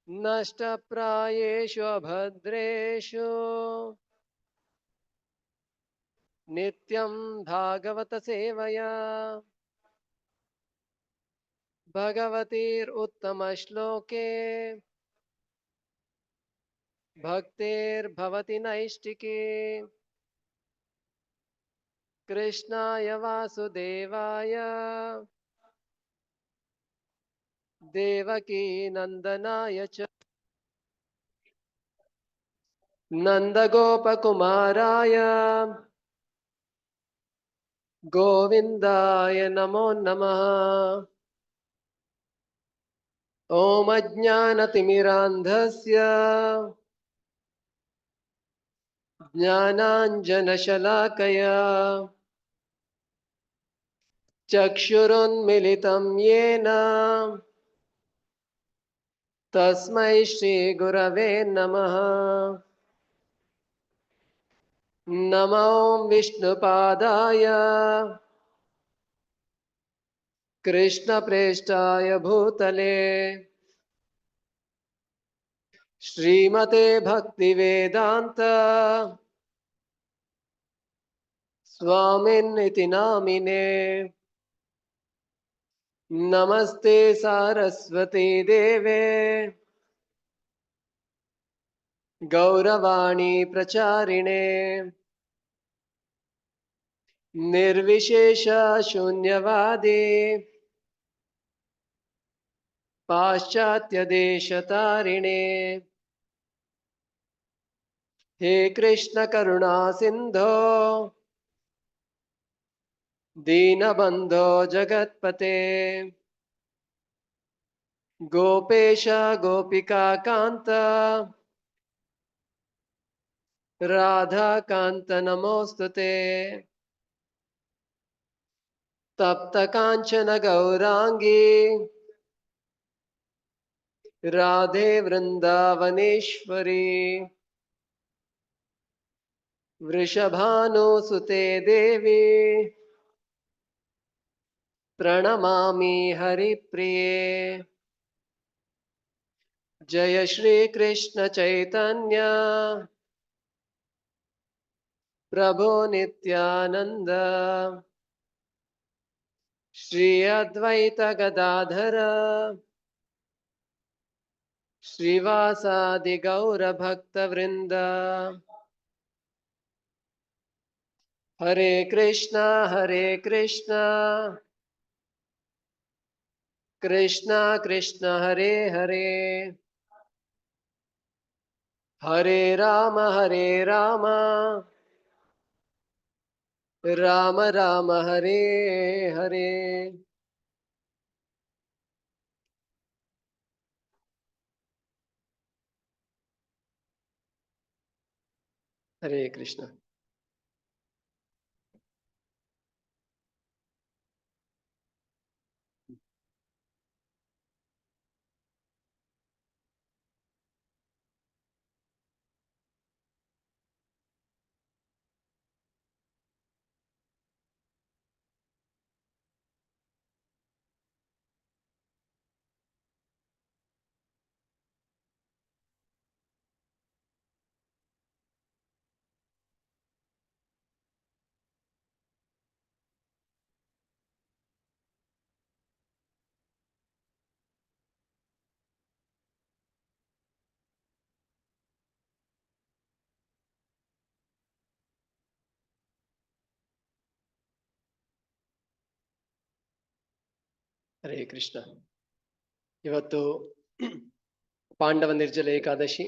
नष्टप्रायेषु अभद्रेषु नित्यं भागवतसेवया भगवतीरुत्तमश्लोके भक्तिर्भवति नैष्टिकी कृष्णाय वासुदेवाय देवकी नन्दनाय च नन्दगोपकुमाराय गोविन्दाय नमो नमः। ॐ अज्ञानतिमिरान्धस्य ज्ञानाञ्जनशलाकया चक्षुरुन्मिलितं येन तस्मै श्रीगुरवे नमः। नमो विष्णुपादाय कृष्णप्रेष्ठाय भूतले श्रीमते भक्तिवेदान्त स्वामिन्निति नामिने। नमस्ते सारस्वती देवे गौरवाणी प्रचारिणे निर्विशेष शून्यवादी पाश्चात्य देशतारिणे। हे कृष्ण करुणा सिंधो दीनबंधो जगत्पते गोपेश गोपिका कांत राधा कांत नमोस्तुते। तप्त कांचन गौरांगी राधे वृंदावनेश्वरी वृषभानुसुते देवी प्रणमामि हरिप्रिये। जय श्री कृष्ण चैतन्य प्रभो नित्यानंद श्री अद्वैत गदाधर श्रीवासादि गौर भक्त वृंद। हरे कृष्णा कृष्णा कृष्ण हरे हरे हरे राम राम राम हरे हरे। हरे कृष्ण। ಹರೇ ಕೃಷ್ಣ. ಇವತ್ತು ಪಾಂಡವ ನಿರ್ಜಲ ಏಕಾದಶಿ.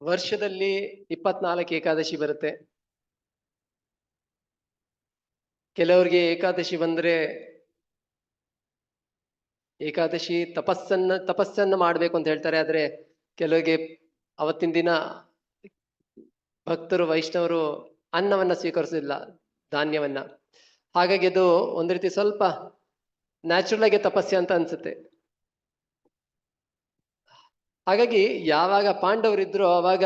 ವರ್ಷದಲ್ಲಿ 24 ಏಕಾದಶಿ ಬರುತ್ತೆ. ಕೆಲವರಿಗೆ ಏಕಾದಶಿ ಬಂದ್ರೆ ಏಕಾದಶಿ ತಪಸ್ಸನ್ನ ಮಾಡ್ಬೇಕು ಅಂತ ಹೇಳ್ತಾರೆ. ಆದ್ರೆ ಕೆಲವರಿಗೆ ಅವತ್ತಿನ ದಿನ ಭಕ್ತರು ವೈಷ್ಣವರು ಅನ್ನವನ್ನ ಸ್ವೀಕರಿಸೋದಿಲ್ಲ, ಧಾನ್ಯವನ್ನ. ಹಾಗಾಗಿ ಅದು ಒಂದ್ ರೀತಿ ಸ್ವಲ್ಪ ನ್ಯಾಚುರಲ್ ಆಗಿ ತಪಸ್ಸೆ ಅಂತ ಅನ್ಸುತ್ತೆ. ಹಾಗಾಗಿ ಯಾವಾಗ ಪಾಂಡವರಿದ್ರು ಅವಾಗ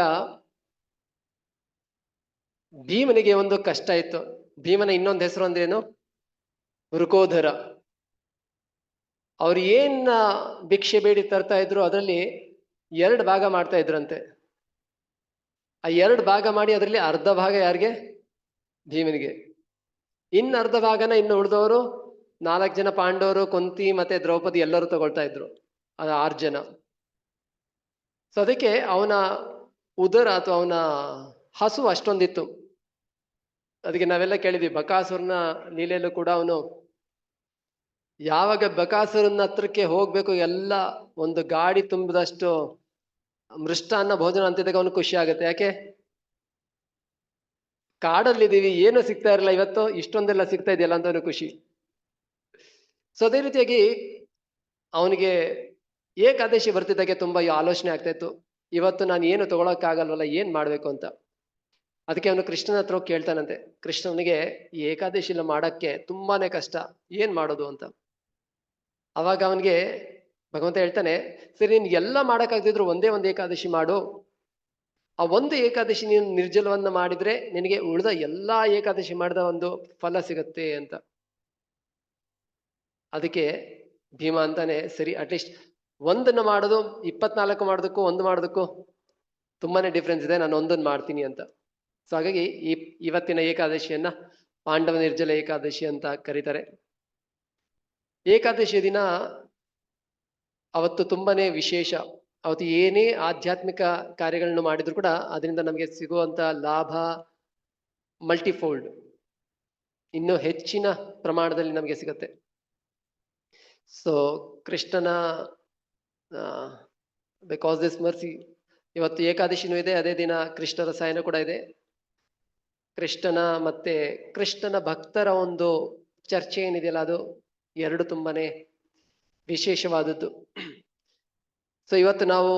ಭೀಮನಿಗೆ ಒಂದು ಕಷ್ಟ ಇತ್ತು. ಭೀಮನ ಇನ್ನೊಂದು ಹೆಸರು ಅಂದ್ರೇನು? ವೃಕೋಧರ. ಅವ್ರು ಏನ್ ಭಿಕ್ಷೆ ಬೇಡಿ ತರ್ತಾ ಇದ್ರು ಅದರಲ್ಲಿ 2 ಭಾಗ ಮಾಡ್ತಾ ಇದ್ರಂತೆ. ಆ 2 ಭಾಗ ಮಾಡಿ ಅದರಲ್ಲಿ ಅರ್ಧ ಭಾಗ ಯಾರಿಗೆ? ಭೀಮನಿಗೆ. ಇನ್ನು ಅರ್ಧ ಭಾಗನ ಇನ್ನು ಉಳಿದವರು 4 ಜನ ಪಾಂಡವರು, ಕುಂತಿ ಮತ್ತೆ ದ್ರೌಪದಿ ಎಲ್ಲರೂ ತಗೊಳ್ತಾ ಇದ್ರು. ಅದು 6 ಜನ. ಸೊ ಅದಕ್ಕೆ ಅವನ ಉದರ ಅಥವಾ ಅವನ ಹಸು ಅಷ್ಟೊಂದಿತ್ತು. ಅದಕ್ಕೆ ನಾವೆಲ್ಲ ಕೇಳಿದ್ವಿ, ಬಕಾಸುರನ ಲೀಲೆಯಲ್ಲೂ ಕೂಡ ಅವನು ಯಾವಾಗ ಬಕಾಸುರನ ಹತ್ರಕ್ಕೆ ಹೋಗ್ಬೇಕು ಎಲ್ಲ ಒಂದು ಗಾಡಿ ತುಂಬಿದಷ್ಟು ಮೃಷ್ಟಾನ್ನ ಭೋಜನ ಅಂತಿದ್ದಾಗ ಅವನು ಖುಷಿ ಆಗುತ್ತೆ. ಯಾಕೆ? ಕಾಡಲ್ಲಿದ್ದೀವಿ, ಏನು ಸಿಗ್ತಾ ಇರಲ್ಲ, ಇವತ್ತು ಇಷ್ಟೊಂದೆಲ್ಲ ಸಿಗ್ತಾ ಇದೆಯಲ್ಲ ಅಂತ ಅವನು ಖುಷಿ. ಸೊ ಅದೇ ರೀತಿಯಾಗಿ ಅವನಿಗೆ ಏಕಾದಶಿ ಬರ್ತಿದ್ದಾಗೆ ತುಂಬಾ ಆಲೋಚನೆ ಆಗ್ತಾ ಇತ್ತು, ಇವತ್ತು ನಾನು ಏನು ತಗೊಳಕ್ಕಾಗಲ್ವಲ್ಲ, ಏನ್ ಮಾಡ್ಬೇಕು ಅಂತ. ಅದಕ್ಕೆ ಅವನು ಕೃಷ್ಣನ ಹತ್ರ ಹೋಗಿ ಕೇಳ್ತಾನಂತೆ. ಕೃಷ್ಣನಿಗೆ ಈ ಏಕಾದಶಿ ಎಲ್ಲ ಮಾಡಕ್ಕೆ ತುಂಬಾನೇ ಕಷ್ಟ, ಏನ್ ಮಾಡೋದು ಅಂತ. ಅವಾಗ ಅವನಿಗೆ ಭಗವಂತ ಹೇಳ್ತಾನೆ, ಸರಿ ನೀನ್ ಎಲ್ಲ ಮಾಡಕ್ಕಾಗ್ದಿದ್ರು ಒಂದೇ ಒಂದು ಏಕಾದಶಿ ಮಾಡು. ಆ ಒಂದು ಏಕಾದಶಿ ನೀನು ನಿರ್ಜಲವನ್ನ ಮಾಡಿದ್ರೆ ನಿನಗೆ ಉಳಿದ ಎಲ್ಲಾ ಏಕಾದಶಿ ಮಾಡಿದ ಒಂದು ಫಲ ಸಿಗತ್ತೆ ಅಂತ. ಅದಕ್ಕೆ ಭೀಮ ಅಂತಾನೆ, ಸರಿ ಅಟ್ಲೀಸ್ಟ್ ಒಂದನ್ನ ಮಾಡೋದು 24 ಮಾಡೋದಕ್ಕೂ ಒಂದು ಮಾಡೋದಕ್ಕೂ ತುಂಬಾನೇ ಡಿಫ್ರೆನ್ಸ್ ಇದೆ, ನಾನು ಒಂದನ್ನು ಮಾಡ್ತೀನಿ ಅಂತ. ಸೊ ಹಾಗಾಗಿ ಇವತ್ತಿನ ಏಕಾದಶಿಯನ್ನ ಪಾಂಡವ ನಿರ್ಜಲ ಏಕಾದಶಿ ಅಂತ ಕರೀತಾರೆ. ಏಕಾದಶಿಯ ದಿನ ಅವತ್ತು ತುಂಬಾನೇ ವಿಶೇಷ. ಅವತ್ತು ಏನೇ ಆಧ್ಯಾತ್ಮಿಕ ಕಾರ್ಯಗಳನ್ನು ಮಾಡಿದ್ರು ಕೂಡ ಅದರಿಂದ ನಮಗೆ ಸಿಗುವಂತ ಲಾಭ ಮಲ್ಟಿಫೋಲ್ಡ್, ಇನ್ನೂ ಹೆಚ್ಚಿನ ಪ್ರಮಾಣದಲ್ಲಿ ನಮಗೆ ಸಿಗತ್ತೆ. ಸೊ ಕೃಷ್ಣನ ಬಿಕಾಸ್ ದಿಸ್ ಮರ್ಸಿ ಇವತ್ತು ಏಕಾದಶಿನೂ ಇದೆ, ಅದೇ ದಿನ ಕೃಷ್ಣ ರಸಾಯನ ಕೂಡ ಇದೆ. ಕೃಷ್ಣನ ಭಕ್ತರ ಒಂದು ಚರ್ಚೆ ಏನಿದೆಯಲ್ಲ, ಅದು 2 ತುಂಬಾನೇ ವಿಶೇಷವಾದದ್ದು. ಸೊ ಇವತ್ತು ನಾವು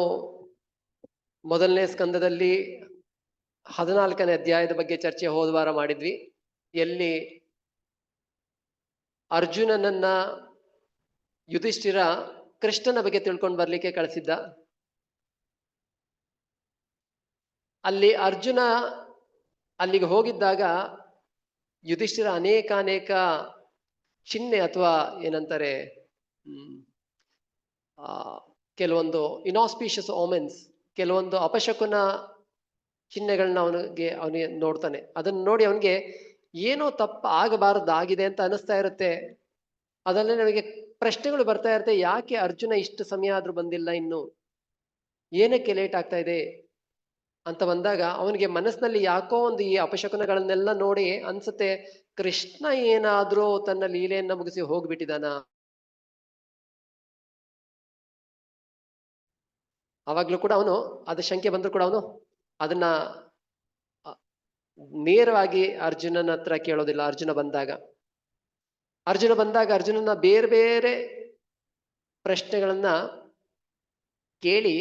ಮೊದಲನೇ ಸ್ಕಂದದಲ್ಲಿ 14ನೇ ಅಧ್ಯಾಯದ ಬಗ್ಗೆ ಚರ್ಚೆ ಹೋದ ವಾರ ಮಾಡಿದ್ವಿ, ಎಲ್ಲಿ ಅರ್ಜುನನನ್ನ ಯುಧಿಷ್ಠಿರ ಕೃಷ್ಣನ ಬಗ್ಗೆ ತಿಳ್ಕೊಂಡು ಬರ್ಲಿಕ್ಕೆ ಕಳಿಸಿದ್ದ. ಅಲ್ಲಿ ಅರ್ಜುನ ಅಲ್ಲಿಗೆ ಹೋಗಿದ್ದಾಗ ಯುಧಿಷ್ಠಿರ ಅನೇಕ ಚಿಹ್ನೆ ಅಥವಾ ಏನಂತಾರೆ ಕೆಲವೊಂದು ಇನಾಸ್ಪಿಷಿಯಸ್ ಓಮೆನ್ಸ್, ಕೆಲವೊಂದು ಅಪಶಕುನ ಚಿಹ್ನೆಗಳನ್ನ ಅವನಿಗೆ ನೋಡ್ತಾನೆ. ಅದನ್ನ ನೋಡಿ ಅವನಿಗೆ ಏನೋ ತಪ್ಪು ಆಗಬಾರದಾಗಿದೆ ಅಂತ ಅನಿಸ್ತಾ ಇರುತ್ತೆ. ಅದಲ್ಲೇ ನಮಗೆ ಪ್ರಶ್ನೆಗಳು ಬರ್ತಾ ಇರುತ್ತೆ, ಯಾಕೆ ಅರ್ಜುನ ಇಷ್ಟು ಸಮಯ ಆದ್ರೂ ಬಂದಿಲ್ಲ, ಇನ್ನು ಏನಕ್ಕೆ ಲೇಟ್ ಆಗ್ತಾ ಇದೆ ಅಂತ ಬಂದಾಗ ಅವನಿಗೆ ಮನಸ್ಸಿನಲ್ಲಿ ಯಾಕೋ ಒಂದು ಈ ಅಪಶಕುನಗಳನ್ನೆಲ್ಲ ನೋಡಿ ಅನ್ಸುತ್ತೆ, ಕೃಷ್ಣ ಏನಾದ್ರೂ ತನ್ನ ಲೀಲೆಯನ್ನ ಮುಗಿಸಿ ಹೋಗ್ಬಿಟ್ಟಿದಾನ. ಅವಾಗ್ಲೂ ಕೂಡ ಅವನು ಅದ ಶಂಕೆ ಬಂದ್ರು ಕೂಡ ಅವನು ಅದನ್ನ ನೇರವಾಗಿ ಅರ್ಜುನನ ಹತ್ರ ಕೇಳೋದಿಲ್ಲ. ಅರ್ಜುನ ಬಂದಾಗ ಅರ್ಜುನನ ಬೇರೆ ಬೇರೆ ಪ್ರಶ್ನೆಗಳನ್ನ ಕೇಳಿ,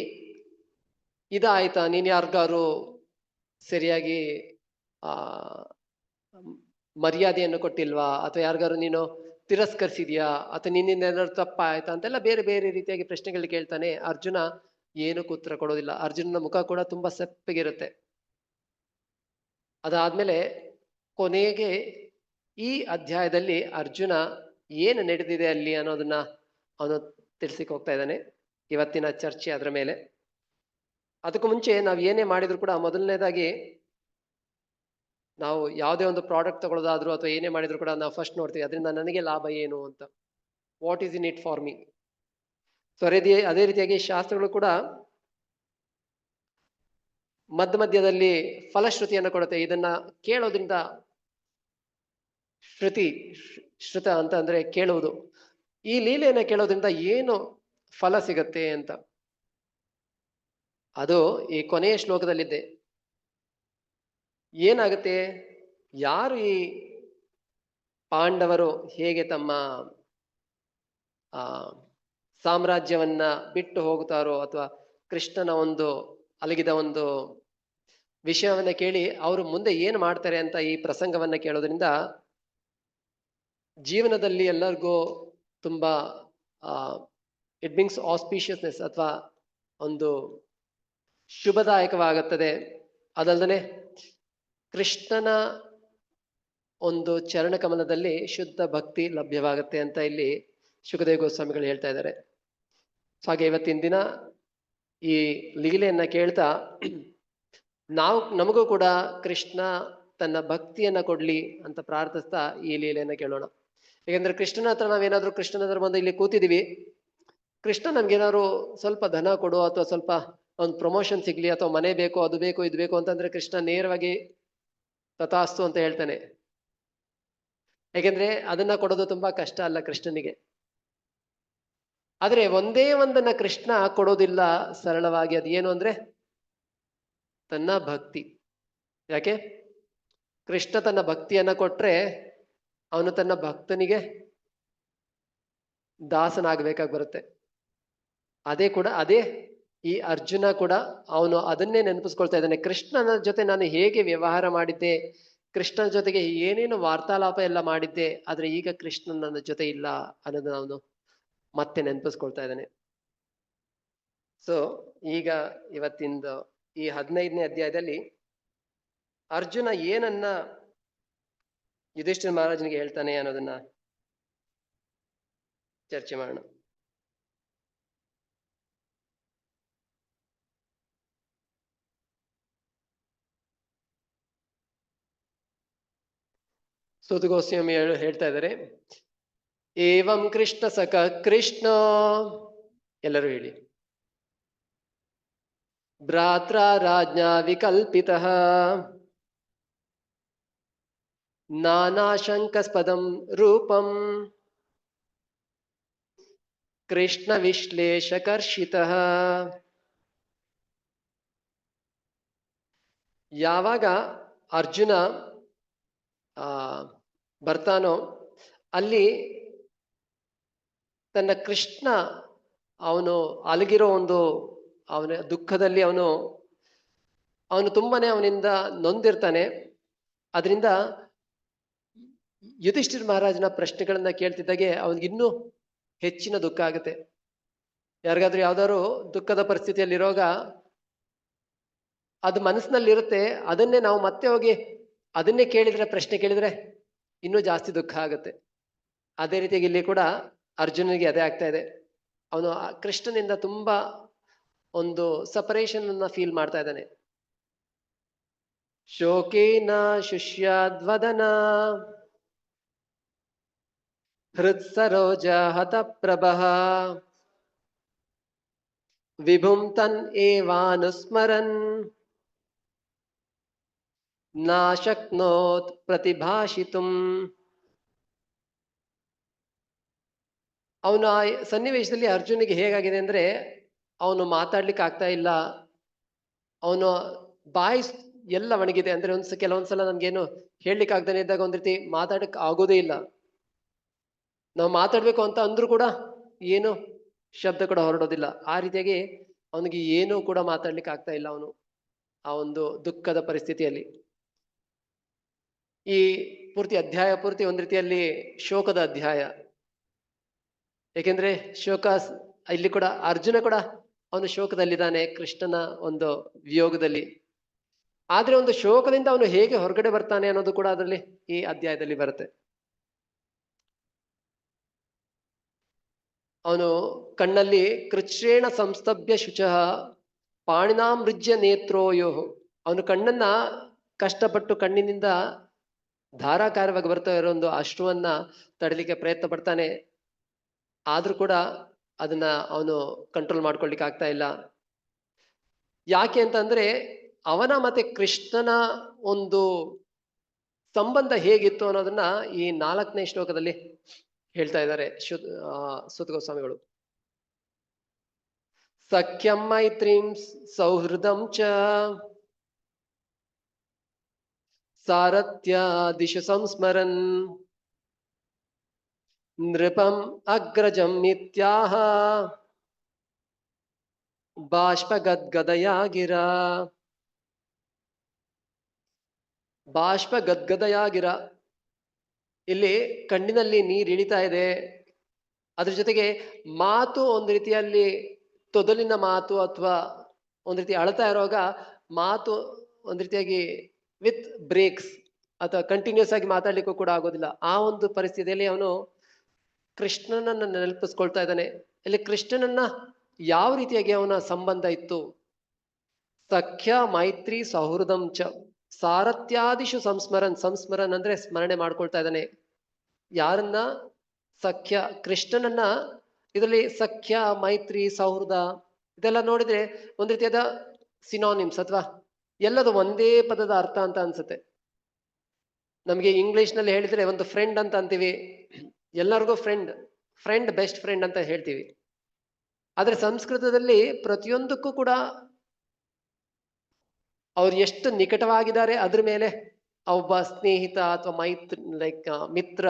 ಇದಾಯ್ತಾ, ನೀನ್ ಯಾರಿಗಾರು ಸರಿಯಾಗಿ ಮರ್ಯಾದೆಯನ್ನು ಕೊಟ್ಟಿಲ್ವಾ, ಅಥವಾ ಯಾರಿಗಾರು ನೀನು ತಿರಸ್ಕರಿಸಿದ್ಯಾ, ಅಥವಾ ನಿನ್ನಿಂದ ಏನಾದ್ರು ತಪ್ಪ ಆಯ್ತಾ ಅಂತೆಲ್ಲ ಬೇರೆ ಬೇರೆ ರೀತಿಯಾಗಿ ಪ್ರಶ್ನೆಗಳು ಕೇಳ್ತಾನೆ. ಅರ್ಜುನ ಏನಕ್ಕೂ ಉತ್ತರ ಕೊಡೋದಿಲ್ಲ. ಅರ್ಜುನನ ಮುಖ ಕೂಡ ತುಂಬಾ ಸಪ್ಪಗಿರುತ್ತೆ. ಅದಾದ್ಮೇಲೆ ಕೊನೆಗೆ ಈ ಅಧ್ಯಾಯದಲ್ಲಿ ಅರ್ಜುನ ಏನು ನಡೆದಿದೆ ಅಲ್ಲಿ ಅನ್ನೋದನ್ನ ಅವನು ತಿಳಿಸಿಕ್ ಹೋಗ್ತಾ ಇದ್ದಾನೆ. ಇವತ್ತಿನ ಚರ್ಚೆ ಅದರ ಮೇಲೆ. ಅದಕ್ಕೂ ಮುಂಚೆ ನಾವು ಏನೇ ಮಾಡಿದ್ರು ಕೂಡ ಮೊದಲನೇದಾಗಿ ನಾವು ಯಾವುದೇ ಒಂದು ಪ್ರಾಡಕ್ಟ್ ತಗೊಳ್ಳೋದಾದ್ರು ಅಥವಾ ಏನೇ ಮಾಡಿದ್ರು ಕೂಡ ನಾವು ಫಸ್ಟ್ ನೋಡ್ತೀವಿ, ಅದರಿಂದ ನನಗೆ ಲಾಭ ಏನು ಅಂತ. What is in it for me. So ಅದೇ ರೀತಿಯಾಗಿ ಶಾಸ್ತ್ರಗಳು ಕೂಡ ಮಧ್ಯದಲ್ಲಿ ಫಲಶ್ರುತಿಯನ್ನು ಕೊಡುತ್ತೆ. ಇದನ್ನ ಕೇಳೋದ್ರಿಂದ ಶ್ರುತ ಅಂತ ಅಂದ್ರೆ ಕೇಳುವುದು, ಈ ಲೀಲೆಯನ್ನ ಕೇಳೋದ್ರಿಂದ ಏನು ಫಲ ಸಿಗತ್ತೆ ಅಂತ. ಅದು ಈ ಕೊನೆಯ ಶ್ಲೋಕದಲ್ಲಿದೆ. ಏನಾಗುತ್ತೆ, ಯಾರು ಈ ಪಾಂಡವರು ಹೇಗೆ ತಮ್ಮ ಆ ಸಾಮ್ರಾಜ್ಯವನ್ನ ಬಿಟ್ಟು ಹೋಗ್ತಾರೋ, ಅಥವಾ ಕೃಷ್ಣನ ಒಂದು ಅಲಗಿದ ಒಂದು ವಿಷಯವನ್ನ ಕೇಳಿ ಅವರು ಮುಂದೆ ಏನು ಮಾಡ್ತಾರೆ ಅಂತ ಈ ಪ್ರಸಂಗವನ್ನ ಕೇಳೋದ್ರಿಂದ ಜೀವನದಲ್ಲಿ ಎಲ್ಲರಿಗೂ ತುಂಬಾ ಇಟ್ ಬಿಂಗ್ಸ್ ಆಸ್ಪಿಷಿಯಸ್ನೆಸ್, ಅಥವಾ ಒಂದು ಶುಭದಾಯಕವಾಗುತ್ತದೆ. ಅದಲ್ಲದೆ ಕೃಷ್ಣನ ಒಂದು ಚರಣಕಮಲದಲ್ಲಿ ಶುದ್ಧ ಭಕ್ತಿ ಲಭ್ಯವಾಗುತ್ತೆ ಅಂತ ಇಲ್ಲಿ ಶುಕದೇವ ಗೋಸ್ವಾಮಿಗಳು ಹೇಳ್ತಾ ಇದ್ದಾರೆ. ಸೊ ಹಾಗೆ ಇವತ್ತಿನ ದಿನ ಈ ಲೀಲೆಯನ್ನ ಕೇಳ್ತಾ ನಮಗೂ ಕೂಡ ಕೃಷ್ಣ ತನ್ನ ಭಕ್ತಿಯನ್ನ ಕೊಡ್ಲಿ ಅಂತ ಪ್ರಾರ್ಥಿಸ್ತಾ ಈ ಲೀಲೆಯನ್ನ ಕೇಳೋಣ. ಯಾಕಂದ್ರೆ ಕೃಷ್ಣನ ಹತ್ರ ನಾವೇನಾದ್ರೂ ಕೃಷ್ಣನ ಹತ್ರ ಬಂದು ಇಲ್ಲಿ ಕೂತಿದೀವಿ, ಕೃಷ್ಣ ನಮ್ಗೇನಾದ್ರು ಸ್ವಲ್ಪ ಧನ ಕೊಡು, ಅಥವಾ ಸ್ವಲ್ಪ ಒಂದು ಪ್ರಮೋಷನ್ ಸಿಗ್ಲಿ, ಅಥವಾ ಮನೆ ಬೇಕು, ಅದು ಬೇಕು, ಇದು ಬೇಕು ಅಂತಂದ್ರೆ ಕೃಷ್ಣ ನೇರವಾಗಿ ತಥಾಸ್ತು ಅಂತ ಹೇಳ್ತಾನೆ. ಯಾಕೆಂದ್ರೆ ಅದನ್ನ ಕೊಡೋದು ತುಂಬಾ ಕಷ್ಟ ಅಲ್ಲ ಕೃಷ್ಣನಿಗೆ. ಆದ್ರೆ ಒಂದೇ ಒಂದನ್ನ ಕೃಷ್ಣ ಕೊಡೋದಿಲ್ಲ ಸರಳವಾಗಿ. ಅದೇನು ಅಂದ್ರೆ ತನ್ನ ಭಕ್ತಿ. ಯಾಕೆ? ಕೃಷ್ಣ ತನ್ನ ಭಕ್ತಿಯನ್ನ ಕೊಟ್ರೆ ಅವನು ತನ್ನ ಭಕ್ತನಿಗೆ ದಾಸನಾಗಬೇಕಾಗಿ ಬರುತ್ತೆ. ಅದೇ ಈ ಅರ್ಜುನ ಕೂಡ ಅವನು ಅದನ್ನೇ ನೆನಪಿಸ್ಕೊಳ್ತಾ ಇದ್ದಾನೆ. ಕೃಷ್ಣನ ಜೊತೆ ನಾನು ಹೇಗೆ ವ್ಯವಹಾರ ಮಾಡಿದ್ದೆ, ಕೃಷ್ಣನ ಜೊತೆಗೆ ಏನೇನು ವಾರ್ತಾಲಾಪ ಎಲ್ಲ ಮಾಡಿದ್ದೆ, ಆದ್ರೆ ಈಗ ಕೃಷ್ಣ ನನ್ನ ಜೊತೆ ಇಲ್ಲ ಅನ್ನೋದನ್ನ ಅವನು ಮತ್ತೆ ನೆನಪಿಸ್ಕೊಳ್ತಾ ಇದ್ದಾನೆ. ಸೊ ಈಗ ಇವತ್ತಿಂದ ಈ 15ನೇ ಅಧ್ಯಾಯದಲ್ಲಿ ಅರ್ಜುನ ಏನನ್ನ ಯುಧಿಷ್ಠಿರ ಮಹಾರಾಜನಿಗೆ ಹೇಳ್ತಾನೆ ಅನ್ನೋದನ್ನ ಚರ್ಚೆ ಮಾಡೋಣ. ಸೂತ ಗೋಸ್ವಾಮಿ ಹೇಳ್ತಾ ಇದ್ದಾರೆ, ಏವಂ ಕೃಷ್ಣ ಸಖ ಕೃಷ್ಣ, ಎಲ್ಲರೂ ಹೇಳಿ, ಭ್ರಾತ್ರ ರಾಜ್ಞಾ ವಿಕಲ್ಪಿತಃ ನಾನಾಶಂಕಸ್ಪದಂ ರೂಪಂ ಕೃಷ್ಣ ವಿಶ್ಲೇಷಕರ್ಷಿತಃ. ಯಾವಾಗ ಅರ್ಜುನ ಬರ್ತಾನೋ ಅಲ್ಲಿ ತನ್ನ ಕೃಷ್ಣ ಅವನು ಅಲಗಿರೋ ಒಂದು ಅವನ ದುಃಖದಲ್ಲಿ ಅವನು ತುಂಬಾನೇ ಅವನಿಂದ ನೊಂದಿರ್ತಾನೆ. ಅದರಿಂದ ಯುಧಿಷ್ಠಿರ ಮಹಾರಾಜನ ಪ್ರಶ್ನೆಗಳನ್ನ ಕೇಳ್ತಿದ್ದಾಗೆ ಅವನಿಗೆ ಇನ್ನೂ ಹೆಚ್ಚಿನ ದುಃಖ ಆಗುತ್ತೆ. ಯಾರಿಗಾದ್ರೂ ಯಾವ್ದಾದ್ರು ದುಃಖದ ಪರಿಸ್ಥಿತಿಯಲ್ಲಿರುವಾಗ ಅದು ಮನಸ್ಸಿನಲ್ಲಿರುತ್ತೆ, ಅದನ್ನೇ ನಾವು ಮತ್ತೆ ಹೋಗಿ ಅದನ್ನೇ ಪ್ರಶ್ನೆ ಕೇಳಿದ್ರೆ ಇನ್ನೂ ಜಾಸ್ತಿ ದುಃಖ ಆಗುತ್ತೆ. ಅದೇ ರೀತಿಯಾಗಿ ಇಲ್ಲಿ ಕೂಡ ಅರ್ಜುನನಿಗೆ ಅದೇ ಆಗ್ತಾ ಇದೆ. ಅವನು ಕೃಷ್ಣನಿಂದ ತುಂಬಾ ಒಂದು ಸಪರೇಷನ್ ಅನ್ನ ಫೀಲ್ ಮಾಡ್ತಾ ಇದ್ದಾನೆ. ಶೋಕೇನ ಶುಷ್ಯಾದ್ವದನ ಹೃತ್ಸರೋಜ ಹತಪ್ರಭಃ ವಿಭುಂ ತನ್ ಏವಾನುಸ್ಮರನ್ ನಾಶಕ್ನೋತ್ ಪ್ರತಿಭಾಷಿತುಂ. ಅವನು ಆ ಸನ್ನಿವೇಶದಲ್ಲಿ ಅರ್ಜುನಿಗೆ ಹೇಗಾಗಿದೆ ಅಂದ್ರೆ ಅವನು ಮಾತಾಡ್ಲಿಕ್ಕೆ ಆಗ್ತಾ ಇಲ್ಲ, ಅವನು ಬಾಯಿ ಎಲ್ಲ ಒಣಗಿದೆ. ಅಂದ್ರೆ ಕೆಲವೊಂದ್ಸಲ ನನ್ಗೇನು ಹೇಳಲಿಕ್ಕೆ ಆಗ್ತಾನೆ ಇದ್ದಾಗ ಒಂದ್ ರೀತಿ ಮಾತಾಡಕ್ ಆಗೋದೇ ಇಲ್ಲ. ನಾವು ಮಾತಾಡ್ಬೇಕು ಅಂತ ಅಂದ್ರೂ ಕೂಡ ಏನು ಶಬ್ದ ಕೂಡ ಹೊರಡೋದಿಲ್ಲ. ಆ ರೀತಿಯಾಗಿ ಅವನಿಗೆ ಏನೂ ಕೂಡ ಮಾತಾಡ್ಲಿಕ್ಕೆ ಆಗ್ತಾ ಇಲ್ಲ. ಅವನು ಆ ಒಂದು ದುಃಖದ ಪರಿಸ್ಥಿತಿಯಲ್ಲಿ ಈ ಅಧ್ಯಾಯ ಪೂರ್ತಿ ಒಂದ್ ರೀತಿಯಲ್ಲಿ ಶೋಕದ ಅಧ್ಯಾಯ. ಏಕೆಂದ್ರೆ ಇಲ್ಲಿ ಕೂಡ ಅರ್ಜುನ ಕೂಡ ಅವನು ಶೋಕದಲ್ಲಿದ್ದಾನೆ, ಕೃಷ್ಣನ ಒಂದು ವಿಯೋಗದಲ್ಲಿ. ಆದ್ರೆ ಒಂದು ಶೋಕದಿಂದ ಅವನು ಹೇಗೆ ಹೊರಗಡೆ ಬರ್ತಾನೆ ಅನ್ನೋದು ಕೂಡ ಅದರಲ್ಲಿ ಈ ಅಧ್ಯಾಯದಲ್ಲಿ ಬರುತ್ತೆ. ಅವನು ಕಣ್ಣಲ್ಲಿ ಕೃಚ್ಛ್ರೇಣ ಸಂಸ್ತಭ್ಯ ಶುಚಃ ಪಾಣಿನಾಮೃಜ್ಯ ನೇತ್ರೋಯೋ. ಅವನು ಕಣ್ಣನ್ನ ಕಷ್ಟಪಟ್ಟು ಕಣ್ಣಿನಿಂದ ಧಾರಾಕಾರವಾಗಿ ಬರ್ತಾ ಇರೋ ಒಂದು ಅಶ್ರುವನ್ನ ತಡಲಿಕ್ಕೆ ಪ್ರಯತ್ನ ಪಡ್ತಾನೆ. ಆದ್ರೂ ಕೂಡ ಅದನ್ನ ಅವನು ಕಂಟ್ರೋಲ್ ಮಾಡ್ಕೊಳ್ಲಿಕ್ಕೆ ಆಗ್ತಾ ಇಲ್ಲ. ಯಾಕೆ ಅಂತಂದ್ರೆ ಅವನ ಮತ್ತೆ ಕೃಷ್ಣನ ಒಂದು ಸಂಬಂಧ ಹೇಗಿತ್ತು ಅನ್ನೋದನ್ನ ಈ 4ನೇ ಶ್ಲೋಕದಲ್ಲಿ ಹೇಳ್ತಾ ಇದ್ದಾರೆ ಸೂತ ಗೋಸ್ವಾಮಿಗಳು. ಸಖ್ಯಂ ಮೈತ್ರೀಂ ಸೌಹೃದಂ ಚ ಸಾರಥ್ಯಾದಿಶು ಸಂಸ್ಮರನ್ ನೃಪಂ ಅಗ್ರಜಂ ನಿತ್ಯಾಹ ಬಾಷ್ಪಗದ್ಗದಯಾ ಗಿರ. ಬಾಷ್ಪಗದ್ಗದಯಾ ಗಿರ. ಇಲ್ಲಿ ಕಣ್ಣಿನಲ್ಲಿ ನೀರು ಇಳಿತಾ ಇದೆ. ಅದ್ರ ಜೊತೆಗೆ ಮಾತು ಒಂದು ರೀತಿಯಲ್ಲಿ ತೊದಲಿನ ಮಾತು ಅಥವಾ ಒಂದ್ ರೀತಿ ಅಳ್ತಾ ಇರುವಾಗ ಮಾತು ಒಂದ್ ರೀತಿಯಾಗಿ ವಿತ್ ಬ್ರೇಕ್ಸ್ ಅಥವಾ ಕಂಟಿನ್ಯೂಸ್ ಆಗಿ ಮಾತಾಡ್ಲಿಕ್ಕೂ ಕೂಡ ಆಗೋದಿಲ್ಲ. ಆ ಒಂದು ಪರಿಸ್ಥಿತಿಯಲ್ಲಿ ಅವನು ಕೃಷ್ಣನನ್ನ ನೆನಪಿಸ್ಕೊಳ್ತಾ ಇದ್ದಾನೆ. ಇಲ್ಲಿ ಕೃಷ್ಣನನ್ನ ಯಾವ ರೀತಿಯಾಗಿ ಅವನ ಸಂಬಂಧ ಇತ್ತು? ಸಖ್ಯ ಮೈತ್ರಿ ಸೌಹೃದಂ ಚ ಸಾರಥ್ಯಾದಿಶು ಸಂಸ್ಮರನ್. ಸಂಸ್ಮರನ್ ಅಂದ್ರೆ ಸ್ಮರಣೆ ಮಾಡ್ಕೊಳ್ತಾ ಇದ್ದಾನೆ. ಯಾರನ್ನ? ಸಖ್ಯ, ಕೃಷ್ಣನನ್ನ. ಇದರಲ್ಲಿ ಸಖ್ಯ, ಮೈತ್ರಿ, ಸೌಹೃದ ಇದೆಲ್ಲ ನೋಡಿದ್ರೆ ಒಂದ್ ರೀತಿಯಾದ ಸಿನಾನಿಮ್ಸ್ ಅಥವಾ ಎಲ್ಲದು ಒಂದೇ ಪದದ ಅರ್ಥ ಅಂತ ಅನ್ಸುತ್ತೆ. ನಮ್ಗೆ ಇಂಗ್ಲಿಷ್ ನಲ್ಲಿ ಹೇಳಿದ್ರೆ ಒಂದು ಫ್ರೆಂಡ್ ಅಂತ ಅಂತೀವಿ, ಎಲ್ಲರಿಗೂ ಫ್ರೆಂಡ್, ಫ್ರೆಂಡ್ ಬೆಸ್ಟ್ ಫ್ರೆಂಡ್ ಅಂತ ಹೇಳ್ತೀವಿ. ಆದ್ರೆ ಸಂಸ್ಕೃತದಲ್ಲಿ ಪ್ರತಿಯೊಂದಕ್ಕೂ ಕೂಡ ಅವ್ರು ಎಷ್ಟು ನಿಕಟವಾಗಿದ್ದಾರೆ ಅದ್ರ ಮೇಲೆ ಒಬ್ಬ ಸ್ನೇಹಿತ ಅಥವಾ ಮೈತ್ರಿ ಲೈಕ್ ಮಿತ್ರ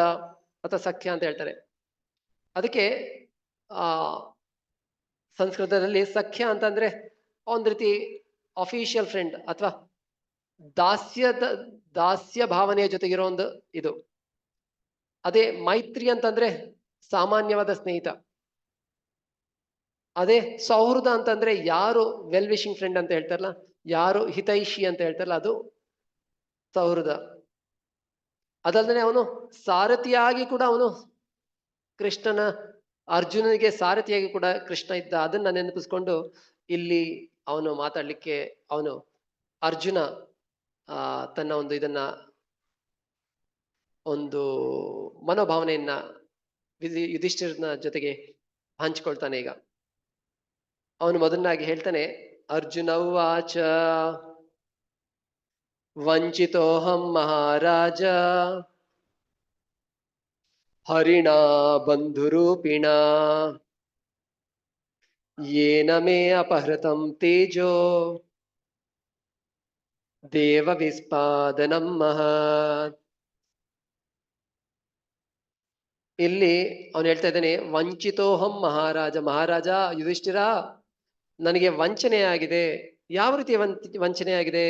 ಅಥವಾ ಸಖ್ಯ ಅಂತ ಹೇಳ್ತಾರೆ. ಅದಕ್ಕೆ ಆ ಸಂಸ್ಕೃತದಲ್ಲಿ ಸಖ್ಯ ಅಂತಂದ್ರೆ ಒಂದ್ ರೀತಿ ಅಫಿಷಿಯಲ್ ಫ್ರೆಂಡ್ ಅಥವಾ ದಾಸ್ಯ ಭಾವನೆಯ ಜೊತೆಗಿರೋ ಒಂದು ಇದು. ಅದೇ ಮೈತ್ರಿ ಅಂತಂದ್ರೆ ಸಾಮಾನ್ಯವಾದ ಸ್ನೇಹಿತ. ಅದೇ ಸೌಹೃದ ಅಂತಂದ್ರೆ ಯಾರು ವೆಲ್ ವಿಶಿಂಗ್ ಫ್ರೆಂಡ್ ಅಂತ ಹೇಳ್ತಾರಲ್ಲ, ಯಾರು ಹಿತೈಷಿ ಅಂತ ಹೇಳ್ತಾರಲ್ಲ, ಅದು ಸೌಹೃದ. ಅದಲ್ಲದೆ ಅವನು ಸಾರಥಿಯಾಗಿ ಕೂಡ ಅವನು ಕೃಷ್ಣನ, ಅರ್ಜುನನಿಗೆ ಸಾರಥಿಯಾಗಿ ಕೂಡ ಕೃಷ್ಣ ಇದ್ದ. ಅದನ್ನ ನೆನಪಿಸ್ಕೊಂಡು ಇಲ್ಲಿ ಅವನು ಮಾತಾಡ್ಲಿಕ್ಕೆ ಅವನು ಅರ್ಜುನ ತನ್ನ ಒಂದು ಇದನ್ನ ಒಂದು ಮನೋಭಾವನೆಯನ್ನ ಯುಧಿಷ್ಠಿರನ ಜೊತೆಗೆ ಹಂಚ್ಕೊಳ್ತಾನೆ. ಈಗ ಅವನು ಮೊದಲನಾಗಿ ಹೇಳ್ತಾನೆ, ಅರ್ಜುನ ಉವಾಚ ವಂಚಿತೋಹಂ ಮಹಾರಾಜ ಹರಿಣ ಬಂಧುರೂಪಿಣ ಯೇನ ಮೇ ಅಪಹೃತಂ ತೇಜೋ ದೇವ ವಿಸ್ಪಾದನಂ ಮಹತ್. ಇಲ್ಲಿ ಅವನು ಹೇಳ್ತಾ ಇದ್ದಾನೆ, ವಂಚಿತೋಹಂ ಮಹಾರಾಜ. ಮಹಾರಾಜ ಯುಧಿಷ್ಠಿರ, ನನಗೆ ವಂಚನೆ ಆಗಿದೆ. ಯಾವ ರೀತಿಯ ವಂಚನೆ ಆಗಿದೆ?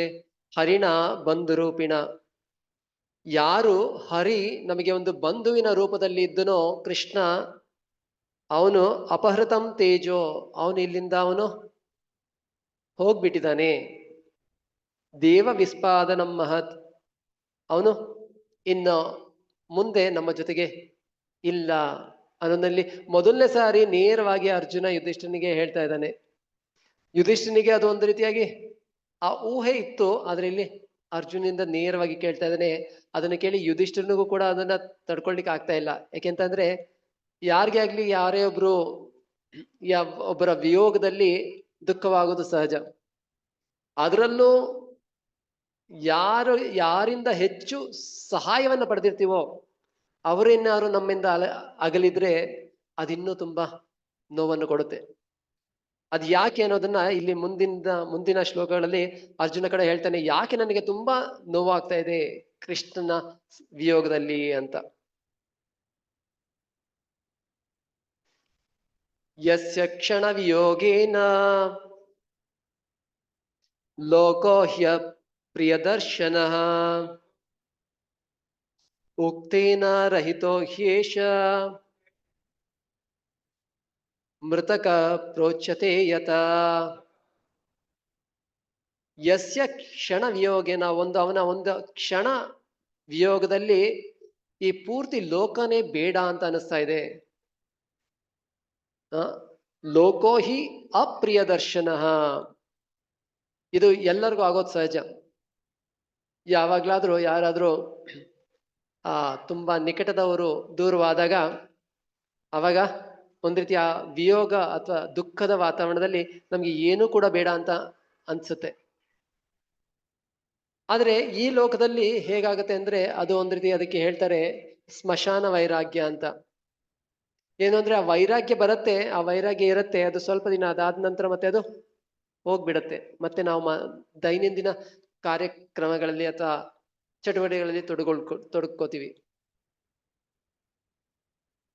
ಹರಿಣ ಬಂಧುರೂಪಿಣ. ಯಾರು ಹರಿ ನಮಗೆ ಒಂದು ಬಂಧುವಿನ ರೂಪದಲ್ಲಿ ಇದ್ದನೋ ಕೃಷ್ಣ, ಅವನು ಅಪಹೃತಂ ತೇಜೋ, ಅವನು ಇಲ್ಲಿಂದ ಅವನು ಹೋಗ್ಬಿಟ್ಟಿದ್ದಾನೆ. ದೇವ ವಿಸ್ಪಾದನಂ ಮಹತ್, ಅವನು ಇನ್ನು ಮುಂದೆ ನಮ್ಮ ಜೊತೆಗೆ ಇಲ್ಲ ಅನ್ನೋದಲ್ಲಿ ಮೊದಲನೇ ಸಾರಿ ನೇರವಾಗಿ ಅರ್ಜುನ ಯುಧಿಷ್ಠನಿಗೆ ಹೇಳ್ತಾ ಇದ್ದಾನೆ. ಯುಧಿಷ್ಠನಿಗೆ ಅದು ಒಂದು ರೀತಿಯಾಗಿ ಆ ಊಹೆ ಇತ್ತು, ಆದ್ರೆ ಇಲ್ಲಿ ಅರ್ಜುನಿಂದ ನೇರವಾಗಿ ಕೇಳ್ತಾ ಇದ್ದಾನೆ. ಅದನ್ನ ಕೇಳಿ ಯುಧಿಷ್ಠಿರನಿಗೂ ಕೂಡ ಅದನ್ನ ತಡ್ಕೊಳ್ಲಿಕ್ಕೆ ಆಗ್ತಾ ಇಲ್ಲ. ಯಾಕೆಂತಂದ್ರೆ ಯಾರಿಗೇ ಆಗ್ಲಿ, ಯಾರೇ ಒಬ್ಬರ ವಿಯೋಗದಲ್ಲಿ ದುಃಖವಾಗೋದು ಸಹಜ. ಅದರಲ್ಲೂ ಯಾರಿಂದ ಹೆಚ್ಚು ಸಹಾಯವನ್ನ ಪಡೆದಿರ್ತೀವೋ ಅವರೇನಾದ್ರು ನಮ್ಮಿಂದ ಅಗಲಿದ್ರೆ ಅದಿನ್ನೂ ತುಂಬಾ ನೋವನ್ನು ಕೊಡುತ್ತೆ. ಅದು ಯಾಕೆ ಅನ್ನೋದನ್ನ ಇಲ್ಲಿ ಮುಂದಿನ ಶ್ಲೋಕಗಳಲ್ಲಿ ಅರ್ಜುನ ಕಡೆ ಹೇಳ್ತಾನೆ, ಯಾಕೆ ನನಗೆ ತುಂಬಾ ನೋವಾಗ್ತಾ ಇದೆ ಕೃಷ್ಣನ ವಿಯೋಗದಲ್ಲಿ ಅಂತ. ಯಸ್ಯ ಕ್ಷಣ ವಿಯೋಗೇನ ಲೋಕೋ ಹ್ಯ ಪ್ರಿಯದರ್ಶನಃ ಉಕ್ತೇನ ರಹಿತೋ ಹ್ಯೇಷ ಮೃತಕ ಪ್ರೋಚ್ಯತೆ ಯತ. ಯಸ್ಯ ಕ್ಷಣ ವಿಯೋಗೇನ, ಅವನ ಒಂದು ಕ್ಷಣ ವಿಯೋಗದಲ್ಲಿ ಈ ಪೂರ್ತಿ ಲೋಕನೇ ಬೇಡ ಅಂತ ಅನಿಸ್ತಾ ಇದೆ. ಲೋಕೋ ಹಿ ಅಪ್ರಿಯ ದರ್ಶನ. ಇದು ಎಲ್ಲರಿಗೂ ಆಗೋದು ಸಹಜ. ಯಾವಾಗ್ಲಾದ್ರೂ ಯಾರಾದ್ರೂ ತುಂಬಾ ನಿಕಟದವರು ದೂರವಾದಾಗ ಅವಾಗ ಒಂದ್ ರೀತಿಯ ವಿಯೋಗ ಅಥವಾ ದುಃಖದ ವಾತಾವರಣದಲ್ಲಿ ನಮ್ಗೆ ಏನೂ ಕೂಡ ಬೇಡ ಅಂತ ಅನ್ಸುತ್ತೆ. ಆದ್ರೆ ಈ ಲೋಕದಲ್ಲಿ ಹೇಗಾಗತ್ತೆ ಅಂದ್ರೆ ಅದು ಒಂದ್ ರೀತಿ, ಅದಕ್ಕೆ ಹೇಳ್ತಾರೆ ಸ್ಮಶಾನ ವೈರಾಗ್ಯ ಅಂತ. ಏನು ಅಂದ್ರೆ ಆ ವೈರಾಗ್ಯ ಬರುತ್ತೆ, ಆ ವೈರಾಗ್ಯ ಇರುತ್ತೆ, ಅದು ಸ್ವಲ್ಪ ದಿನ ಅದಾದ ನಂತರ ಮತ್ತೆ ಅದು ಹೋಗ್ಬಿಡತ್ತೆ. ಮತ್ತೆ ನಾವು ದೈನಂದಿನ ಕಾರ್ಯಕ್ರಮಗಳಲ್ಲಿ ಅಥವಾ ಚಟುವಟಿಕೆಗಳಲ್ಲಿ ತೊಡಗ್ಕೋತೀವಿ.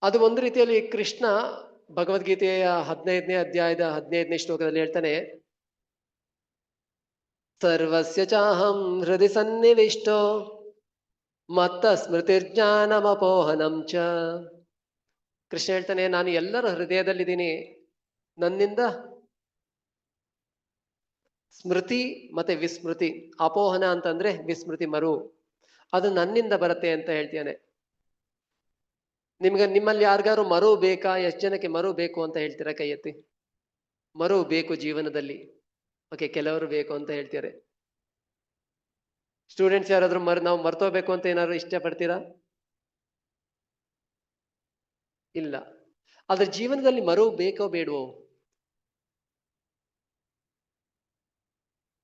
ಅದು ಒಂದು ರೀತಿಯಲ್ಲಿ ಕೃಷ್ಣ ಭಗವದ್ಗೀತೆಯ 15ನೇ ಅಧ್ಯಾಯದ 15ನೇ ಶ್ಲೋಕದಲ್ಲಿ ಹೇಳ್ತಾನೆ, ಸರ್ವಸ್ಯ ಚಾಹಂ ಹೃದಯ ಸನ್ನಿವಿಷ್ಟೋ ಮತ್ತ ಸ್ಮೃತಿರ್ಜ್ಞಾನಮಪೋಹನಂ ಚ. ಕೃಷ್ಣ ಹೇಳ್ತಾನೆ, ನಾನು ಎಲ್ಲರ ಹೃದಯದಲ್ಲಿದ್ದೀನಿ, ನನ್ನಿಂದ ಸ್ಮೃತಿ ಮತ್ತೆ ವಿಸ್ಮೃತಿ, ಅಪೋಹನ ಅಂತಂದ್ರೆ ವಿಸ್ಮೃತಿ, ಮರು, ಅದು ನನ್ನಿಂದ ಬರುತ್ತೆ ಅಂತ ಹೇಳ್ತಾನೆ. ನಿಮ್ಮಲ್ಲಿ ಯಾರಿಗಾರು ಮರು ಬೇಕಾ? ಎಷ್ಟು ಜನಕ್ಕೆ ಮರು ಬೇಕು ಅಂತ ಹೇಳ್ತೀರಾ? ಕೈ ಎತ್ತಿ. ಮರು ಬೇಕು ಜೀವನದಲ್ಲಿ. ಓಕೆ, ಕೆಲವರು ಬೇಕು ಅಂತ ಹೇಳ್ತಾರೆ. ಸ್ಟೂಡೆಂಟ್ಸ್ ಯಾರಾದ್ರೂ ನಾವು ಮರ್ತೋಗ್ಬೇಕು ಅಂತ ಏನಾದ್ರು ಇಷ್ಟಪಡ್ತೀರಾ? ಇಲ್ಲ. ಆದ್ರೆ ಜೀವನದಲ್ಲಿ ಮರು ಬೇಕೋ ಬೇಡವೋ?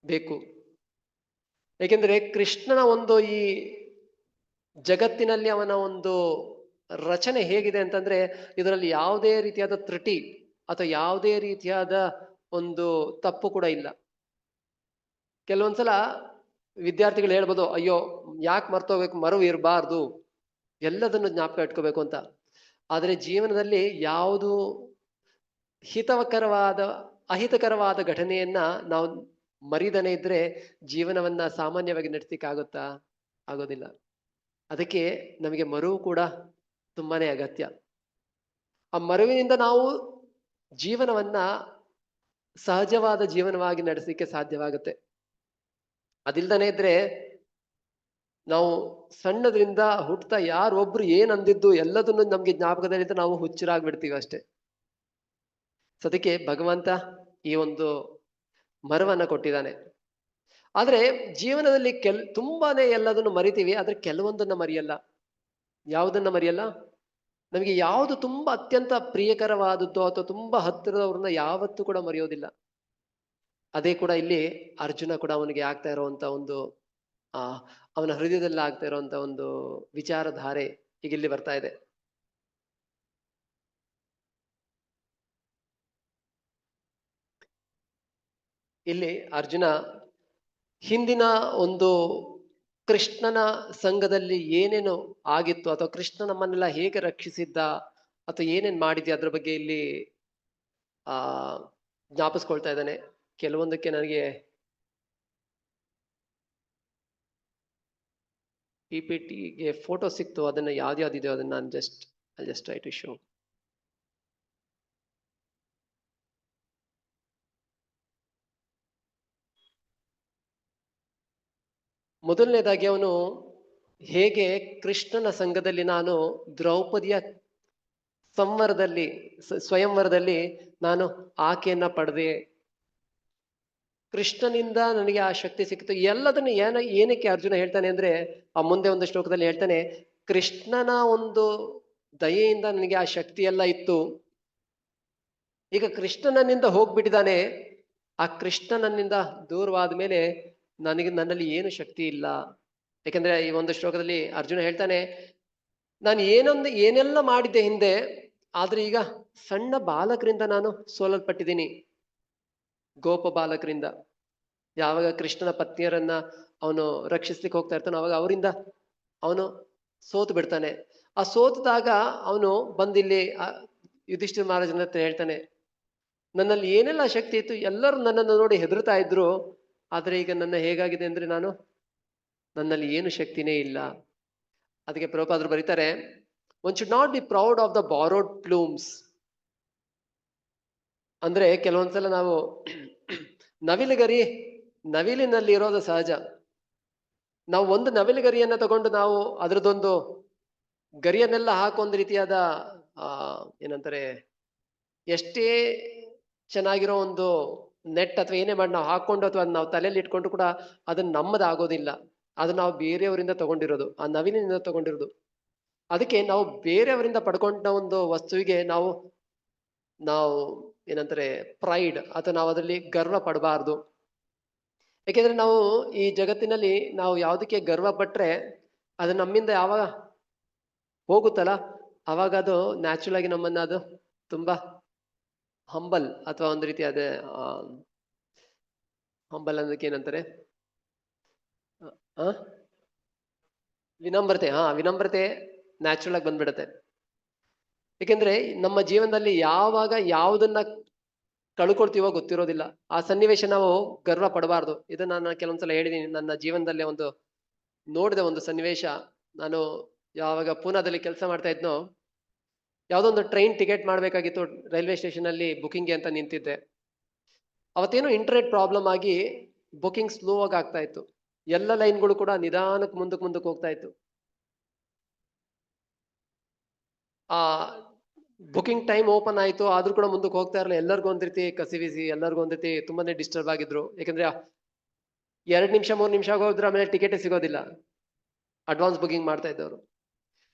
ಬೇಕು. ಏಕೆಂದ್ರೆ ಕೃಷ್ಣನ ಒಂದು ಈ ಜಗತ್ತಿನಲ್ಲಿ ಅವನ ಒಂದು ರಚನೆ ಹೇಗಿದೆ ಅಂತಂದ್ರೆ, ಇದರಲ್ಲಿ ಯಾವುದೇ ರೀತಿಯಾದ ತ್ರುಟಿ ಅಥವಾ ಯಾವುದೇ ರೀತಿಯಾದ ಒಂದು ತಪ್ಪು ಕೂಡ ಇಲ್ಲ. ಕೆಲವೊಂದ್ಸಲ ವಿದ್ಯಾರ್ಥಿಗಳು ಹೇಳ್ಬೋದು, ಅಯ್ಯೋ ಯಾಕೆ ಮರ್ತೋಗ್ಬೇಕು, ಮರವು ಇರಬಾರ್ದು, ಎಲ್ಲದನ್ನು ಜ್ಞಾಪಕ ಇಟ್ಕೋಬೇಕು ಅಂತ. ಆದರೆ ಜೀವನದಲ್ಲಿ ಯಾವುದು ಅಹಿತಕರವಾದ ಘಟನೆಯನ್ನ ನಾವು ಮರಿದನೇ ಇದ್ರೆ ಜೀವನವನ್ನ ಸಾಮಾನ್ಯವಾಗಿ ನಡೆಸಲಿಕ್ಕಾಗುತ್ತಾ? ಆಗೋದಿಲ್ಲ. ಅದಕ್ಕೆ ನಮಗೆ ಮರುವು ಕೂಡ ತುಂಬಾನೇ ಅಗತ್ಯ. ಆ ಮರುವಿನಿಂದ ನಾವು ಜೀವನವನ್ನ ಸಹಜವಾದ ಜೀವನವಾಗಿ ನಡೆಸಲಿಕ್ಕೆ ಸಾಧ್ಯವಾಗುತ್ತೆ. ಅದಿಲ್ದನೇ ಇದ್ರೆ ನಾವು ಸಣ್ಣದ್ರಿಂದ ಹುಟ್ಟುತ್ತಾ ಯಾರೊಬ್ರು ಏನ್ ಅಂದಿದ್ದು ಎಲ್ಲದನ್ನು ನಮ್ಗೆ ಜ್ಞಾಪಕದಲ್ಲಿದ್ದು ನಾವು ಹುಚ್ಚರಾಗ್ಬಿಡ್ತೀವಿ ಅಷ್ಟೇ. ಅದಕ್ಕೆ ಭಗವಂತ ಈ ಒಂದು ಮರವನ್ನ ಕೊಟ್ಟಿದ್ದಾನೆ. ಆದ್ರೆ ಜೀವನದಲ್ಲಿ ತುಂಬಾನೇ ಎಲ್ಲದನ್ನು ಮರಿತೀವಿ, ಆದ್ರೆ ಕೆಲವೊಂದನ್ನ ಮರೆಯಲ್ಲ. ಯಾವುದನ್ನ ಮರೆಯಲ್ಲ? ನಮಗೆ ಯಾವುದು ತುಂಬಾ ಅತ್ಯಂತ ಪ್ರಿಯಕರವಾದದ್ದು ಅಥವಾ ತುಂಬಾ ಹತ್ತಿರದವ್ರನ್ನ ಯಾವತ್ತೂ ಕೂಡ ಮರೆಯೋದಿಲ್ಲ. ಅದೇ ಕೂಡ ಇಲ್ಲಿ ಅರ್ಜುನ ಕೂಡ ಅವನಿಗೆ ಆಗ್ತಾ ಇರುವಂತ ಒಂದು ಅವನ ಹೃದಯದಲ್ಲಿ ಆಗ್ತಾ ಇರುವಂತ ಒಂದು ವಿಚಾರಧಾರೆ ಈಗ ಇಲ್ಲಿ ಬರ್ತಾ ಇದೆ. ಇಲ್ಲಿ ಅರ್ಜುನ ಹಿಂದಿನ ಒಂದು ಕೃಷ್ಣನ ಸಂಘದಲ್ಲಿ ಏನೇನು ಆಗಿತ್ತು ಅಥವಾ ಕೃಷ್ಣ ನಮ್ಮನ್ನೆಲ್ಲ ಹೇಗೆ ರಕ್ಷಿಸಿದ್ದ ಅಥವಾ ಏನೇನ್ ಮಾಡಿದ್ಯಾ ಅದ್ರ ಬಗ್ಗೆ ಇಲ್ಲಿ ಜ್ಞಾಪಿಸ್ಕೊಳ್ತಾ ಇದ್ದಾನೆ. ಕೆಲವೊಂದಕ್ಕೆ ನನಗೆ PPTಗೆ ಫೋಟೋ ಸಿಕ್ತು, ಅದನ್ನ ಯಾವ್ದ್ಯಾವ್ದಿದೆಯೋ ಅದನ್ನ ನಾನು ಜಸ್ಟ್ ಟ್ರೈ ಟು ಶೋ. ಮೊದಲನೇದಾಗಿ ಅವನು ಹೇಗೆ ಕೃಷ್ಣನ ಸಂಘದಲ್ಲಿ ನಾನು ದ್ರೌಪದಿಯ ಸ್ವಯಂವರದಲ್ಲಿ ನಾನು ಆಕೆಯನ್ನ ಪಡೆದೆ, ಕೃಷ್ಣನಿಂದ ನನಗೆ ಆ ಶಕ್ತಿ ಸಿಕ್ತು. ಎಲ್ಲದನ್ನು ಏನಕ್ಕೆ ಅರ್ಜುನ ಹೇಳ್ತಾನೆ ಅಂದ್ರೆ, ಆ ಮುಂದೆ ಒಂದು ಶ್ಲೋಕದಲ್ಲಿ ಹೇಳ್ತಾನೆ, ಕೃಷ್ಣನ ಒಂದು ದಯೆಯಿಂದ ನನಗೆ ಆ ಶಕ್ತಿ ಎಲ್ಲ ಇತ್ತು. ಈಗ ಕೃಷ್ಣನನ್ನಿಂದ ಹೋಗ್ಬಿಟ್ಟಿದ್ದಾನೆ, ಆ ಕೃಷ್ಣನನ್ನಿಂದ ದೂರವಾದ ಮೇಲೆ ನನ್ನಲ್ಲಿ ಏನು ಶಕ್ತಿ ಇಲ್ಲ. ಯಾಕಂದ್ರೆ ಈ ಒಂದು ಶ್ಲೋಕದಲ್ಲಿ ಅರ್ಜುನ ಹೇಳ್ತಾನೆ, ನಾನು ಏನೆಲ್ಲ ಮಾಡಿದ್ದೆ ಹಿಂದೆ, ಆದ್ರೆ ಈಗ ಸಣ್ಣ ಬಾಲಕರಿಂದ ನಾನು ಸೋಲಲ್ಪಟ್ಟಿದ್ದೀನಿ. ಗೋಪ ಬಾಲಕರಿಂದ. ಯಾವಾಗ ಕೃಷ್ಣನ ಪತ್ನಿಯರನ್ನ ಅವನು ರಕ್ಷಿಸ್ಲಿಕ್ಕೆ ಹೋಗ್ತಾ ಇರ್ತಾನೋ ಅವಾಗ ಅವರಿಂದ ಅವನು ಸೋತು ಬಿಡ್ತಾನೆ. ಆ ಸೋತಾಗ ಅವನು ಬಂದಿಲ್ಲಿ ಯುಧಿಷ್ಠಿರ ಮಹಾರಾಜನ ಹತ್ರ ಹೇಳ್ತಾನೆ, ನನ್ನಲ್ಲಿ ಏನೆಲ್ಲ ಶಕ್ತಿ ಇತ್ತು, ಎಲ್ಲರೂ ನನ್ನನ್ನು ನೋಡಿ ಹೆದರ್ತಾ ಇದ್ರು, ಆದ್ರೆ ಈಗ ನನ್ನ ಹೇಗಾಗಿದೆ ಅಂದ್ರೆ ನನ್ನಲ್ಲಿ ಏನು ಶಕ್ತಿನೇ ಇಲ್ಲ. ಅದಕ್ಕೆ ಪ್ರಭುಪಾದರು ಬರೀತಾರೆ, one should not be proud of the borrowed plumes. ಅಂದ್ರೆ ಕೆಲವೊಂದ್ಸಲ ನಾವು ನವಿಲಿನಲ್ಲಿ ಇರೋದು ಸಹಜ. ನಾವು ಒಂದು ನವಿಲುಗರಿಯನ್ನ ತಗೊಂಡು ನಾವು ಅದರದೊಂದು ಗರಿಯನ್ನೆಲ್ಲ ಹಾಕೊಂದ್ ರೀತಿಯಾದ ಏನಂತಾರೆ, ಎಷ್ಟೇ ಚೆನ್ನಾಗಿರೋ ಒಂದು ನೆಟ್ ಅಥವಾ ಏನೇ ಮಾಡಿ ನಾವು ಹಾಕೊಂಡು ಅಥವಾ ನಾವು ತಲೆಯಲ್ಲಿ ಇಟ್ಕೊಂಡು ಕೂಡ ಅದನ್ನ ನಮ್ಮದಾಗೋದಿಲ್ಲ. ಅದು ನಾವು ಬೇರೆಯವರಿಂದ ತಗೊಂಡಿರೋದು, ಆ ನವಿಲಿನಿಂದ ತಗೊಂಡಿರೋದು. ಅದಕ್ಕೆ ನಾವು ಬೇರೆಯವರಿಂದ ಪಡ್ಕೊಂಡ ಒಂದು ವಸ್ತುವಿಗೆ ನಾವು ಏನಂತಾರೆ ಪ್ರೈಡ್ ಅಥವಾ ನಾವು ಅದರಲ್ಲಿ ಗರ್ವ ಪಡಬಾರ್ದು. ಯಾಕೆಂದ್ರೆ ನಾವು ಈ ಜಗತ್ತಿನಲ್ಲಿ ನಾವು ಯಾವುದಕ್ಕೆ ಗರ್ವ ಪಟ್ರೆ ಅದು ನಮ್ಮಿಂದ ಯಾವಾಗ ಹೋಗುತ್ತಲ್ಲ ಅವಾಗ ಅದು ನ್ಯಾಚುರಲ್ ಆಗಿ ನಮ್ಮನ್ನ ಅದು ತುಂಬಾ ಹಂಬಲ್ ಅಥವಾ ಒಂದು ರೀತಿ ಅದೇ ಹಂಬಲ್ ಅನ್ನೋದಕ್ಕೆ ಏನಂತಾರೆ, ಆ ವಿನಮ್ರತೆ. ವಿನಮ್ರತೆ ನ್ಯಾಚುರಲ್ ಆಗಿ ಬಂದ್ಬಿಡತ್ತೆ. ಯಾಕೆಂದ್ರೆ ನಮ್ಮ ಜೀವನದಲ್ಲಿ ಯಾವಾಗ ಯಾವುದನ್ನ ಕಳ್ಕೊಳ್ತೀವೋ ಗೊತ್ತಿರೋದಿಲ್ಲ. ಆ ಸನ್ನಿವೇಶ ನಾವು ಗರ್ವ ಪಡಬಾರ್ದು. ಇದನ್ನ ನಾನು ಕೆಲವೊಂದ್ಸಲ ಹೇಳಿದೀನಿ. ನನ್ನ ಜೀವನದಲ್ಲಿ ಒಂದು ನೋಡಿದ ಒಂದು ಸನ್ನಿವೇಶ. ನಾನು ಯಾವಾಗ ಪೂನಾದಲ್ಲಿ ಕೆಲಸ ಮಾಡ್ತಾ ಇದ್ನೋ, ಯಾವುದೋ ಒಂದು ಟ್ರೈನ್ ಟಿಕೆಟ್ ಮಾಡ್ಬೇಕಾಗಿತ್ತು. ರೈಲ್ವೆ ಸ್ಟೇಷನ್ ಅಲ್ಲಿ ಬುಕಿಂಗ್ಗೆ ಅಂತ ನಿಂತಿದ್ದೆ. ಅವತ್ತೇನೋ ಇಂಟರ್ನೆಟ್ ಪ್ರಾಬ್ಲಮ್ ಆಗಿ ಬುಕಿಂಗ್ ಸ್ಲೋ ಆಗಿ ಆಗ್ತಾ ಇತ್ತು. ಎಲ್ಲ ಲೈನ್ಗಳು ಕೂಡ ನಿಧಾನಕ್ಕೆ ಮುಂದಕ್ಕೆ ಹೋಗ್ತಾ ಇತ್ತು. ಆ ಬುಕಿಂಗ್ ಟೈಮ್ ಓಪನ್ ಆಯ್ತು, ಆದ್ರೂ ಕೂಡ ಮುಂದಕ್ಕೆ ಹೋಗ್ತಾ ಇರಲಿಲ್ಲ. ಎಲ್ಲರಿಗೂ ಒಂದ್ ರೀತಿ ಕಸಿವಿಸಿ, ಎಲ್ಲರಿಗೂ ಒಂದ್ ರೀತಿ ತುಂಬಾನೇ ಡಿಸ್ಟರ್ಬ್ ಆಗಿದ್ರು. ಯಾಕಂದ್ರೆ 2 ನಿಮಿಷ 3 ನಿಮಿಷ ಹೋದ್ರೆ ಆಮೇಲೆ ಟಿಕೆಟ್ ಸಿಗೋದಿಲ್ಲ, ಅಡ್ವಾನ್ಸ್ ಬುಕಿಂಗ್ ಮಾಡ್ತಾ ಇದ್ದವರು.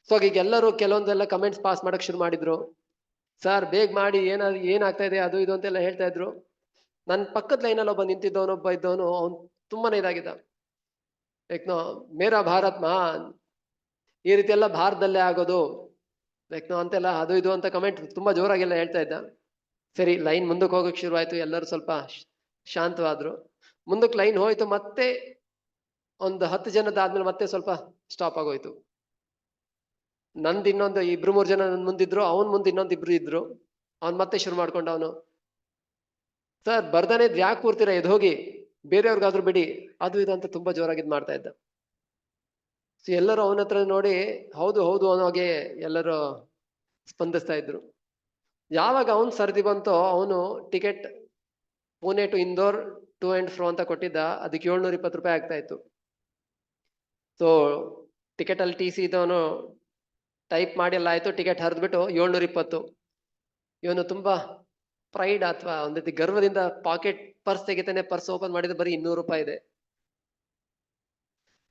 ಸೊ ಈಗ ಎಲ್ಲರೂ ಕೆಲವೊಂದೆಲ್ಲ ಕಮೆಂಟ್ಸ್ ಪಾಸ್ ಮಾಡಕ್ ಶುರು ಮಾಡಿದ್ರು. ಸರ್ ಬೇಗ ಮಾಡಿ, ಏನಾಗ್ತಾ ಇದೆ ಅದು ಇದು ಅಂತೆಲ್ಲ ಹೇಳ್ತಾ ಇದ್ರು. ನನ್ನ ಪಕ್ಕದ ಲೈನಲ್ಲಿ ಒಬ್ಬ ನಿಂತಿದ್ದವನೊಬ್ಬ ಇದ್ದವನು, ಅವ್ನು ತುಂಬಾನೇ ಇದಾಗಿದ್ದ. ಯಾಕನೋ ಮೇರಾ ಭಾರತ್ ಮಹಾನ್, ಈ ರೀತಿ ಎಲ್ಲ ಭಾರತದಲ್ಲೇ ಆಗೋದು ಯಾಕನೋ ಅಂತೆಲ್ಲ ಅದು ಇದು ಅಂತ ಕಮೆಂಟ್ ತುಂಬಾ ಜೋರಾಗೆಲ್ಲ ಹೇಳ್ತಾ ಇದ್ದ. ಸರಿ, ಲೈನ್ ಮುಂದಕ್ಕೆ ಹೋಗಕ್ ಶುರು ಆಯ್ತು. ಎಲ್ಲರೂ ಸ್ವಲ್ಪ ಶಾಂತವಾದ್ರು. ಮುಂದಕ್ಕೆ ಲೈನ್ ಹೋಯ್ತು. ಮತ್ತೆ ಒಂದು 10 ಜನದಾದ್ಮೇಲೆ ಮತ್ತೆ ಸ್ವಲ್ಪ ಸ್ಟಾಪ್ ಆಗೋಯ್ತು. ನಂದು ಇನ್ನೊಂದು 2-3 ಜನ ನನ್ ಮುಂದಿದ್ರು, ಅವನ್ ಮುಂದೆ ಇನ್ನೊಂದು 2 ಇದ್ರು. ಅವ್ನ್ ಮತ್ತೆ ಶುರು ಮಾಡ್ಕೊಂಡ ಅವನು, ಸರ್ ಬರ್ದಾನೆ ಇದ್ರೆ ಯಾಕೆ ಕೂರ್ತೀರಾ, ಎದ್ದು ಹೋಗಿ, ಬೇರೆಯವ್ರಿಗಾದ್ರೂ ಬಿಡಿ, ಅದು ಇದು ಅಂತ ತುಂಬಾ ಜೋರಾಗಿ ಮಾಡ್ತಾ ಇದ್ದ. ಸೊ ಎಲ್ಲರೂ ಅವನ ಹತ್ರ ನೋಡಿ ಹೌದು ಹೌದು ಅನ್ನೋ ಹಾಗೆ ಎಲ್ಲರೂ ಸ್ಪಂದಿಸ್ತಾ ಇದ್ರು. ಯಾವಾಗ ಅವನ್ ಸರ್ದಿ ಬಂತೋ, ಅವನು ticket Pune to Indore to and fro ಅಂತ ಕೊಟ್ಟಿದ್ದ. ಅದಕ್ಕೆ 720 ರೂಪಾಯಿ ಆಗ್ತಾ ಇತ್ತು. ಸೊ ಟಿಕೆಟ್ ಅಲ್ಲಿ ಟಿ ಸಿ ಇದ್ದವನು ಟೈಪ್ ಮಾಡಿ ಎಲ್ಲ ಆಯ್ತು, ಟಿಕೆಟ್ ಹರಿದ್ಬಿಟ್ಟು 720. ಇವನು ತುಂಬಾ ಪ್ರೈಡ್ ಅಥವಾ ಒಂದ್ ರೀತಿ ಗರ್ವದಿಂದ ಪಾಕೆಟ್ ಪರ್ಸ್ ತೆಗಿತಾನೆ. ಪರ್ಸ್ ಓಪನ್ ಮಾಡಿದ್ರೆ ಬರೀ 200 ರೂಪಾಯಿ ಇದೆ.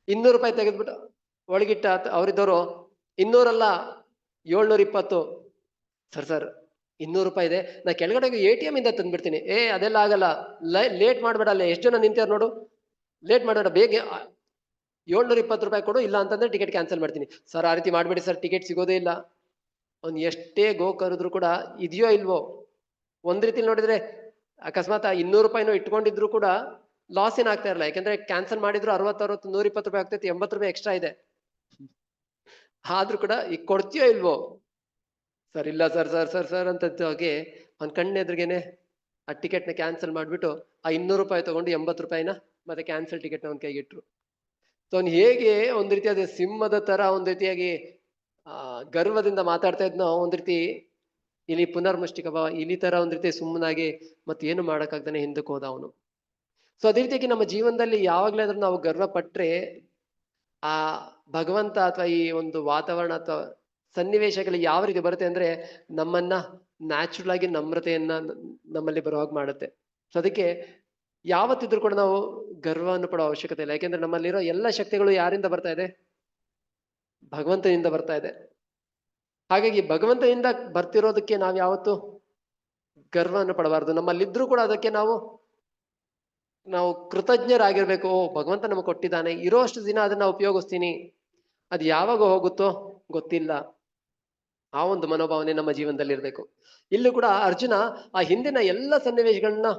200 ರೂಪಾಯಿ ತೆಗೆದ್ಬಿಟ್ಟು ಒಳಗಿಟ್ಟ. ಅವರಿದ್ದವರು 200 ಅಲ್ಲ 720. ಸರ್ 200 ರೂಪಾಯಿ ಇದೆ, ನಾ ಕೆಳಗಡೆ ATM ಇಂದ ತಂದ್ಬಿಡ್ತೀನಿ. ಅದೆಲ್ಲ ಆಗಲ್ಲ, ಲೇಟ್ ಮಾಡ್ಬೇಡ, ಅಲ್ಲೇ ಎಷ್ಟು ಜನ ನಿಂತಾರ ನೋಡು, ಲೇಟ್ ಮಾಡಬೇಡ, ಬೇಗ 720 ರೂಪಾಯಿ ಕೊಡು, ಇಲ್ಲ ಅಂತಂದ್ರೆ ಟಿಕೆಟ್ ಕ್ಯಾನ್ಸಲ್ ಮಾಡ್ತೀನಿ. ಸರ್ ಆ ರೀತಿ ಮಾಡ್ಬೇಡಿ ಸರ್, ಟಿಕೆಟ್ ಸಿಗೋದೇ ಇಲ್ಲ. ಅವ್ನು ಎಷ್ಟೇ ಗೋ ಕರೆದ್ರು ಕೂಡ ಇದೆಯೋ ಇಲ್ವೋ. ಒಂದ್ ರೀತಿ ನೋಡಿದ್ರೆ ಅಕಸ್ಮಾತ್ 200 ರೂಪಾಯಿನೂ ಇಟ್ಕೊಂಡಿದ್ರು ಕೂಡ ಲಾಸ್ ಏನಾಗ್ತಾ ಇರಲ್ಲ. ಯಾಕಂದ್ರೆ ಕ್ಯಾನ್ಸಲ್ ಮಾಡಿದ್ರು 60 120 ರೂಪಾಯಿ ಆಗ್ತೈತಿ, 80 ರೂಪಾಯಿ ಎಕ್ಸ್ಟ್ರಾ ಇದೆ. ಆದ್ರೂ ಕೂಡ ಈಗ ಕೊಡ್ತೀಯೋ ಇಲ್ವೋ, ಸರ್ ಇಲ್ಲ ಸರ್ ಸರ್ ಸರ್ ಸರ್ ಅಂತ ಹೋಗಿ ಅವ್ನ ಕಣ್ಣೆದ್ರಿಗೇನೆ ಆ ಟಿಕೆಟ್ ನ ಕ್ಯಾನ್ಸಲ್ ಮಾಡ್ಬಿಟ್ಟು ಆ 200 ರೂಪಾಯಿ ತಗೊಂಡು 80 ರೂಪಾಯಿನ ಮತ್ತೆ ಕ್ಯಾನ್ಸಲ್ ಟಿಕೆಟ್ ನ ಅವ್ನ ಕೈಗಿಟ್ರು. ಸೊ ಅವ್ನು ಹೇಗೆ ಒಂದ್ ರೀತಿಯಾದ ಸಿಂಹದ ತರ ಒಂದ್ ರೀತಿಯಾಗಿ ಗರ್ವದಿಂದ ಮಾತಾಡ್ತಾ ಇದ್ನೋ, ಒಂದ್ ರೀತಿ ಇಲ್ಲಿ ಪುನರ್ಮುಷ್ಟಿಕ ಭಾವ, ಇಲ್ಲಿ ತರ ಒಂದ್ ರೀತಿ ಸುಮ್ಮನಾಗಿ ಮತ್ತೆ ಏನು ಮಾಡಕ್ಕಾಗ್ದಾನೆ ಹಿಂದಕ್ಕೆ ಹೋದ ಅವನು. ಸೊ ಅದೇ ರೀತಿಯಾಗಿ ನಮ್ಮ ಜೀವನದಲ್ಲಿ ಯಾವಾಗ್ಲಾದ್ರೂ ನಾವು ಗರ್ವ ಪಟ್ರೆ ಆ ಭಗವಂತ ಅಥವಾ ಈ ಒಂದು ವಾತಾವರಣ ಅಥವಾ ಸನ್ನಿವೇಶಗಳು ಯಾವ ರೀತಿ ಬರುತ್ತೆ ಅಂದ್ರೆ ನಮ್ಮನ್ನ ನ್ಯಾಚುರಲ್ ಆಗಿ ನಮ್ರತೆಯನ್ನ ನಮ್ಮಲ್ಲಿ ಬರುವಾಗ ಮಾಡುತ್ತೆ. ಸೊ ಅದಕ್ಕೆ ಯಾವತ್ತಿದ್ರು ಕೂಡ ನಾವು ಗರ್ವವನ್ನು ಪಡೋ ಅವಶ್ಯಕತೆ ಇಲ್ಲ. ಯಾಕೆಂದ್ರೆ ನಮ್ಮಲ್ಲಿರೋ ಎಲ್ಲ ಶಕ್ತಿಗಳು ಯಾರಿಂದ ಬರ್ತಾ ಇದೆ? ಭಗವಂತನಿಂದ ಬರ್ತಾ ಇದೆ. ಹಾಗಾಗಿ ಭಗವಂತನಿಂದ ಬರ್ತಿರೋದಕ್ಕೆ ನಾವು ಯಾವತ್ತು ಗರ್ವವನ್ನು ಪಡಬಾರ್ದು. ನಮ್ಮಲ್ಲಿದ್ರು ಕೂಡ ಅದಕ್ಕೆ ನಾವು ಕೃತಜ್ಞರಾಗಿರ್ಬೇಕು. ಭಗವಂತ ನಮಗೆ ಕೊಟ್ಟಿದ್ದಾನೆ, ಇರೋಷ್ಟು ದಿನ ಅದನ್ನ ಉಪಯೋಗಿಸ್ತೀನಿ, ಅದು ಯಾವಾಗ ಹೋಗುತ್ತೋ ಗೊತ್ತಿಲ್ಲ. ಆ ಒಂದು ಮನೋಭಾವನೆ ನಮ್ಮ ಜೀವನದಲ್ಲಿ ಇರ್ಬೇಕು. ಇಲ್ಲೂ ಕೂಡ ಅರ್ಜುನ ಆ ಹಿಂದಿನ ಎಲ್ಲ ಸನ್ನಿವೇಶಗಳನ್ನ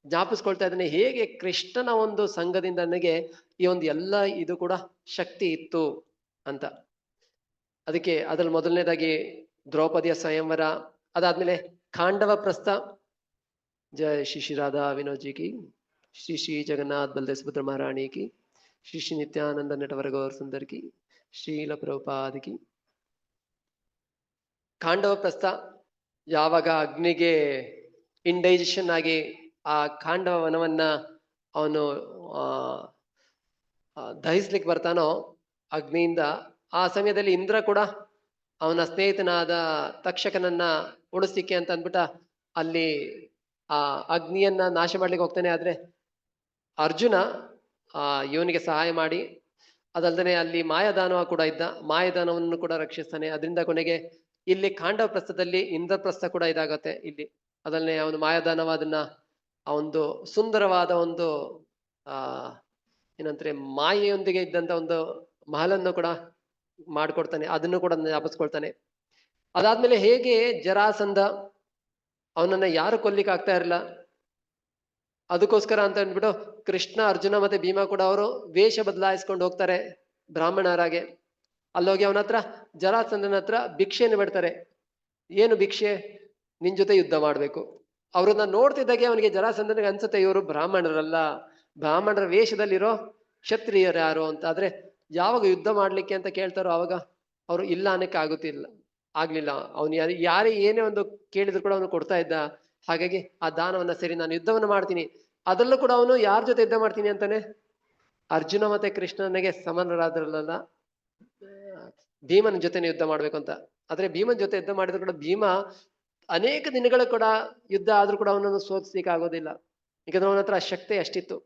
ಜ್ಞಾಪಿಸ್ಕೊಳ್ತಾ ಇದ್ದಾನೆ. ಹೇಗೆ ಕೃಷ್ಣನ ಒಂದು ಸಂಘದಿಂದ ನನಗೆ ಈ ಒಂದು ಎಲ್ಲ ಇದು ಕೂಡ ಶಕ್ತಿ ಇತ್ತು ಅಂತ. ಅದಕ್ಕೆ ಅದ್ರಲ್ಲಿ ಮೊದಲನೇದಾಗಿ ದ್ರೌಪದಿಯ ಸ್ವಯಂವರ, ಅದಾದ್ಮೇಲೆ ಖಾಂಡವ ಪ್ರಸ್ಥ. ಜಯ ಶ್ರೀ ಶ್ರೀ ರಾಧಾ ವಿನೋದ್ ಜಿ ಕಿ, ಶ್ರೀ ಶ್ರೀ ಜಗನ್ನಾಥ್ ಬಲದೇವ್ ಸುಭದ್ರ ಮಹಾರಾಣಿ ಕಿ, ಶ್ರೀ ಶ್ರೀ ನಿತ್ಯಾನಂದ ನಟವರ ಗೌರ್ ಸುಂದರ್ ಕಿ, ಶ್ರೀಲ ಪ್ರಭುಪಾದ ಕಿ. ಖಾಂಡವ ಪ್ರಸ್ಥ ಯಾವಾಗ ಅಗ್ನಿಗೆ ಇಂಡೈಜೆಷನ್ ಆಗಿ ಆ ಖಾಂಡವ ವನವನ್ನ ಅವನು ದಹಿಸ್ಲಿಕ್ಕೆ ಬರ್ತಾನೋ ಅಗ್ನಿಯಿಂದ, ಆ ಸಮಯದಲ್ಲಿ ಇಂದ್ರ ಕೂಡ ಅವನ ಸ್ನೇಹಿತನಾದ ತಕ್ಷಕನನ್ನ ಉಳಿಸ್ಲಿಕ್ಕೆ ಅಂತ ಅಂದ್ಬಿಟ್ಟ ಅಲ್ಲಿ ಆ ಅಗ್ನಿಯನ್ನ ನಾಶ ಮಾಡ್ಲಿಕ್ಕೆ ಹೋಗ್ತಾನೆ. ಆದ್ರೆ ಅರ್ಜುನ ಇವನಿಗೆ ಸಹಾಯ ಮಾಡಿ, ಅದಲ್ದೇ ಅಲ್ಲಿ ಮಾಯಾದಾನವ ಕೂಡ ಇದ್ದ, ಮಾಯಾದಾನವನ್ನು ಕೂಡ ರಕ್ಷಿಸ್ತಾನೆ. ಅದರಿಂದ ಕೊನೆಗೆ ಇಲ್ಲಿ ಖಾಂಡವ ಪ್ರಸ್ಥದಲ್ಲಿ ಇಂದ್ರಪ್ರಸ್ಥ ಕೂಡ ಇದಾಗತ್ತೆ ಇಲ್ಲಿ. ಅದನ್ನೇ ಅವನು ಮಾಯಾದಾನವ ಅದನ್ನ ಆ ಒಂದು ಸುಂದರವಾದ ಒಂದು ಏನಂದ್ರೆ ಮಾಯೆಯೊಂದಿಗೆ ಇದ್ದಂತ ಒಂದು ಮಹಲನ್ನು ಕೂಡ ಮಾಡ್ಕೊಡ್ತಾನೆ, ಅದನ್ನು ಕೂಡ ಜ್ಞಾಪಿಸ್ಕೊಳ್ತಾನೆ. ಅದಾದ್ಮೇಲೆ ಹೇಗೆ ಜರಾಸಂಧ ಅವನನ್ನ ಯಾರು ಕೊಲ್ಲಿಕ್ ಆಗ್ತಾ ಇರಲಿಲ್ಲ, ಅದಕ್ಕೋಸ್ಕರ ಅಂತ ಅಂದ್ಬಿಟ್ಟು ಕೃಷ್ಣ, ಅರ್ಜುನ ಮತ್ತೆ ಭೀಮ ಕೂಡ ಅವರು ವೇಷ ಬದಲಾಯಿಸ್ಕೊಂಡು ಹೋಗ್ತಾರೆ ಬ್ರಾಹ್ಮಣರಾಗೆ. ಅಲ್ಲೋಗಿ ಅವನ ಹತ್ರ, ಜರಾಸಂಧನ ಹತ್ರ ಭಿಕ್ಷೆಯನ್ನು ಬಿಡ್ತಾರೆ. ಏನು ಭಿಕ್ಷೆ? ನಿನ್ ಜೊತೆ ಯುದ್ಧ ಮಾಡ್ಬೇಕು. ಅವ್ರನ್ನ ನೋಡ್ತಿದ್ದಾಗೆ ಅವನಿಗೆ, ಜರಾಸಂಧನಿಗೆ ಅನ್ಸುತ್ತೆ ಇವರು ಬ್ರಾಹ್ಮಣರಲ್ಲ, ಬ್ರಾಹ್ಮಣರ ವೇಷದಲ್ಲಿರೋ ಕ್ಷತ್ರಿಯರು ಯಾರು ಅಂತ. ಆದ್ರೆ ಯಾವಾಗ ಯುದ್ಧ ಮಾಡ್ಲಿಕ್ಕೆ ಅಂತ ಕೇಳ್ತಾರೋ ಅವಾಗ ಅವರು ಇಲ್ಲ ಅನ್ನಕ್ಕೆ ಆಗ್ಲಿಲ್ಲ. ಅವನು ಯಾರೇ ಏನೇ ಒಂದು ಕೇಳಿದ್ರು ಕೂಡ ಅವನು ಕೊಡ್ತಾ ಇದ್ದ. ಹಾಗಾಗಿ ಆ ದಾನವನ್ನ, ಸರಿ ನಾನು ಯುದ್ಧವನ್ನು ಮಾಡ್ತೀನಿ. ಅದರಲ್ಲೂ ಕೂಡ ಅವನು ಯಾರ ಜೊತೆ ಯುದ್ಧ ಮಾಡ್ತೀನಿ ಅಂತಾನೆ? ಅರ್ಜುನ ಮತ್ತೆ ಕೃಷ್ಣನಿಗೆ ಸಮಾನರಾದ್ರಲ್ಲ, ಭೀಮನ ಜೊತೆನೆ ಯುದ್ಧ ಮಾಡ್ಬೇಕು ಅಂತ. ಆದ್ರೆ ಭೀಮನ್ ಜೊತೆ ಯುದ್ಧ ಮಾಡಿದ್ರು ಕೂಡ ಭೀಮ ಅನೇಕ ದಿನಗಳು ಕೂಡ ಯುದ್ಧ ಆದ್ರೂ ಕೂಡ ಅವನನ್ನು ಸೋಲಿಸ್ಲಿಕ್ಕೆ ಆಗೋದಿಲ್ಲ, ಯಾಕಂದ್ರೆ ಅವನ ಹತ್ರ ಶಕ್ತಿ ಅಷ್ಟಿತ್ತು.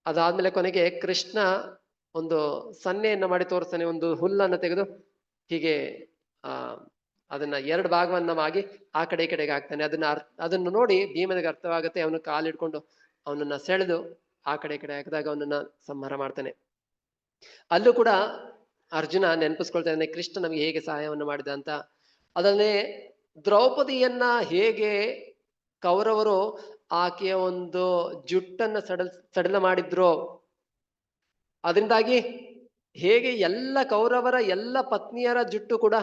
ಅದಾದ್ಮೇಲೆ ಕೊನೆಗೆ ಕೃಷ್ಣ ಒಂದು ಸನ್ನೆಯನ್ನ ಮಾಡಿ ತೋರಿಸ್ತಾನೆ. ಒಂದು ಹುಲ್ಲನ್ನು ತೆಗೆದು ಹೀಗೆ ಆ ಅದನ್ನ ಎರಡು ಭಾಗವನ್ನ ಮಾಡಿ ಆ ಕಡೆ ಈ ಕಡೆಗೆ ಹಾಕ್ತಾನೆ. ಅದನ್ನು ನೋಡಿ ಭೀಮನಿಗೆ ಅರ್ಥವಾಗುತ್ತೆ. ಅವನು ಕಾಲಿಡ್ಕೊಂಡು ಅವನನ್ನ ಸೆಳೆದು ಆ ಕಡೆ ಈ ಕಡೆ ಹಾಕಿದಾಗ ಅವನನ್ನ ಸಂಹಾರ ಮಾಡ್ತಾನೆ. ಅಲ್ಲೂ ಕೂಡ ಅರ್ಜುನ ನೆನಪಿಸ್ಕೊಳ್ತಾ ಇದ್ದಾನೆ ಕೃಷ್ಣ ನಮಗೆ ಹೇಗೆ ಸಹಾಯವನ್ನು ಮಾಡಿದ ಅಂತ. ಅದನ್ನೇ ದ್ರೌಪದಿಯನ್ನ ಹೇಗೆ ಕೌರವರು ಆಕೆಯ ಒಂದು ಜುಟ್ಟನ್ನ ಸಡಲ ಮಾಡಿದ್ರು, ಅದರಿಂದಾಗಿ ಹೇಗೆ ಎಲ್ಲ ಕೌರವರ ಎಲ್ಲ ಪತ್ನಿಯರ ಜುಟ್ಟು ಕೂಡ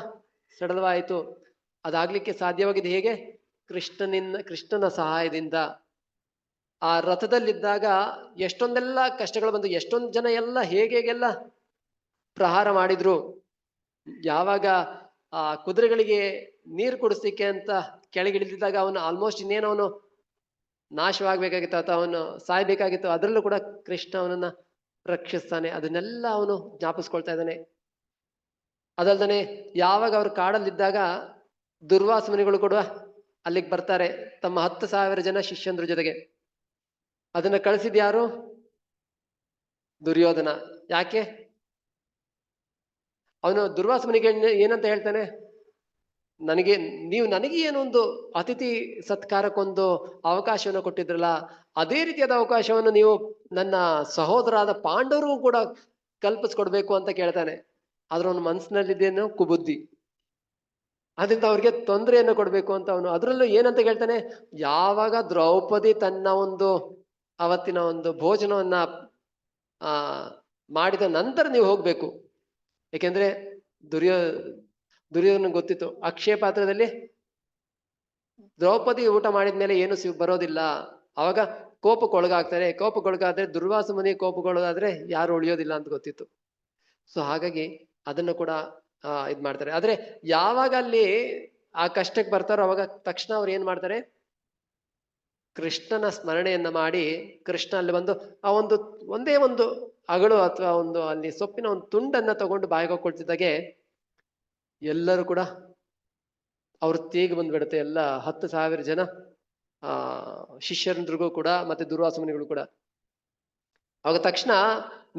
ಸಡಲವಾಯಿತು. ಅದಾಗ್ಲಿಕ್ಕೆ ಸಾಧ್ಯವಾಗಿದೆ ಹೇಗೆ? ಕೃಷ್ಣನ ಸಹಾಯದಿಂದ. ಆ ರಥದಲ್ಲಿದ್ದಾಗ ಎಷ್ಟೊಂದೆಲ್ಲ ಕಷ್ಟಗಳು ಬಂದು, ಎಷ್ಟೊಂದು ಜನ ಎಲ್ಲ ಹೇಗೆಲ್ಲ ಪ್ರಹಾರ ಮಾಡಿದ್ರು. ಯಾವಾಗ ಆ ಕುದುರೆಗಳಿಗೆ ನೀರು ಕುಡಿಸ್ಲಿಕ್ಕೆ ಅಂತ ಕೆಳಗಿಳಿದಿದ್ದಾಗ ಅವನು ಆಲ್ಮೋಸ್ಟ್ ಇನ್ನೇನು ಅವನು ನಾಶವಾಗ್ಬೇಕಾಗಿತ್ತು ಅಥವಾ ಅವನು ಸಾಯ್ಬೇಕಾಗಿತ್ತು. ಅದರಲ್ಲೂ ಕೂಡ ಕೃಷ್ಣ ಅವನನ್ನ ರಕ್ಷಿಸ್ತಾನೆ. ಅದನ್ನೆಲ್ಲ ಅವನು ಜ್ಞಾಪಿಸ್ಕೊಳ್ತಾ ಇದ್ದಾನೆ. ಅದಲ್ದನೆ ಯಾವಾಗ ಅವರು ಕಾಡಲ್ಲಿದ್ದಾಗ ದುರ್ವಾಸ ಮುನಿಗಳು ಕೂಡ ಅಲ್ಲಿಗೆ ಬರ್ತಾರೆ ತಮ್ಮ 10,000 ಜನ ಶಿಷ್ಯಂದ್ರ ಜೊತೆಗೆ. ಅದನ್ನ ಕಳಿಸಿದ್ ಯಾರು? ದುರ್ಯೋಧನ. ಯಾಕೆ? ಅವನು ದುರ್ವಾಸ ಮುನಿಗೆ ಏನಂತ ಹೇಳ್ತಾನೆ? ನೀವು ನನಗೆ ಏನೊಂದು ಅತಿಥಿ ಸತ್ಕಾರಕ್ಕೊಂದು ಅವಕಾಶವನ್ನು ಕೊಟ್ಟಿದ್ರಲ್ಲ, ಅದೇ ರೀತಿಯಾದ ಅವಕಾಶವನ್ನು ನೀವು ನನ್ನ ಸಹೋದರಾದ ಪಾಂಡವರಿಗೂ ಕೂಡ ಕಲ್ಪಿಸ್ಕೊಡ್ಬೇಕು ಅಂತ ಕೇಳ್ತಾನೆ. ಆದ್ರೆ ಅವನ ಮನಸ್ಸಿನಲ್ಲಿದ್ದೇನೋ ಕುಬುದ್ಧಿ, ಅದರಿಂದ ಅವ್ರಿಗೆ ತೊಂದರೆಯನ್ನು ಕೊಡ್ಬೇಕು ಅಂತ ಅವನು. ಅದರಲ್ಲೂ ಏನಂತ ಹೇಳ್ತಾನೆ? ಯಾವಾಗ ದ್ರೌಪದಿ ತನ್ನ ಒಂದು ಅವತ್ತಿನ ಒಂದು ಭೋಜನವನ್ನ ಮಾಡಿದ ನಂತರ ನೀವು ಹೋಗ್ಬೇಕು. ಯಾಕೆಂದ್ರೆ ದುರ್ಯೋಧನ ಗೊತ್ತಿತ್ತು ಅಕ್ಷಯ ಪಾತ್ರದಲ್ಲಿ ದ್ರೌಪದಿ ಊಟ ಮಾಡಿದ್ಮೇಲೆ ಏನು ಬರೋದಿಲ್ಲ. ಅವಾಗ ಕೋಪಕ್ಕೊಳಗಾಗ್ತಾರೆ. ಕೋಪಕ್ಕೊಳಗಾದ್ರೆ ದುರ್ವಾಸ ಮುನಿ ಕೋಪಕ್ಕೊಳಗಾದ್ರೆ ಯಾರು ಉಳಿಯೋದಿಲ್ಲ ಅಂತ ಗೊತ್ತಿತ್ತು. ಸೊ ಹಾಗಾಗಿ ಅದನ್ನು ಕೂಡ ಇದ್ ಮಾಡ್ತಾರೆ. ಆದ್ರೆ ಯಾವಾಗ ಅಲ್ಲಿ ಆ ಕಷ್ಟಕ್ಕೆ ಬರ್ತಾರೋ ಅವಾಗ ತಕ್ಷಣ ಅವ್ರು ಏನ್ ಮಾಡ್ತಾರೆ? ಕೃಷ್ಣನ ಸ್ಮರಣೆಯನ್ನ ಮಾಡಿ ಕೃಷ್ಣ ಅಲ್ಲಿ ಬಂದು ಆ ಒಂದೇ ಒಂದು ಅಗಳು ಅಥವಾ ಒಂದು ಅಲ್ಲಿ ಸೊಪ್ಪಿನ ಒಂದು ತುಂಡನ್ನ ತಗೊಂಡು ಬಾಯಿಗೆ ಹಾಕೊಳ್ತಿದ್ದಾಗೆ ಎಲ್ಲರೂ ಕೂಡ ಅವ್ರ ತೇಗಿ ಬಂದ್ಬಿಡುತ್ತೆ. ಎಲ್ಲ 10,000 ಜನ ಶಿಷ್ಯರಿಗೂ ಕೂಡ ಮತ್ತೆ ದುರ್ವಾಸ ಮುನಿಗಳು ಕೂಡ. ಅವಾಗ ತಕ್ಷಣ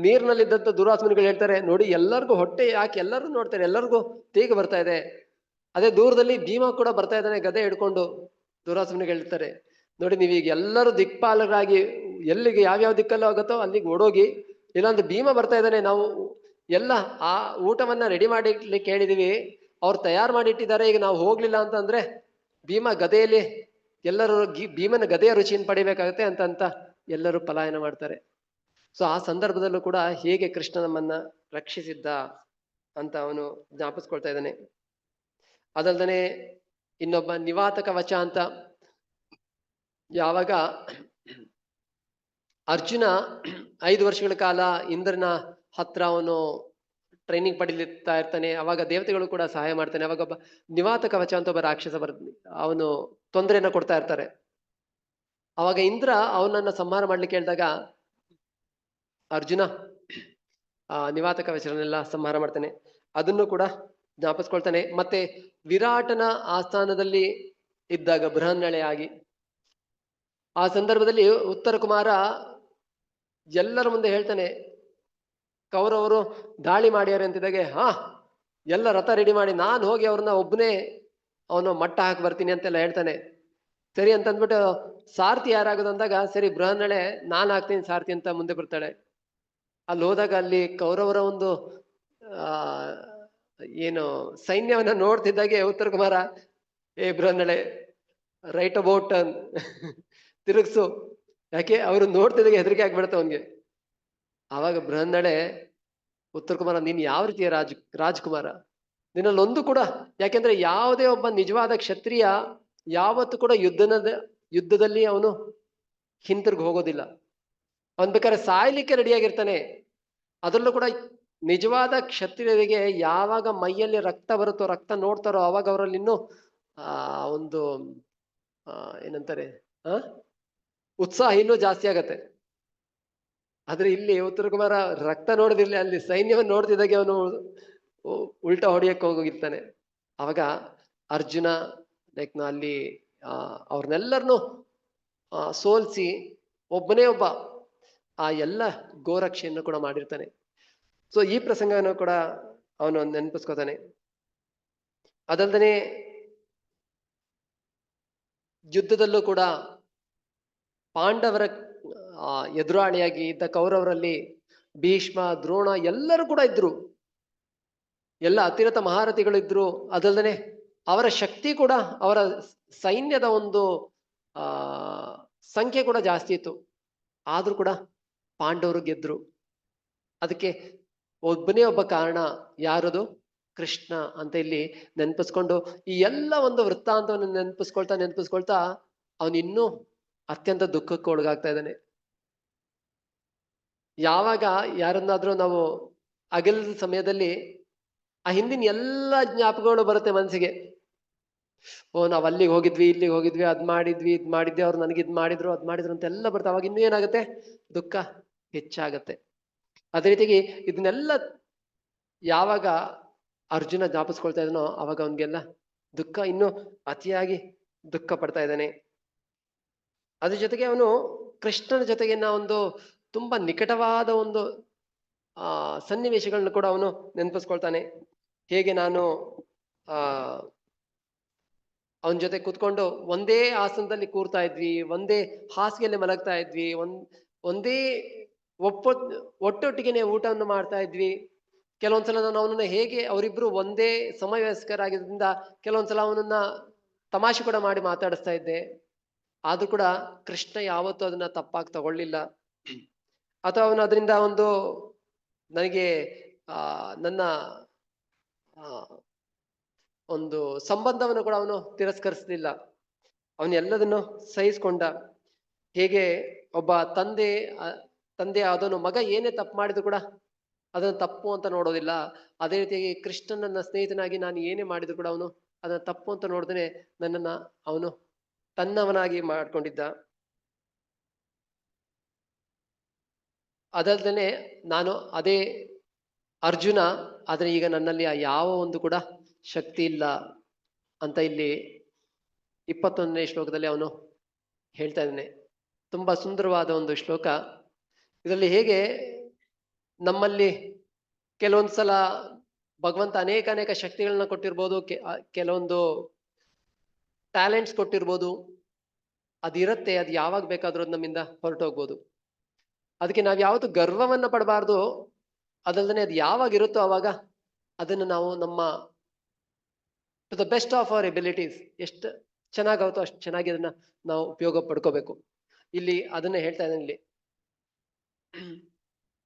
ನೀರಿನಲ್ಲಿದ್ದಂತ ದುರ್ವಾಸ ಮುನಿಗಳು ಹೇಳ್ತಾರೆ, ನೋಡಿ ಎಲ್ಲರಿಗೂ ಹೊಟ್ಟೆ ಯಾಕೆ ಎಲ್ಲರೂ ನೋಡ್ತಾರೆ, ಎಲ್ಲರಿಗೂ ತೇಗ ಬರ್ತಾ ಇದೆ. ಅದೇ ದೂರದಲ್ಲಿ ಭೀಮ ಕೂಡ ಬರ್ತಾ ಇದ್ದಾನೆ ಗದೆ ಹಿಡ್ಕೊಂಡು. ದುರ್ವಾಸ ಮುನಿಗಳು ಹೇಳ್ತಾರೆ, ನೋಡಿ ನೀವೀಗ ಎಲ್ಲರೂ ದಿಕ್ಪಾಲರಾಗಿ ಎಲ್ಲಿಗೆ ಯಾವ್ಯಾವ ದಿಕ್ಕಲ್ಲೂ ಆಗುತ್ತೋ ಅಲ್ಲಿಗೆ ಓಡೋಗಿ, ಇಲ್ಲಾಂದ್ರೆ ಭೀಮ ಬರ್ತಾ ಇದ್ದಾನೆ, ನಾವು ಎಲ್ಲ ಆ ಊಟವನ್ನ ರೆಡಿ ಮಾಡಿಡ್ಲಿಕ್ಕೆ ಹೇಳಿದೀವಿ, ಅವ್ರು ತಯಾರು ಮಾಡಿ ಇಟ್ಟಿದ್ದಾರೆ, ಈಗ ನಾವು ಹೋಗ್ಲಿಲ್ಲ ಅಂತಂದ್ರೆ ಭೀಮ ಗದೆಯಲ್ಲಿ ಎಲ್ಲರೂ ಭೀಮನ ಗದೆಯ ರುಚಿಯನ್ನು ಪಡಿಬೇಕಾಗತ್ತೆ ಅಂತ ಎಲ್ಲರೂ ಪಲಾಯನ ಮಾಡ್ತಾರೆ. ಸೊ ಆ ಸಂದರ್ಭದಲ್ಲೂ ಕೂಡ ಹೇಗೆ ಕೃಷ್ಣ ನಮ್ಮನ್ನ ರಕ್ಷಿಸಿದ್ದ ಅಂತ ಅವನು ಜ್ಞಾಪಿಸ್ಕೊಳ್ತಾ ಇದ್ದಾನೆ. ಅದಲ್ದನೆ ಇನ್ನೊಬ್ಬ ನಿವಾತಕ ವಚ ಅಂತ, ಯಾವಾಗ ಅರ್ಜುನ 5 ವರ್ಷಗಳ ಕಾಲ ಇಂದ್ರನ ಹತ್ರ ಅವನು ಟ್ರೈನಿಂಗ್ ಪಡಿಲಿತ್ತಾ ಇರ್ತಾನೆ, ಅವಾಗ ದೇವತೆಗಳು ಕೂಡ ಸಹಾಯ ಮಾಡ್ತಾನೆ. ಅವಾಗ ಒಬ್ಬ ನಿವಾತಕ ವಚ ಅಂತ ಒಬ್ಬ ರಾಕ್ಷಸ ಅವನು ತೊಂದರೆಯನ್ನ ಕೊಡ್ತಾ ಇರ್ತಾರೆ. ಅವಾಗ ಇಂದ್ರ ಅವನನ್ನ ಸಂಹಾರ ಮಾಡ್ಲಿಕ್ಕೆ ಹೇಳಿದಾಗ ಅರ್ಜುನ ನಿವಾತಕ ವಚರನ್ನೆಲ್ಲ ಸಂಹಾರ ಮಾಡ್ತಾನೆ. ಅದನ್ನು ಕೂಡ ಜ್ಞಾಪಿಸ್ಕೊಳ್ತಾನೆ. ಮತ್ತೆ ವಿರಾಟನ ಆಸ್ಥಾನದಲ್ಲಿ ಇದ್ದಾಗ ಬೃಹನ್ನಳೆ ಆಗಿ ಆ ಸಂದರ್ಭದಲ್ಲಿ ಉತ್ತರ ಕುಮಾರ ಎಲ್ಲರ ಮುಂದೆ ಹೇಳ್ತಾನೆ, ಕೌರವರು ದಾಳಿ ಮಾಡ್ಯಾರೆ ಅಂತಿದ್ದಾಗೆ, ಎಲ್ಲ ರಥ ರೆಡಿ ಮಾಡಿ ನಾನು ಹೋಗಿ ಅವ್ರನ್ನ ಒಬ್ಬನೇ ಅವನು ಮಟ್ಟ ಹಾಕಿ ಬರ್ತೀನಿ ಅಂತೆಲ್ಲ ಹೇಳ್ತಾನೆ. ಸರಿ ಅಂತಂದ್ಬಿಟ್ಟು ಸಾರಥಿ ಯಾರಾಗೋದು ಅಂದಾಗ, ಸರಿ ಬೃಹನ್ನಳೆ ನಾನು ಹಾಕ್ತೀನಿ ಸಾರಥಿ ಅಂತ ಮುಂದೆ ಬರ್ತಾಳೆ. ಅಲ್ಲಿ ಹೋದಾಗ ಅಲ್ಲಿ ಕೌರವರ ಒಂದು ಏನು ಸೈನ್ಯವನ್ನ ನೋಡ್ತಿದ್ದಾಗೆ ಉತ್ತರ ಕುಮಾರ, ಏ ಬೃಹನ್ನಳೆ, ರೈಟ್ ಅಬೌಟ್ ಟರ್ನ್, ತಿರುಗ್ಸು. ಯಾಕೆ ಅವರು ನೋಡ್ತಿದ್ದಾಗೆ ಹೆದರಿಕೆ ಆಗ್ಬಿಡುತ್ತೆ ಅವನ್ಗೆ. ಆವಾಗ ಬೃಹನ್ನಳೆ, ಉತ್ತರ ಕುಮಾರ ನೀನ್ ಯಾವ ರೀತಿಯ ರಾಜ್ಕುಮಾರ, ನಿನ್ನಲ್ಲೊಂದು ಕೂಡ, ಯಾಕೆಂದ್ರೆ ಯಾವುದೇ ಒಬ್ಬ ನಿಜವಾದ ಕ್ಷತ್ರಿಯ ಯಾವತ್ತು ಕೂಡ ಯುದ್ಧದಲ್ಲಿ ಅವನು ಹಿಂತಿರುಗಿ ಹೋಗೋದಿಲ್ಲ. ಅವನ್ ಬೇಕಾದ್ರೆ ಸಾಯ್ಲಿಕ್ಕೆ ರೆಡಿಯಾಗಿರ್ತಾನೆ. ಅದರಲ್ಲೂ ಕೂಡ ನಿಜವಾದ ಕ್ಷತ್ರಿಯರಿಗೆ ಯಾವಾಗ ಮೈಯಲ್ಲಿ ರಕ್ತ ಬರುತ್ತೋ, ರಕ್ತ ನೋಡ್ತಾರೋ, ಅವಾಗ ಅವರಲ್ಲಿ ಇನ್ನೂ ಒಂದು ಏನಂತಾರೆ, ಉತ್ಸಾಹ ಇನ್ನೂ ಜಾಸ್ತಿ ಆಗತ್ತೆ. ಆದ್ರೆ ಇಲ್ಲಿ ಉತ್ತರ ಕುಮಾರ ರಕ್ತ ನೋಡಿದಿರ್ಲಿ, ಅಲ್ಲಿ ಸೈನ್ಯವನ್ನು ನೋಡ್ತಿದ್ದಾಗೆ ಅವನು ಉಲ್ಟಾ ಹೊಡೆಯಕ್ಕೆ ಹೋಗಿರ್ತಾನೆ. ಅವಾಗ ಅರ್ಜುನ ಲೈಕ್ ಅಲ್ಲಿ ಅವ್ರನ್ನೆಲ್ಲರನ್ನು ಸೋಲ್ಸಿ ಒಬ್ಬನೇ ಒಬ್ಬ ಆ ಎಲ್ಲ ಗೋರಕ್ಷೆಯನ್ನು ಕೂಡ ಮಾಡಿರ್ತಾನೆ. ಸೊ ಈ ಪ್ರಸಂಗವನ್ನು ಕೂಡ ಅವನು ನೆನಪಿಸ್ಕೋತಾನೆ. ಅದಲ್ಲದೆ ಯುದ್ಧದಲ್ಲೂ ಕೂಡ ಪಾಂಡವರ ಎದುರಾಳಿಯಾಗಿ ಇದ್ದ ಕೌರವರಲ್ಲಿ ಭೀಷ್ಮ, ದ್ರೋಣ ಎಲ್ಲರೂ ಕೂಡ ಇದ್ರು. ಎಲ್ಲ ಅತಿರಥ ಮಹಾರಥಿಗಳು ಇದ್ರು. ಅದಲ್ಲದೆ ಅವರ ಶಕ್ತಿ ಕೂಡ, ಅವರ ಸೈನ್ಯದ ಒಂದು ಸಂಖ್ಯೆ ಕೂಡ ಜಾಸ್ತಿ ಇತ್ತು. ಆದ್ರೂ ಕೂಡ ಪಾಂಡವರು ಗೆದ್ರು. ಅದಕ್ಕೆ ಒಬ್ಬನೇ ಒಬ್ಬ ಕಾರಣ, ಯಾರದು? ಕೃಷ್ಣ ಅಂತ ಇಲ್ಲಿ ನೆನಪಿಸ್ಕೊಂಡು ಈ ಎಲ್ಲ ಒಂದು ವೃತ್ತಾಂತವನ್ನು ನೆನಪಿಸ್ಕೊಳ್ತಾ ಅವನಿನ್ನೂ ಅತ್ಯಂತ ದುಃಖಕ್ಕೆ ಒಳಗಾಗ್ತಾ ಇದ್ದಾನೆ. ಯಾವಾಗ ಯಾರನ್ನಾದ್ರೂ ನಾವು ಅಗಲಿದ ಸಮಯದಲ್ಲಿ ಆ ಹಿಂದಿನ ಎಲ್ಲ ಜ್ಞಾಪಕಗಳು ಬರುತ್ತೆ ಮನಸ್ಸಿಗೆ. ಓ, ನಾವ್ ಅಲ್ಲಿಗೆ ಹೋಗಿದ್ವಿ, ಇಲ್ಲಿಗೆ ಹೋಗಿದ್ವಿ, ಇದ್ ಮಾಡಿದ್ವಿ, ಅವ್ರು ನನಗೆ ಇದ್ ಮಾಡಿದ್ರು, ಅದ್ ಮಾಡಿದ್ರು ಅಂತ ಎಲ್ಲ ಬರುತ್ತೆ. ಅವಾಗ ಇನ್ನೂ ಏನಾಗುತ್ತೆ? ದುಃಖ ಹೆಚ್ಚಾಗತ್ತೆ. ಅದೇ ರೀತಿಗೆ ಇದನ್ನೆಲ್ಲ ಯಾವಾಗ ಅರ್ಜುನ ಜ್ಞಾಪಿಸ್ಕೊಳ್ತಾ ಇದ್ದಾನೋ ಅವಾಗ ಅವನಿಗೆಲ್ಲ ದುಃಖ ಇನ್ನೂ ಅತಿಯಾಗಿ ದುಃಖ ಪಡ್ತಾ ಇದ್ದಾನೆ. ಅದ್ರ ಜೊತೆಗೆ ಅವನು ಕೃಷ್ಣನ ಜೊತೆಗಿನ ಒಂದು ತುಂಬಾ ನಿಕಟವಾದ ಒಂದು ಸನ್ನಿವೇಶಗಳನ್ನ ಕೂಡ ಅವನು ನೆನಪಿಸ್ಕೊಳ್ತಾನೆ. ಹೇಗೆ ನಾನು ಅವನ ಜೊತೆ ಕೂತ್ಕೊಂಡು ಒಂದೇ ಆಸನದಲ್ಲಿ ಕೂರ್ತಾ ಇದ್ವಿ, ಒಂದೇ ಹಾಸಿಗೆಯಲ್ಲಿ ಮಲಗ್ತಾ ಇದ್ವಿ, ಒಂದೇ ಒಟ್ಟೊಟ್ಟಿಗೆನೆ ಊಟವನ್ನು ಮಾಡ್ತಾ ಇದ್ವಿ. ಕೆಲವೊಂದ್ಸಲ ನಾನು ಅವನನ್ನ ಹೇಗೆ, ಅವರಿಬ್ರು ಒಂದೇ ಸಮವಯಸ್ಕರಾಗಿದ್ದರಿಂದ ಕೆಲವೊಂದ್ಸಲ ಅವನನ್ನ ತಮಾಷೆ ಕೂಡ ಮಾಡಿ ಮಾತಾಡಿಸ್ತಾ ಇದ್ದೆ. ಆದ್ರೂ ಕೂಡ ಕೃಷ್ಣ ಯಾವತ್ತೂ ಅದನ್ನ ತಪ್ಪಾಗಿ ತಗೊಳ್ಳಿಲ್ಲ, ಅಥವಾ ಅವನು ಅದರಿಂದ ನನಗೆ ನನ್ನ ಒಂದು ಸಂಬಂಧವನ್ನು ಕೂಡ ಅವನು ತಿರಸ್ಕರಿಸಲಿಲ್ಲ. ಅವನು ಎಲ್ಲದನ್ನು ಸಹಿಸ್ಕೊಂಡ. ಹೇಗೆ ಒಬ್ಬ ತಂದೆ ಆದವನು ಮಗ ಏನೇ ತಪ್ಪು ಮಾಡಿದ್ರು ಕೂಡ ಅದನ್ನು ತಪ್ಪು ಅಂತ ನೋಡೋದಿಲ್ಲ, ಅದೇ ರೀತಿಯಾಗಿ ಕೃಷ್ಣ ನನ್ನ ಸ್ನೇಹಿತನಾಗಿ ನಾನು ಏನೇ ಮಾಡಿದ್ರು ಕೂಡ ಅವನು ಅದನ್ನ ತಪ್ಪು ಅಂತ ನೋಡ್ದೇನೆ ನನ್ನನ್ನ ಅವನು ತನ್ನವನಾಗಿ ಮಾಡ್ಕೊಂಡಿದ್ದ. ಅದಲ್ದೇನೆ ನಾನು ಅದೇ ಅರ್ಜುನ, ಆದ್ರೆ ಈಗ ನನ್ನಲ್ಲಿ ಯಾವ ಒಂದು ಕೂಡ ಶಕ್ತಿ ಇಲ್ಲ ಅಂತ ಇಲ್ಲಿ 21ನೇ ಶ್ಲೋಕದಲ್ಲಿ ಅವನು ಹೇಳ್ತಾ ಇದ್ದಾನೆ. ತುಂಬಾ ಸುಂದರವಾದ ಒಂದು ಶ್ಲೋಕ. ಇದರಲ್ಲಿ ಹೇಗೆ ನಮ್ಮಲ್ಲಿ ಕೆಲವೊಂದ್ಸಲ ಭಗವಂತ ಅನೇಕ ಶಕ್ತಿಗಳನ್ನ ಕೊಟ್ಟಿರ್ಬೋದು, ಕೆಲವೊಂದು ಟ್ಯಾಲೆಂಟ್ಸ್ ಕೊಟ್ಟಿರ್ಬೋದು. ಅದಿರತ್ತೆ, ಅದು ಯಾವಾಗ ಬೇಕಾದ್ರೂ ಅದು ನಮ್ಮಿಂದ ಹೊರಟೋಗ್ಬೋದು. ಅದಕ್ಕೆ ನಾವ್ ಯಾವತ್ತು ಗರ್ವವನ್ನ ಪಡಬಾರ್ದು. ಅದಲ್ದೇ ಅದು ಯಾವಾಗ ಇರುತ್ತೋ ಅವಾಗ ಅದನ್ನು ನಾವು ನಮ್ಮ to the best of our abilities ಎಷ್ಟು ಚೆನ್ನಾಗಾಗುತ್ತೋ ಅಷ್ಟು ಚೆನ್ನಾಗಿ ಅದನ್ನ ನಾವು ಉಪಯೋಗ ಪಡ್ಕೋಬೇಕು. ಇಲ್ಲಿ ಅದನ್ನ ಹೇಳ್ತಾ ಇದ್ದಾನೆ ಇಲ್ಲಿ.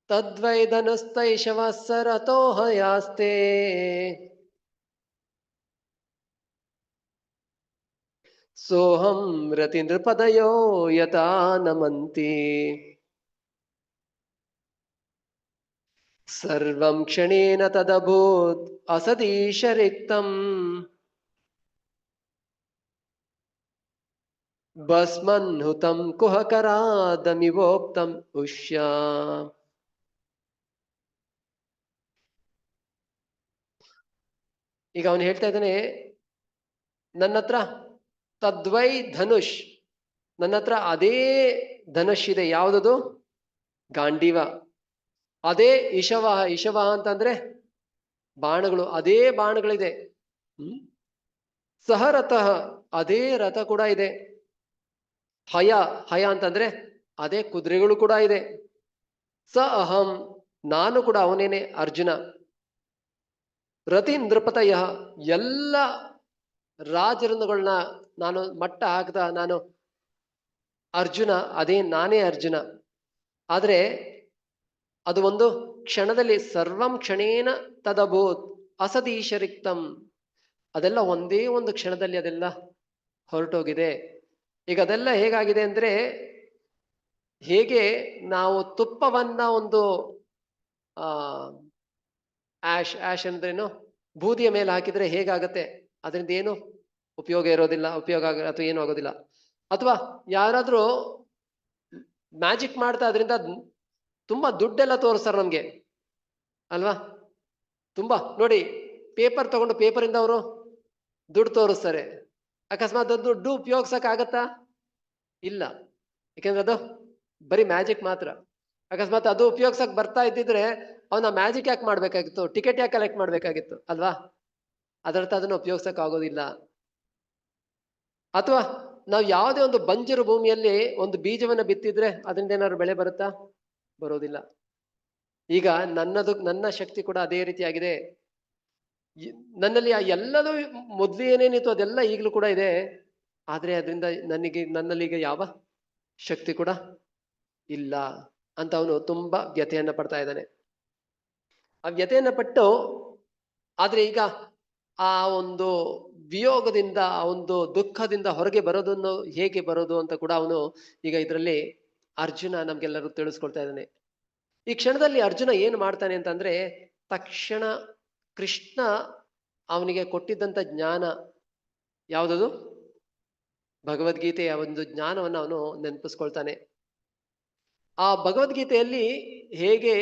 ತದ್ವೈದನುಸ್ತೈಷವ ಸರತೋಹಯಾಸ್ತೆ ಸೋಹಂ ರತಿ ನೃಪದಯೋ ಯಥಾ ನಮಂತಿ ಸರ್ವಂ ಕ್ಷಣೇನ ತದಭೂತ್ ಅಸದೀಶ ರಿಕ್ತಂ ಭಸ್ಮನ್ಹುತಂ ಕುಹಕರಾದಮಿವೋಕ್ತಂ ಉಷ್ಯ. ಈಗ ಅವನು ಹೇಳ್ತಾ ಇದ್ದಾನೆ, ನನ್ನ ಹತ್ರ ತದ್ವೈ ಧನುಷ್, ನನ್ನ ಹತ್ರ ಅದೇ ಧನುಷ್ ಇದೆ. ಯಾವುದದು? ಗಾಂಡೀವ. ಅದೇ ಇಶವಹ ಅಂತಂದ್ರೆ ಬಾಣಗಳು, ಅದೇ ಬಾಣಗಳಿದೆ. ಸಹರಥಃ, ಅದೇ ರಥ ಕೂಡ ಇದೆ. ಹಯ ಅಂತಂದ್ರೆ ಅದೇ ಕುದುರೆಗಳು ಕೂಡ ಇದೆ. ಸ ಅಹಂ, ನಾನು ಕೂಡ ಅವನೇನೆ ಅರ್ಜುನ. ರತಿ ನೃಪತಯ, ಎಲ್ಲ ರಾಜರನ್ನುಗಳನ್ನ ನಾನು ಮಟ್ಟ ಹಾಕ್ದ ನಾನು ಅರ್ಜುನ, ಅದೇ ನಾನೇ ಅರ್ಜುನ. ಆದ್ರೆ ಅದು ಒಂದು ಕ್ಷಣದಲ್ಲಿ ಸರ್ವಂ ಕ್ಷಣೇನ ತದಭೂತ್ ಅಸದೀಶರಿಕ್ತಂ, ಅದೆಲ್ಲ ಒಂದೇ ಒಂದು ಕ್ಷಣದಲ್ಲಿ ಅದೆಲ್ಲ ಹೊರಟೋಗಿದೆ. ಈಗ ಅದೆಲ್ಲ ಹೇಗಾಗಿದೆ ಅಂದ್ರೆ, ಹೇಗೆ ನಾವು ತುಪ್ಪವನ್ನ ಒಂದು ಆ ಆಶ್ ಅಂದ್ರೇನು, ಬೂದಿಯ ಮೇಲೆ ಹಾಕಿದ್ರೆ ಹೇಗಾಗತ್ತೆ, ಅದರಿಂದ ಏನು ಉಪಯೋಗ ಇರೋದಿಲ್ಲ, ಅಥವಾ ಏನು ಆಗೋದಿಲ್ಲ. ಅಥವಾ ಯಾರಾದ್ರೂ ಮ್ಯಾಜಿಕ್ ಮಾಡ್ತಾ ಅದರಿಂದ ತುಂಬಾ ದುಡ್ಡೆಲ್ಲ ತೋರಿಸ್ತಾರೆ ನಮ್ಗೆ ಅಲ್ವಾ. ತುಂಬಾ ನೋಡಿ, ಪೇಪರ್ ತಗೊಂಡು ಪೇಪರಿಂದ ಅವರು ದುಡ್ಡು ತೋರಿಸ್ತಾರೆ. ಅಕಸ್ಮಾತ್ ಅದು ದುಡ್ಡು ಉಪಯೋಗಿಸಕ್ ಆಗತ್ತಾ? ಇಲ್ಲ, ಯಾಕೆಂದ್ರೆ ಅದು ಬರೀ ಮ್ಯಾಜಿಕ್ ಮಾತ್ರ. ಅಕಸ್ಮಾತ್ ಅದು ಉಪಯೋಗಿಸಕ್ ಬರ್ತಾ ಇದ್ದಿದ್ರೆ ಅವನ ಮ್ಯಾಜಿಕ್ ಯಾಕೆ ಮಾಡ್ಬೇಕಾಗಿತ್ತು, ಟಿಕೆಟ್ ಯಾಕೆ ಕಲೆಕ್ಟ್ ಮಾಡ್ಬೇಕಾಗಿತ್ತು ಅಲ್ವಾ. ಅದರ್ಥ ಅದನ್ನ ಉಪಯೋಗಿಸಕ್ ಆಗೋದಿಲ್ಲ. ಅಥವಾ ನಾವು ಯಾವುದೇ ಒಂದು ಬಂಜರು ಭೂಮಿಯಲ್ಲಿ ಒಂದು ಬೀಜವನ್ನ ಬಿತ್ತಿದ್ರೆ ಅದರಿಂದ ಏನಾದ್ರು ಬೆಳೆ ಬರುತ್ತಾ? ಬರೋದಿಲ್ಲ. ಈಗ ನನ್ನ ಶಕ್ತಿ ಕೂಡ ಅದೇ ರೀತಿಯಾಗಿದೆ. ನನ್ನಲ್ಲಿ ಎಲ್ಲದೂ ಮೊದ್ಲು ಏನೇನಿತ್ತು ಅದೆಲ್ಲ ಈಗಲೂ ಕೂಡ ಇದೆ. ಆದ್ರೆ ಅದರಿಂದ ನನ್ನಲ್ಲಿ ಈಗ ಯಾವ ಶಕ್ತಿ ಕೂಡ ಇಲ್ಲ ಅಂತ ಅವನು ತುಂಬಾ ವ್ಯಥೆಯನ್ನ ಪಡ್ತಾ ಇದ್ದಾನೆ. ಆ ವ್ಯಥೆಯನ್ನ ಪಟ್ಟು, ಆದ್ರೆ ಈಗ ಆ ಒಂದು ವಿಯೋಗದಿಂದ, ಆ ಒಂದು ದುಃಖದಿಂದ ಹೊರಗೆ ಬರೋದನ್ನು ಹೇಗೆ ಬರೋದು ಅಂತ ಕೂಡ ಅವನು ಈಗ ಇದರಲ್ಲಿ ಅರ್ಜುನ ನಮ್ಗೆಲ್ಲರೂ ತಿಳಿಸ್ಕೊಳ್ತಾ ಇದ್ದಾನೆ. ಈ ಕ್ಷಣದಲ್ಲಿ ಅರ್ಜುನ ಏನ್ ಮಾಡ್ತಾನೆ ಅಂತಂದ್ರೆ, ತಕ್ಷಣ ಕೃಷ್ಣ ಅವನಿಗೆ ಕೊಟ್ಟಿದ್ದಂತ ಜ್ಞಾನ ಯಾವುದದು, ಭಗವದ್ಗೀತೆಯ ಒಂದು ಜ್ಞಾನವನ್ನು ಅವನು ನೆನಪಿಸ್ಕೊಳ್ತಾನೆ. ಆ ಭಗವದ್ಗೀತೆಯಲ್ಲಿ ಹೇಗೆ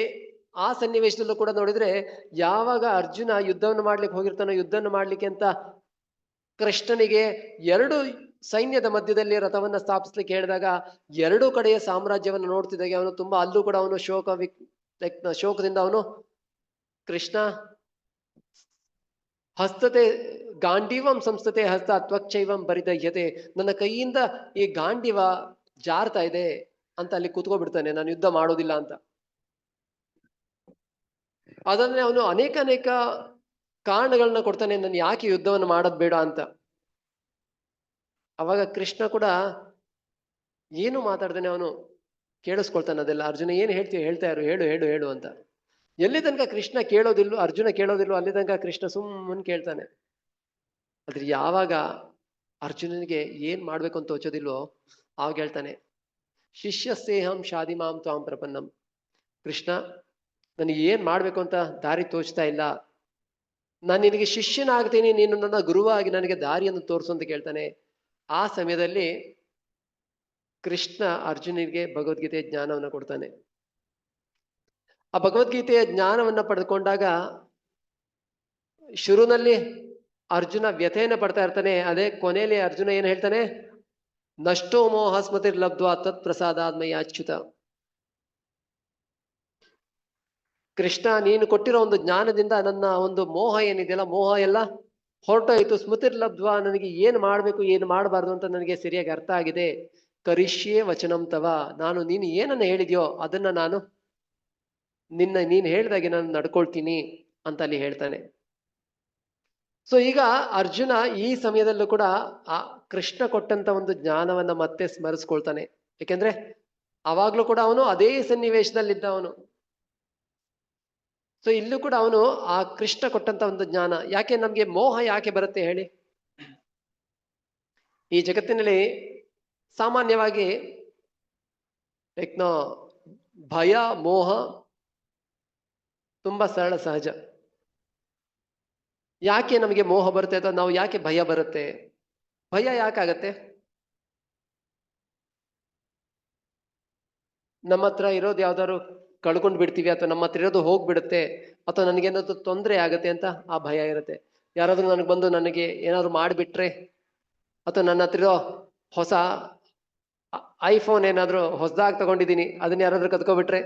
ಆ ಸನ್ನಿವೇಶದಲ್ಲೂ ಕೂಡ ನೋಡಿದ್ರೆ, ಯಾವಾಗ ಅರ್ಜುನ ಯುದ್ಧವನ್ನು ಮಾಡ್ಲಿಕ್ಕೆ ಹೋಗಿರ್ತಾನೋ, ಯುದ್ಧವನ್ನು ಮಾಡ್ಲಿಕ್ಕೆ ಅಂತ ಕೃಷ್ಣನಿಗೆ ಎರಡು ಸೈನ್ಯದ ಮಧ್ಯದಲ್ಲಿ ರಥವನ್ನ ಸ್ಥಾಪಿಸ್ಲಿಕ್ಕೆ ಹೇಳಿದಾಗ, ಎರಡೂ ಕಡೆಯ ಸಾಮ್ರಾಜ್ಯವನ್ನು ನೋಡ್ತಿದ್ದಾಗೆ ಅವನು ತುಂಬಾ, ಅಲ್ಲೂ ಕೂಡ ಅವನು ಶೋಕದಿಂದ ಅವನು, ಕೃಷ್ಣ ಹಸ್ತತೆ ಗಾಂಡೀವಂ ಸಂಸ್ಥತೆ ಹಸ್ತ ತ್ವಚ್ಚೈವಂ ಪರಿದಹ್ಯತೆ, ನನ್ನ ಕೈಯಿಂದ ಈ ಗಾಂಡೀವ ಜಾರ್ತಾ ಇದೆ ಅಂತ ಅಲ್ಲಿ ಕೂತ್ಕೊಬಿಡ್ತಾನೆ, ನಾನು ಯುದ್ಧ ಮಾಡೋದಿಲ್ಲ ಅಂತ. ಅದನ್ನೇ ಅವನು ಅನೇಕ ಕಾರಣಗಳನ್ನ ಕೊಡ್ತಾನೆ, ನಾನು ಯಾಕೆ ಯುದ್ಧವನ್ನು ಮಾಡೋದ್ ಬೇಡ ಅಂತ. ಅವಾಗ ಕೃಷ್ಣ ಕೂಡ ಏನು ಮಾತಾಡ್ತಾನೆ, ಅವನು ಕೇಳಿಸ್ಕೊಳ್ತಾನೆ ಅದೆಲ್ಲ. ಅರ್ಜುನ ಏನ್ ಹೇಳ್ತೀಯ, ಹೇಳ್ತಾ ಇರು, ಹೇಳು ಹೇಳು ಹೇಳು ಅಂತ. ಎಲ್ಲಿ ತನಕ ಕೃಷ್ಣ ಕೇಳೋದಿಲ್ವೋ, ಅರ್ಜುನ ಕೇಳೋದಿಲ್ವೋ, ಅಲ್ಲಿ ತನಕ ಕೃಷ್ಣ ಸುಮ್ಮನೆ ಕೇಳ್ತಾನೆ. ಆದ್ರೆ ಯಾವಾಗ ಅರ್ಜುನನಿಗೆ ಏನ್ ಮಾಡ್ಬೇಕು ಅಂತ ತೋಚೋದಿಲ್ವೋ ಆವಾಗ ಹೇಳ್ತಾನೆ, ಶಿಷ್ಯಸ್ಸೇಹಂ ಶಾದಿಮಾಂ ತ್ವಾಂ ಪ್ರಪನ್ನಂ. ಕೃಷ್ಣ, ನನಗೆ ಏನ್ ಮಾಡ್ಬೇಕು ಅಂತ ದಾರಿ ತೋಚ್ತಾ ಇಲ್ಲ, ನಾನು ನಿನಗೆ ಶಿಷ್ಯನಾಗ್ತೀನಿ, ನೀನು ನನ್ನ ಗುರುವಾಗಿ ನನಗೆ ದಾರಿಯನ್ನು ತೋರಿಸು ಅಂತ ಕೇಳ್ತಾನೆ. ಆ ಸಮಯದಲ್ಲಿ ಕೃಷ್ಣ ಅರ್ಜುನಿಗೆ ಭಗವದ್ಗೀತೆಯ ಜ್ಞಾನವನ್ನು ಕೊಡ್ತಾನೆ. ಆ ಭಗವದ್ಗೀತೆಯ ಜ್ಞಾನವನ್ನ ಪಡೆದುಕೊಂಡಾಗ ಶುರುನಲ್ಲಿ ಅರ್ಜುನ ವ್ಯಥೆಯನ್ನ ಪಡ್ತಾ ಇರ್ತಾನೆ. ಅದೇ ಕೊನೆಯಲ್ಲಿ ಅರ್ಜುನ ಏನ್ ಹೇಳ್ತಾನೆ, ನಷ್ಟೋ ಮೋಹ ಸ್ಮೃತಿರ್ಲಬ್ಧ್ವಾ ತತ್ ಪ್ರಸಾದಾದ್ಮಯ ಅಚ್ಯುತ. ಕೃಷ್ಣ, ನೀನು ಕೊಟ್ಟಿರೋ ಒಂದು ಜ್ಞಾನದಿಂದ ನನ್ನ ಒಂದು ಮೋಹ ಏನಿದೆಯಲ್ಲ, ಮೋಹ ಎಲ್ಲ ಹೊರಟೋಯ್ತು. ಸ್ಮೃತಿರ್ಲಬ್ಧ್ವಾ, ನನಗೆ ಏನ್ ಮಾಡ್ಬೇಕು ಏನ್ ಮಾಡಬಾರ್ದು ಅಂತ ನನಗೆ ಸರಿಯಾಗಿ ಅರ್ಥ ಆಗಿದೆ. ಕರಿಷ್ಯೇ ವಚನಂ ತವ, ನಾನು ನೀನು ಏನನ್ನ ಹೇಳಿದ್ಯೋ ಅದನ್ನ ನಾನು ನೀನ್ ಹೇಳ್ದಾಗೆ ನಾನು ನಡ್ಕೊಳ್ತೀನಿ ಅಂತ ಅಲ್ಲಿ ಹೇಳ್ತಾನೆ. ಸೊ ಈಗ ಅರ್ಜುನ ಈ ಸಮಯದಲ್ಲೂ ಕೂಡ ಆ ಕೃಷ್ಣ ಕೊಟ್ಟಂತ ಒಂದು ಜ್ಞಾನವನ್ನ ಮತ್ತೆ ಸ್ಮರಿಸ್ಕೊಳ್ತಾನೆ. ಯಾಕೆಂದ್ರೆ ಅವಾಗ್ಲೂ ಕೂಡ ಅವನು ಅದೇ ಸನ್ನಿವೇಶದಲ್ಲಿದ್ದ ಅವನು. ಸೊ ಇಲ್ಲೂ ಕೂಡ ಅವನು ಆ ಕೃಷ್ಣ ಕೊಟ್ಟಂತ ಒಂದು ಜ್ಞಾನ. ಯಾಕೆ ನಮ್ಗೆ ಮೋಹ ಯಾಕೆ ಬರುತ್ತೆ ಹೇಳಿ? ಈ ಜಗತ್ತಿನಲ್ಲಿ ಸಾಮಾನ್ಯವಾಗಿ ಭಯ ಮೋಹ ತುಂಬಾ ಸರಳ ಸಹಜ. ಯಾಕೆ ನಮಗೆ ಮೋಹ ಬರುತ್ತೆ ಅಥವಾ ನಾವು ಯಾಕೆ ಭಯ ಬರುತ್ತೆ? ಭಯ ಯಾಕಾಗತ್ತೆ? ನಮ್ಮ ಹತ್ರ ಇರೋದು ಯಾವ್ದಾದ್ರು ಕಳ್ಕೊಂಡ್ ಬಿಡ್ತೀವಿ, ಅಥವಾ ನಮ್ಮ ಹತ್ರ ಇರೋದು ಹೋಗ್ಬಿಡುತ್ತೆ, ಅಥವಾ ನನಗೇನಾದ್ರು ತೊಂದರೆ ಆಗತ್ತೆ ಅಂತ ಆ ಭಯ ಇರುತ್ತೆ. ಯಾರಾದ್ರೂ ನನಗೆ ಬಂದು ನನಗೆ ಏನಾದ್ರು ಮಾಡಿಬಿಟ್ರೆ, ಅಥವಾ ನನ್ನ ಹತ್ರ ಇರೋ ಹೊಸ ಐಫೋನ್ ಏನಾದ್ರು ಹೊಸದಾಗಿ ತಗೊಂಡಿದ್ದೀನಿ ಅದನ್ನ ಯಾರಾದ್ರೂ ಕದ್ಕೊಬಿಟ್ರೆ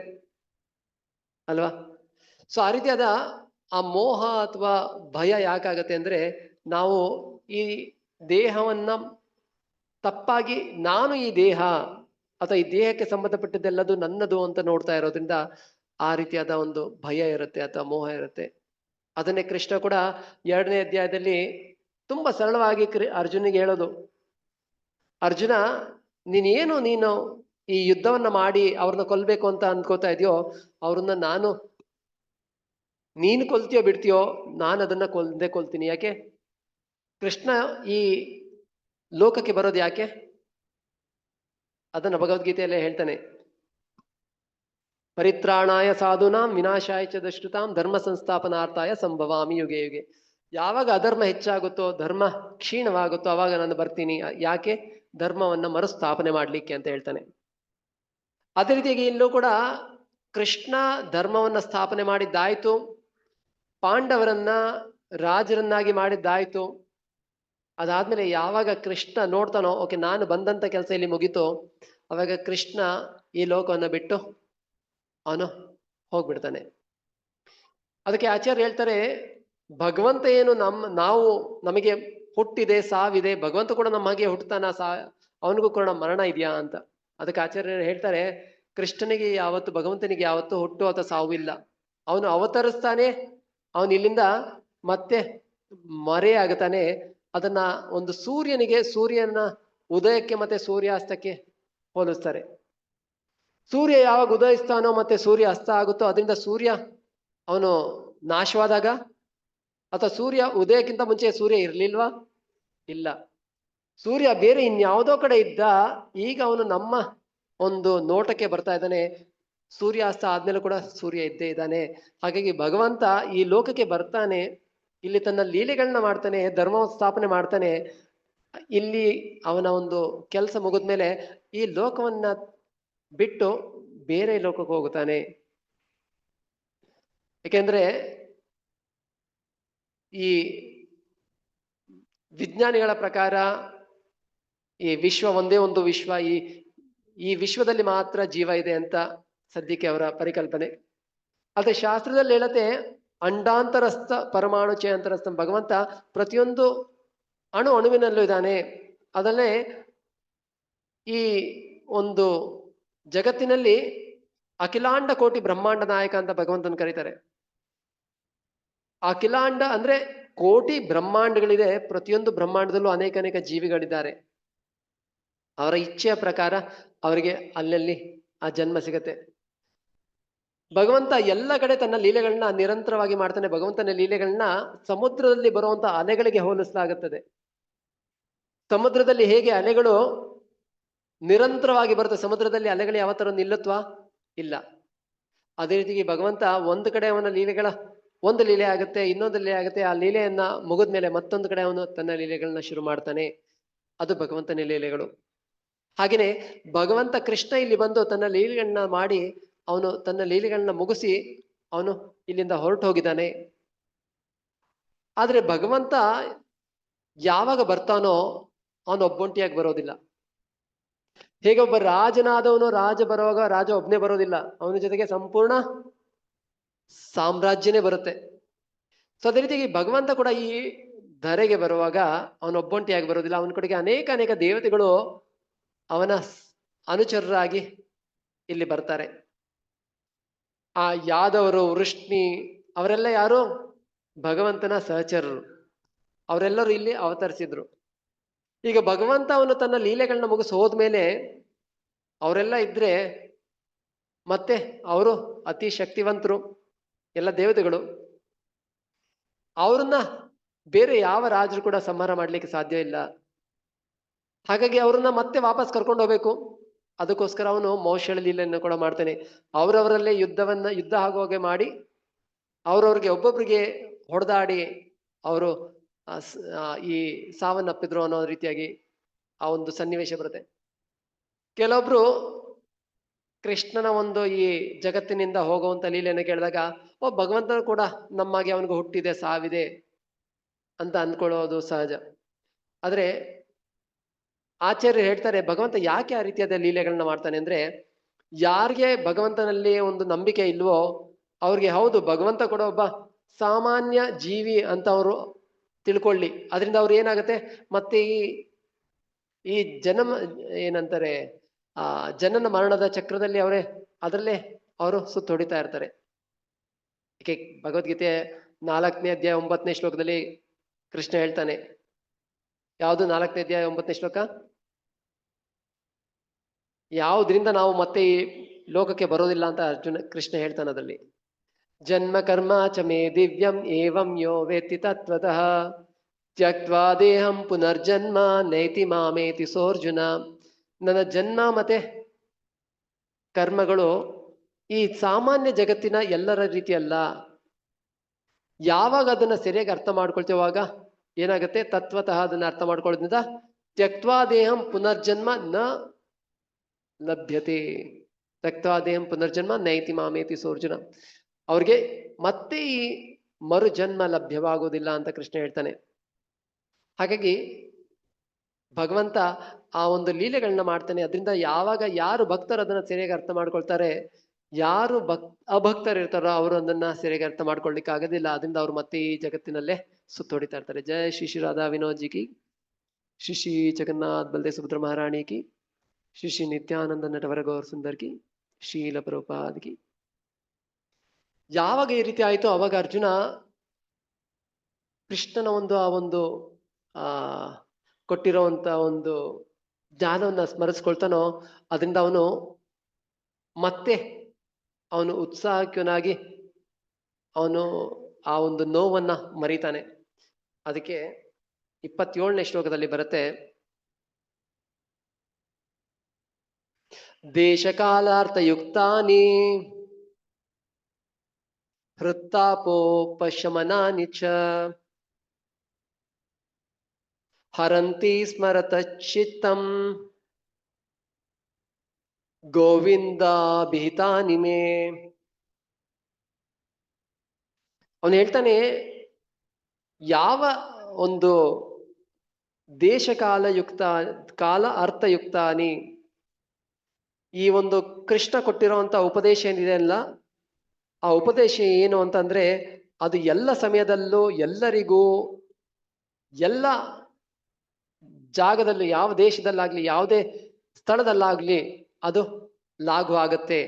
ಅಲ್ವಾ. ಸೊ ಆ ರೀತಿಯಾದ ಆ ಮೋಹ ಅಥವಾ ಭಯ ಯಾಕಾಗತ್ತೆ ಅಂದ್ರೆ, ನಾವು ಈ ದೇಹವನ್ನ ತಪ್ಪಾಗಿ ನಾನು ಈ ದೇಹ ಅಥವಾ ಈ ದೇಹಕ್ಕೆ ಸಂಬಂಧಪಟ್ಟಿದ್ದೆಲ್ಲದು ನನ್ನದು ಅಂತ ನೋಡ್ತಾ ಇರೋದ್ರಿಂದ ಆ ರೀತಿಯಾದ ಒಂದು ಭಯ ಇರುತ್ತೆ ಅಥವಾ ಮೋಹ ಇರುತ್ತೆ. ಅದನ್ನೇ ಕೃಷ್ಣ ಕೂಡ 2ನೇ ಅಧ್ಯಾಯದಲ್ಲಿ ತುಂಬಾ ಸರಳವಾಗಿ ಅರ್ಜುನಿಗೆ ಹೇಳೋದು, ಅರ್ಜುನ, ನೀನು ಈ ಯುದ್ಧವನ್ನ ಮಾಡಿ ಅವ್ರನ್ನ ಕೊಲ್ಬೇಕು ಅಂತ ಅನ್ಕೋತಾ ಇದೆಯೋ, ಅವ್ರನ್ನ ನೀನು ಕೊಲ್ತೀಯೋ ಬಿಡ್ತೀಯೋ, ನಾನು ಅದನ್ನ ಕೊಲ್ತೀನಿ. ಯಾಕೆ? ಕೃಷ್ಣ ಈ ಲೋಕಕ್ಕೆ ಬರೋದು ಯಾಕೆ? ಅದನ್ನ ಭಗವದ್ಗೀತೆಯಲ್ಲೇ ಹೇಳ್ತಾನೆ. ಪರಿತ್ರಾಣಾಯ ಸಾಧುನಾಂ ವಿನಾಶಾಯ ಚ ದುಷ್ಕೃತಾಂ ಧರ್ಮ ಸಂಸ್ಥಾಪನಾರ್ಥಾಯ ಸಂಭವಾಮಿ ಯುಗೆ ಯುಗೆ. ಯಾವಾಗ ಅಧರ್ಮ ಹೆಚ್ಚಾಗುತ್ತೋ, ಧರ್ಮ ಕ್ಷೀಣವಾಗುತ್ತೋ, ಅವಾಗ ನಾನು ಬರ್ತೀನಿ. ಯಾಕೆ? ಧರ್ಮವನ್ನ ಮರುಸ್ಥಾಪನೆ ಮಾಡ್ಲಿಕ್ಕೆ ಅಂತ ಹೇಳ್ತಾನೆ. ಅದೇ ರೀತಿಯಾಗಿ ಇಲ್ಲೂ ಕೂಡ ಕೃಷ್ಣ ಧರ್ಮವನ್ನ ಸ್ಥಾಪನೆ ಮಾಡಿದ್ದಾಯ್ತು, ಪಾಂಡವರನ್ನ ರಾಜರನ್ನಾಗಿ ಮಾಡಿದ್ದಾಯ್ತು. ಅದಾದ್ಮೇಲೆ ಯಾವಾಗ ಕೃಷ್ಣ ನೋಡ್ತಾನೋ, ಓಕೆ ನಾನು ಬಂದಂತ ಕೆಲಸ ಇಲ್ಲಿ ಮುಗೀತು, ಅವಾಗ ಕೃಷ್ಣ ಈ ಲೋಕವನ್ನ ಬಿಟ್ಟು ಅವನು ಹೋಗ್ಬಿಡ್ತಾನೆ. ಅದಕ್ಕೆ ಆಚಾರ್ಯ ಹೇಳ್ತಾರೆ, ಭಗವಂತ ಏನು ನಾವು ನಮಗೆ ಹುಟ್ಟಿದೆ, ಸಾವಿದೆ, ಭಗವಂತ ಕೂಡ ನಮ್ಮ ಹಾಗೆ ಹುಟ್ಟುತ್ತಾನ, ಅವನಿಗೂ ಕೂಡ ಮರಣ ಇದೆಯಾ ಅಂತ. ಅದಕ್ಕೆ ಆಚಾರ್ಯರು ಹೇಳ್ತಾರೆ, ಕೃಷ್ಣನಿಗೆ ಯಾವತ್ತು, ಭಗವಂತನಿಗೆ ಯಾವತ್ತು ಹುಟ್ಟು ಅಥವಾ ಸಾವು ಇಲ್ಲ. ಅವನು ಅವತರಿಸ್ತಾನೆ, ಅವನು ಇಲ್ಲಿಂದ ಮತ್ತೆ ಮರೆಯಾಗುತ್ತಾನೆ. ಅದನ್ನ ಒಂದು ಸೂರ್ಯನ ಉದಯಕ್ಕೆ ಮತ್ತೆ ಸೂರ್ಯಾಸ್ತಕ್ಕೆ ಹೋಲಿಸ್ತಾರೆ. ಸೂರ್ಯ ಯಾವಾಗ ಉದಯಿಸ್ತಾನೋ ಮತ್ತೆ ಸೂರ್ಯ ಅಸ್ತ ಆಗುತ್ತೋ, ಅದರಿಂದ ಸೂರ್ಯ ಅವನು ನಾಶವಾದಾಗ, ಅಥವಾ ಸೂರ್ಯ ಉದಯಕ್ಕಿಂತ ಮುಂಚೆ ಸೂರ್ಯ ಇರ್ಲಿಲ್ವಾ? ಇಲ್ಲ. ಸೂರ್ಯ ಬೇರೆ ಇನ್ಯಾವುದೋ ಕಡೆ ಇದ್ದ, ಈಗ ಅವನು ನಮ್ಮ ಒಂದು ನೋಟಕ್ಕೆ ಬರ್ತಾ ಇದ್ದಾನೆ. ಸೂರ್ಯಾಸ್ತ ಆದ್ಮೇಲೆ ಕೂಡ ಸೂರ್ಯ ಇದ್ದೇ ಇದ್ದಾನೆ. ಹಾಗಾಗಿ ಭಗವಂತ ಈ ಲೋಕಕ್ಕೆ ಬರ್ತಾನೆ, ಇಲ್ಲಿ ತನ್ನ ಲೀಲೆಗಳನ್ನ ಮಾಡ್ತಾನೆ, ಧರ್ಮ ಸ್ಥಾಪನೆ ಮಾಡ್ತಾನೆ. ಇಲ್ಲಿ ಅವನ ಒಂದು ಕೆಲಸ ಮುಗಿದ್ಮೇಲೆ ಈ ಲೋಕವನ್ನ ಬಿಟ್ಟು ಬೇರೆ ಲೋಕಕ್ಕೆ ಹೋಗುತ್ತಾನೆ. ಯಾಕೆಂದ್ರೆ ಈ ವಿಜ್ಞಾನಿಗಳ ಪ್ರಕಾರ ಈ ವಿಶ್ವ ಒಂದೇ ಒಂದು ವಿಶ್ವ, ಈ ವಿಶ್ವದಲ್ಲಿ ಮಾತ್ರ ಜೀವ ಇದೆ ಅಂತ ಸದ್ಯಕ್ಕೆ ಅವರ ಪರಿಕಲ್ಪನೆ. ಆದ್ರೆ ಶಾಸ್ತ್ರದಲ್ಲಿ ಹೇಳತ್ತೆ, ಅಂಡಾಂತರಸ್ಥ ಪರಮಾಣು ಚೇಂತರಸ್ಥ, ಭಗವಂತ ಪ್ರತಿಯೊಂದು ಅಣುವಿನಲ್ಲೂ ಇದ್ದಾನೆ. ಅದನ್ನೇ ಈ ಒಂದು ಜಗತ್ತಿನಲ್ಲಿ ಅಖಿಲಾಂಡ ಕೋಟಿ ಬ್ರಹ್ಮಾಂಡ ನಾಯಕ ಅಂತ ಭಗವಂತನ ಕರೀತಾರೆ. ಅಖಿಲಾಂಡ ಅಂದ್ರೆ ಕೋಟಿ ಬ್ರಹ್ಮಾಂಡಗಳಿದೆ, ಪ್ರತಿಯೊಂದು ಬ್ರಹ್ಮಾಂಡದಲ್ಲೂ ಅನೇಕ ಜೀವಿಗಳಿದ್ದಾರೆ. ಅವರ ಇಚ್ಛೆಯ ಪ್ರಕಾರ ಅವರಿಗೆ ಅಲ್ಲಲ್ಲಿ ಆ ಜನ್ಮ ಸಿಗತ್ತೆ. ಭಗವಂತ ಎಲ್ಲ ಕಡೆ ತನ್ನ ಲೀಲೆಗಳನ್ನ ನಿರಂತರವಾಗಿ ಮಾಡ್ತಾನೆ. ಭಗವಂತನ ಲೀಲೆಗಳನ್ನ ಸಮುದ್ರದಲ್ಲಿ ಬರುವಂತ ಅಲೆಗಳಿಗೆ ಹೋಲಿಸಲಾಗುತ್ತದೆ. ಸಮುದ್ರದಲ್ಲಿ ಹೇಗೆ ಅಲೆಗಳು ನಿರಂತರವಾಗಿ ಬರುತ್ತೆ, ಸಮುದ್ರದಲ್ಲಿ ಅಲೆಗಳು ಯಾವ ತರ ನಿಲ್ಲುತ್ವಾ? ಇಲ್ಲ. ಅದೇ ರೀತಿಗೆ ಭಗವಂತ ಒಂದು ಕಡೆ ಅವನ ಒಂದು ಲೀಲೆ ಆಗುತ್ತೆ, ಇನ್ನೊಂದು ಲೀಲೆ ಆಗುತ್ತೆ. ಆ ಲೀಲೆಯನ್ನ ಮುಗಿದ್ಮೇಲೆ ಮತ್ತೊಂದು ಕಡೆ ಅವನು ತನ್ನ ಲೀಲೆಗಳನ್ನ ಶುರು ಮಾಡ್ತಾನೆ. ಅದು ಭಗವಂತನ ಲೀಲೆಗಳು. ಹಾಗೇನೆ ಭಗವಂತ ಕೃಷ್ಣ ಇಲ್ಲಿ ಬಂದು ತನ್ನ ಲೀಲೆಗಳನ್ನ ಮಾಡಿ, ಅವನು ತನ್ನ ಲೀಲೆಗಳನ್ನ ಮುಗಿಸಿ ಅವನು ಇಲ್ಲಿಂದ ಹೊರಟು ಹೋಗಿದ್ದಾನೆ. ಆದ್ರೆ ಭಗವಂತ ಯಾವಾಗ ಬರ್ತಾನೋ ಅವನು ಒಬ್ಬೊಂಟಿಯಾಗಿ ಬರೋದಿಲ್ಲ. ಹೇಗೆ ಒಬ್ಬ ರಾಜನಾದವನು ರಾಜ ಬರುವಾಗ ರಾಜ ಒಬ್ನೇ ಬರೋದಿಲ್ಲ, ಅವನ ಜೊತೆಗೆ ಸಂಪೂರ್ಣ ಸಾಮ್ರಾಜ್ಯನೇ ಬರುತ್ತೆ. ಸೊ ಅದೇ ರೀತಿಯಾಗಿ ಭಗವಂತ ಕೂಡ ಈ ಧರೆಗೆ ಬರುವಾಗ ಅವನೊಬ್ಬೊಂಟಿಯಾಗಿ ಬರೋದಿಲ್ಲ. ಅವನ ಕಡೆಗೆ ಅನೇಕ ದೇವತೆಗಳು ಅವನ ಅನುಚರರಾಗಿ ಇಲ್ಲಿ ಬರ್ತಾರೆ. ಆ ಯಾದವರು, ವೃಷ್ಣಿ ಅವರೆಲ್ಲ ಯಾರು? ಭಗವಂತನ ಸಹಚರರು. ಅವರೆಲ್ಲರೂ ಇಲ್ಲಿ ಅವತರಿಸಿದ್ರು. ಈಗ ಭಗವಂತ ಅವನು ತನ್ನ ಲೀಲೆಗಳನ್ನ ಮುಗಿಸಿ ಹೋದ್ಮೇಲೆ ಅವರೆಲ್ಲ ಇದ್ರೆ ಮತ್ತೆ ಅವರು ಅತಿ ಶಕ್ತಿವಂತರು, ಎಲ್ಲ ದೇವತೆಗಳು. ಅವ್ರನ್ನ ಬೇರೆ ಯಾವ ರಾಜರು ಕೂಡ ಸಂಹಾರ ಮಾಡ್ಲಿಕ್ಕೆ ಸಾಧ್ಯ ಇಲ್ಲ. ಹಾಗಾಗಿ ಅವ್ರನ್ನ ಮತ್ತೆ ವಾಪಸ್ ಕರ್ಕೊಂಡು ಹೋಗ್ಬೇಕು. ಅದಕ್ಕೋಸ್ಕರ ಅವನು ಮೌಷಳ ಲೀಲೆಯನ್ನು ಕೂಡ ಮಾಡ್ತಾನೆ. ಅವರವರಲ್ಲೇ ಯುದ್ಧ ಆಗುವಾಗೆ ಮಾಡಿ ಅವ್ರವ್ರಿಗೆ ಒಬ್ಬೊಬ್ರಿಗೆ ಹೊಡೆದಾಡಿ ಅವರು ಈ ಸಾವನ್ನಪ್ಪಿದ್ರು ಅನ್ನೋ ರೀತಿಯಾಗಿ ಆ ಒಂದು ಸನ್ನಿವೇಶ ಬರುತ್ತೆ. ಕೆಲವೊಬ್ರು ಕೃಷ್ಣನ ಒಂದು ಈ ಜಗತ್ತಿನಿಂದ ಹೋಗುವಂತ ಲೀಲೆಯನ್ನು ಕೇಳಿದಾಗ, ಭಗವಂತನು ಕೂಡ ನಮ್ಮಾಗೆ ಅವನಿಗೆ ಹುಟ್ಟಿದೆ, ಸಾವಿದೆ ಅಂತ ಅಂದ್ಕೊಳ್ಳೋದು ಸಹಜ. ಆದ್ರೆ ಆಚಾರ್ಯರು ಹೇಳ್ತಾರೆ, ಭಗವಂತ ಯಾಕೆ ಆ ರೀತಿಯಾದ ಲೀಲೆಗಳನ್ನ ಮಾಡ್ತಾನೆ ಅಂದ್ರೆ, ಯಾರಿಗೆ ಭಗವಂತನಲ್ಲಿ ಒಂದು ನಂಬಿಕೆ ಇಲ್ವೋ ಅವ್ರಿಗೆ ಹೌದು ಭಗವಂತ ಕೂಡ ಒಬ್ಬ ಸಾಮಾನ್ಯ ಜೀವಿ ಅಂತ ಅವರು ತಿಳ್ಕೊಳ್ಳಿ. ಅದರಿಂದ ಅವ್ರು ಏನಾಗುತ್ತೆ, ಮತ್ತೆ ಈ ಏನಂತಾರೆ ಜನನ ಮರಣದ ಚಕ್ರದಲ್ಲಿ ಅದರಲ್ಲೇ ಅವರು ಸುತ್ತ ಹೊಡಿತಾ ಇರ್ತಾರೆ. ಭಗವದ್ಗೀತೆ 4ನೇ ಅಧ್ಯಾಯ 9ನೇ ಶ್ಲೋಕದಲ್ಲಿ ಕೃಷ್ಣ ಹೇಳ್ತಾನೆ. ಯಾವುದು 4ನೇ ಅಧ್ಯಾಯ 9ನೇ ಶ್ಲೋಕ? ಯಾವುದರಿಂದ ನಾವು ಮತ್ತೆ ಈ ಲೋಕಕ್ಕೆ ಬರೋದಿಲ್ಲ ಅಂತ ಕೃಷ್ಣ ಹೇಳ್ತಾನೆ ಅದರಲ್ಲಿ. ಜನ್ಮ ಕರ್ಮ ಚ ಮೇ ದಿವ್ಯಂ ಏವಂ ಯೋ ವೇತ್ತಿ ತತ್ವತಃ ತ್ಯಕ್ವಾ ದೇಹಂ ಪುನರ್ಜನ್ಮ ನೈತಿ ಮಾಮೇತಿ ಸೋರ್ಜುನ. ನನ್ನ ಜನ್ಮ ಮತ್ತೆ ಕರ್ಮಗಳು ಈ ಸಾಮಾನ್ಯ ಜಗತ್ತಿನ ಎಲ್ಲರ ರೀತಿಯಲ್ಲ. ಯಾವಾಗ ಅದನ್ನ ಸರಿಯಾಗಿ ಅರ್ಥ ಮಾಡ್ಕೊಳ್ತೇವಾಗ ಏನಾಗುತ್ತೆ? ತತ್ವತಃ ಅದನ್ನ ಅರ್ಥ ಮಾಡ್ಕೊಳ್ಳೋದ್ರಿಂದ ತ್ಯಕ್ವಾ ದೇಹಂ ಪುನರ್ಜನ್ಮ ನ ಲಭ್ಯತೆ. ತ್ಯಕ್ವಾ ದೇಹಂ ಪುನರ್ಜನ್ಮ ನೈತಿ ಮಾಮೇತಿ ಸೋರ್ಜುನ. ಅವ್ರಿಗೆ ಮತ್ತೆ ಈ ಮರು ಜನ್ಮ ಲಭ್ಯವಾಗುವುದಿಲ್ಲ ಅಂತ ಕೃಷ್ಣ ಹೇಳ್ತಾನೆ. ಹಾಗಾಗಿ ಭಗವಂತ ಆ ಒಂದು ಲೀಲೆಗಳನ್ನ ಮಾಡ್ತಾನೆ. ಅದರಿಂದ ಯಾವಾಗ ಯಾರು ಭಕ್ತರು ಅದನ್ನ ಸರಿಯಾಗಿ ಅರ್ಥ ಮಾಡ್ಕೊಳ್ತಾರೆ, ಯಾರು ಅಭಕ್ತರು ಇರ್ತಾರೋ ಅವರು ಅದನ್ನ ಸರಿಯಾಗಿ ಅರ್ಥ ಮಾಡ್ಕೊಳ್ಲಿಕ್ಕೆ ಆಗೋದಿಲ್ಲ. ಅದರಿಂದ ಅವ್ರು ಮತ್ತೆ ಈ ಜಗತ್ತಿನಲ್ಲೇ ಸುತ್ತೋಡಿತಾ ಇರ್ತಾರೆ. ಜಯ ಶ್ರೀ ಶ್ರೀ ರಾಧಾ ವಿನೋದ್ ಜಿ ಕಿ, ಶ್ರೀ ಶ್ರೀ ಜಗನ್ನಾಥ್ ಬಲ್ದೇವ್ ಸುಭದ್ರ ಮಹಾರಾಣಿ ಕಿ, ಶ್ರೀ ಶ್ರೀ ನಿತ್ಯಾನಂದ ನಟವರ ಗೌರ್ ಸುಂದರ್ ಕಿ, ಶ್ರೀಲ ಪ್ರಭುಪಾದ್ ಕಿ. ಯಾವಾಗ ಈ ರೀತಿ ಆಯ್ತು ಅವಾಗ ಅರ್ಜುನ ಕೃಷ್ಣನ ಆ ಒಂದು ಕೊಟ್ಟಿರುವಂತ ಒಂದು ಜ್ಞಾನವನ್ನ ಸ್ಮರಿಸ್ಕೊಳ್ತಾನೋ ಅದರಿಂದ ಅವನು ಮತ್ತೆ ಅವನು ಉತ್ಸಾಹಕನಾಗಿ ಅವನು ಆ ಒಂದು ನೋವನ್ನ ಮರಿತಾನೆ. ಅದಕ್ಕೆ 27ನೇ ಶ್ಲೋಕದಲ್ಲಿ ಬರುತ್ತೆ, ದೇಶಕಾಲಾರ್ಥಯುಕ್ತಾನಿ ಹೃತ್ತಾಪೋಪಶಮನಾನಿ ಚ ಹರಂತಿ ಸ್ಮರತಚಿತ್ತಂ ಗೋವಿಂದಾಭಿಹಿತಾನಿ ಮೇ. ಅವನು ಹೇಳ್ತಾನೆ, ಯಾವ ಒಂದು ದೇಶಕಾಲಯುಕ್ತ ಕಾಲ ಅರ್ಥಯುಕ್ತಾನಿ, ಈ ಒಂದು ಕೃಷ್ಣ ಕೊಟ್ಟಿರುವಂತ ಉಪದೇಶ ಏನಿದೆ ಅಲ್ಲ, ಆ ಉಪದೇಶ ಏನು ಅಂತಂದ್ರೆ ಅದು ಎಲ್ಲ ಸಮಯದಲ್ಲೂ ಎಲ್ಲರಿಗೂ ಎಲ್ಲ ಜಾಗದಲ್ಲೂ ಯಾವ ದೇಶದಲ್ಲಾಗ್ಲಿ ಯಾವುದೇ ಸ್ಥಳದಲ್ಲಾಗ್ಲಿ ಅದು ಲಾಗು ಆಗತ್ತೆ.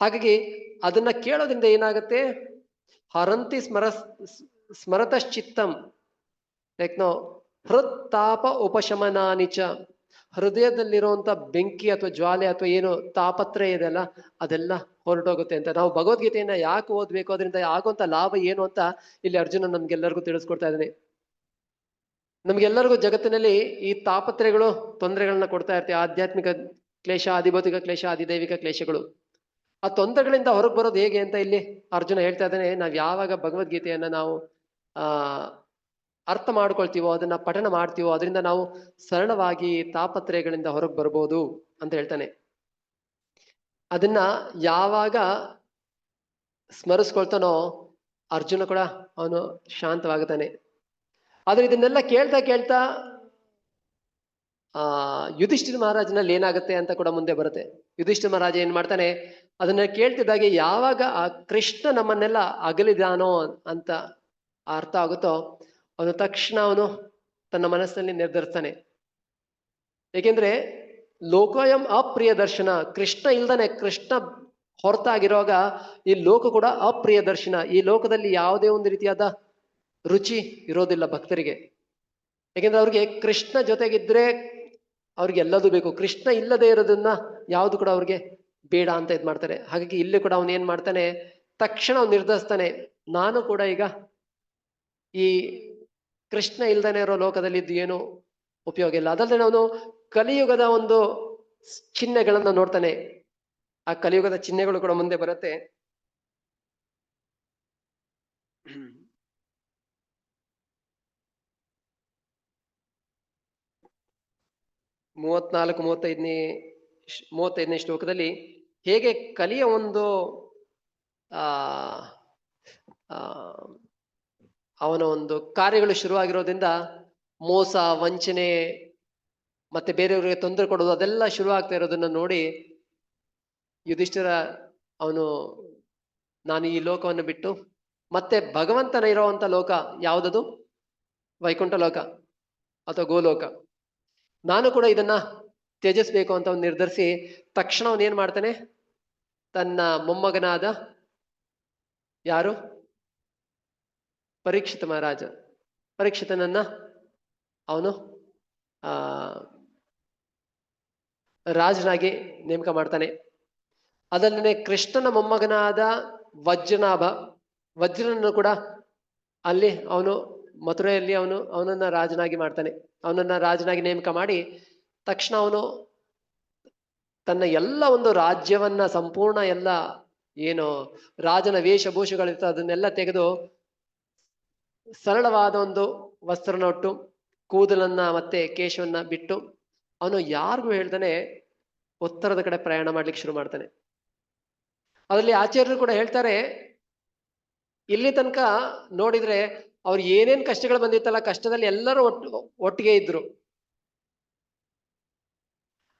ಹಾಗಾಗಿ ಅದನ್ನ ಕೇಳೋದ್ರಿಂದ ಏನಾಗತ್ತೆ? ಹರಂತಿ ಸ್ಮರತಶ್ಚಿತ್ತಂ ಲೈಕ್ ನೋ ಹೃತ್ತಾಪ ಉಪಶಮನಾನಿಚ. ಹೃದಯದಲ್ಲಿರುವಂತ ಬೆಂಕಿ ಅಥವಾ ಜ್ವಾಲೆ ಅಥವಾ ಏನು ತಾಪತ್ರಯ ಇದೆಲ್ಲ ಅದೆಲ್ಲ ಹೊರಟೋಗುತ್ತೆ ಅಂತ. ನಾವು ಭಗವದ್ಗೀತೆಯನ್ನ ಯಾಕೆ ಓದ್ಬೇಕು, ಅದರಿಂದ ಆಗುವಂತ ಲಾಭ ಏನು ಅಂತ ಇಲ್ಲಿ ಅರ್ಜುನ ನಮ್ಗೆಲ್ಲರಿಗೂ ತಿಳಿಸ್ಕೊಡ್ತಾ ಇದ್ದಾನೆ. ನಮ್ಗೆಲ್ಲರಿಗೂ ಜಗತ್ತಿನಲ್ಲಿ ಈ ತಾಪತ್ರಯಗಳು ತೊಂದರೆಗಳನ್ನ ಕೊಡ್ತಾ ಇರ್ತೀವಿ. ಆಧ್ಯಾತ್ಮಿಕ ಕ್ಲೇಶ, ಆದಿಭೌತಿಕ ಕ್ಲೇಶ, ಆದಿದೈವಿಕ ಕ್ಲೇಶಗಳು. ಆ ತೊಂದರೆಗಳಿಂದ ಹೊರಗೆ ಬರೋದು ಹೇಗೆ ಅಂತ ಇಲ್ಲಿ ಅರ್ಜುನ ಹೇಳ್ತಾ ಇದ್ದಾನೆ. ನಾವ್ ಯಾವಾಗ ಭಗವದ್ಗೀತೆಯನ್ನ ನಾವು ಅರ್ಥ ಮಾಡ್ಕೊಳ್ತೀವೋ, ಅದನ್ನ ಪಠಣ ಮಾಡ್ತೀವೋ, ಅದರಿಂದ ನಾವು ಸರಳವಾಗಿ ತಾಪತ್ರಯಗಳಿಂದ ಹೊರಗೆ ಬರ್ಬೋದು ಅಂತ ಹೇಳ್ತಾನೆ. ಅದನ್ನ ಯಾವಾಗ ಸ್ಮರಿಸ್ಕೊಳ್ತಾನೋ ಅರ್ಜುನ ಕೂಡ ಅವನು ಶಾಂತವಾಗುತ್ತಾನೆ. ಆದ್ರೆ ಇದನ್ನೆಲ್ಲ ಕೇಳ್ತಾ ಕೇಳ್ತಾ ಯುಧಿಷ್ಠಿರ ಮಹಾರಾಜನಲ್ಲಿ ಏನಾಗುತ್ತೆ ಅಂತ ಕೂಡ ಮುಂದೆ ಬರುತ್ತೆ. ಯುಧಿಷ್ಠಿರ ಮಹಾರಾಜ ಏನ್ ಮಾಡ್ತಾನೆ, ಅದನ್ನ ಕೇಳ್ತಿದ್ದಾಗೆ ಯಾವಾಗ ಆ ಕೃಷ್ಣ ನಮ್ಮನ್ನೆಲ್ಲ ಅಗಲಿದಾನೋ ಅಂತ ಅರ್ಥ ಆಗುತ್ತೋ ಅವನು ತಕ್ಷಣ ಅವನು ತನ್ನ ಮನಸ್ಸಿನಲ್ಲಿ ನಿರ್ಧರಿಸ್ತಾನೆ. ಏಕೆಂದ್ರೆ ಲೋಕೋಯಂ ಅಪ್ರಿಯ ದರ್ಶನ, ಕೃಷ್ಣ ಇಲ್ದಾನೆ, ಕೃಷ್ಣ ಹೊರತಾಗಿರುವಾಗ ಈ ಲೋಕ ಕೂಡ ಅಪ್ರಿಯ ದರ್ಶನ. ಈ ಲೋಕದಲ್ಲಿ ಯಾವುದೇ ಒಂದು ರೀತಿಯಾದ ರುಚಿ ಇರೋದಿಲ್ಲ ಭಕ್ತರಿಗೆ. ಯಾಕೆಂದ್ರೆ ಅವ್ರಿಗೆ ಕೃಷ್ಣ ಜೊತೆಗಿದ್ರೆ ಅವ್ರಿಗೆ ಎಲ್ಲದೂ ಬೇಕು. ಕೃಷ್ಣ ಇಲ್ಲದೆ ಇರೋದನ್ನ ಯಾವುದು ಕೂಡ ಅವ್ರಿಗೆ ಬೇಡ ಅಂತ ಇದ್ ಮಾಡ್ತಾರೆ. ಹಾಗಾಗಿ ಇಲ್ಲಿ ಕೂಡ ಅವನು ಏನ್ ಮಾಡ್ತಾನೆ, ತಕ್ಷಣ ಅವ್ನು ನಿರ್ಧರಿಸ್ತಾನೆ, ನಾನು ಕೂಡ ಈಗ ಈ ಕೃಷ್ಣ ಇಲ್ದಾನೆ ಇರೋ ಲೋಕದಲ್ಲಿ ಇದ್ದು ಏನು ಉಪಯೋಗ ಇಲ್ಲ. ಅದಲ್ಲದೆ ಅವನು ಕಲಿಯುಗದ ಒಂದು ಚಿಹ್ನೆಗಳನ್ನ ನೋಡ್ತಾನೆ. ಆ ಕಲಿಯುಗದ ಚಿಹ್ನೆಗಳು ಕೂಡ ಮುಂದೆ ಬರುತ್ತೆ. 34-35ನೇ ಶ್ಲೋಕದಲ್ಲಿ ಹೇಗೆ ಕಲಿಯ ಒಂದು ಅವನ ಒಂದು ಕಾರ್ಯಗಳು ಶುರುವಾಗಿರೋದ್ರಿಂದ ಮೋಸ, ವಂಚನೆ ಮತ್ತೆ ಬೇರೆಯವರಿಗೆ ತೊಂದರೆ ಕೊಡೋದು ಅದೆಲ್ಲ ಶುರು ಆಗ್ತಾ ಇರೋದನ್ನ ನೋಡಿ ಯುಧಿಷ್ಠಿರ ಅವನು, ನಾನು ಈ ಲೋಕವನ್ನು ಬಿಟ್ಟು ಮತ್ತೆ ಭಗವಂತನ ಇರುವಂತ ಲೋಕ ಯಾವುದದು, ವೈಕುಂಠ ಲೋಕ ಅಥವಾ ಗೋಲೋಕ, ನಾನು ಕೂಡ ಇದನ್ನ ತ್ಯಜಿಸ್ಬೇಕು ಅಂತ ಅವನು ನಿರ್ಧರಿಸಿ ತಕ್ಷಣ ಅವನು ಏನ್ ಮಾಡ್ತಾನೆ, ತನ್ನ ಮೊಮ್ಮಗನಾದ ಯಾರು ಪರೀಕ್ಷಿತ ಮಹಾರಾಜ ಪರೀಕ್ಷಿತನನ್ನ ಅವನು ಆ ರಾಜನಾಗಿ ನೇಮಕ ಮಾಡ್ತಾನೆ. ಅದಲ್ಲದೆ ಕೃಷ್ಣನ ಮೊಮ್ಮಗನಾದ ವಜ್ರನಾಭ, ವಜ್ರನನ್ನು ಕೂಡ ಅಲ್ಲಿ ಅವನು ಮಥುರೆಯಲ್ಲಿ ಅವನನ್ನ ರಾಜನಾಗಿ ಮಾಡ್ತಾನೆ. ಅವನನ್ನ ರಾಜನಾಗಿ ನೇಮಕ ಮಾಡಿ ತಕ್ಷಣ ಅವನು ತನ್ನ ಎಲ್ಲ ಒಂದು ರಾಜ್ಯವನ್ನ ಸಂಪೂರ್ಣ ಎಲ್ಲ ಏನು ರಾಜನ ವೇಷಭೂಷಗಳಿರ್ತದೆ ಅದನ್ನೆಲ್ಲ ತೆಗೆದು ಸರಳವಾದ ಒಂದು ವಸ್ತ್ರನ ಉಟ್ಟು ಕೂದಲನ್ನ ಮತ್ತೆ ಕೇಶವನ್ನ ಬಿಟ್ಟು ಅವನು ಯಾರಿಗೂ ಹೇಳ್ತಾನೆ ಉತ್ತರದ ಕಡೆ ಪ್ರಯಾಣ ಮಾಡ್ಲಿಕ್ಕೆ ಶುರು ಮಾಡ್ತಾನೆ. ಅದರಲ್ಲಿ ಆಚಾರ್ಯರು ಕೂಡ ಹೇಳ್ತಾರೆ, ಇಲ್ಲಿ ತನಕ ನೋಡಿದ್ರೆ ಅವ್ರು ಏನೇನ್ ಕಷ್ಟಗಳು ಬಂದಿತ್ತಲ್ಲ, ಕಷ್ಟದಲ್ಲಿ ಎಲ್ಲರೂ ಒಟ್ಟಿಗೆ ಇದ್ರು.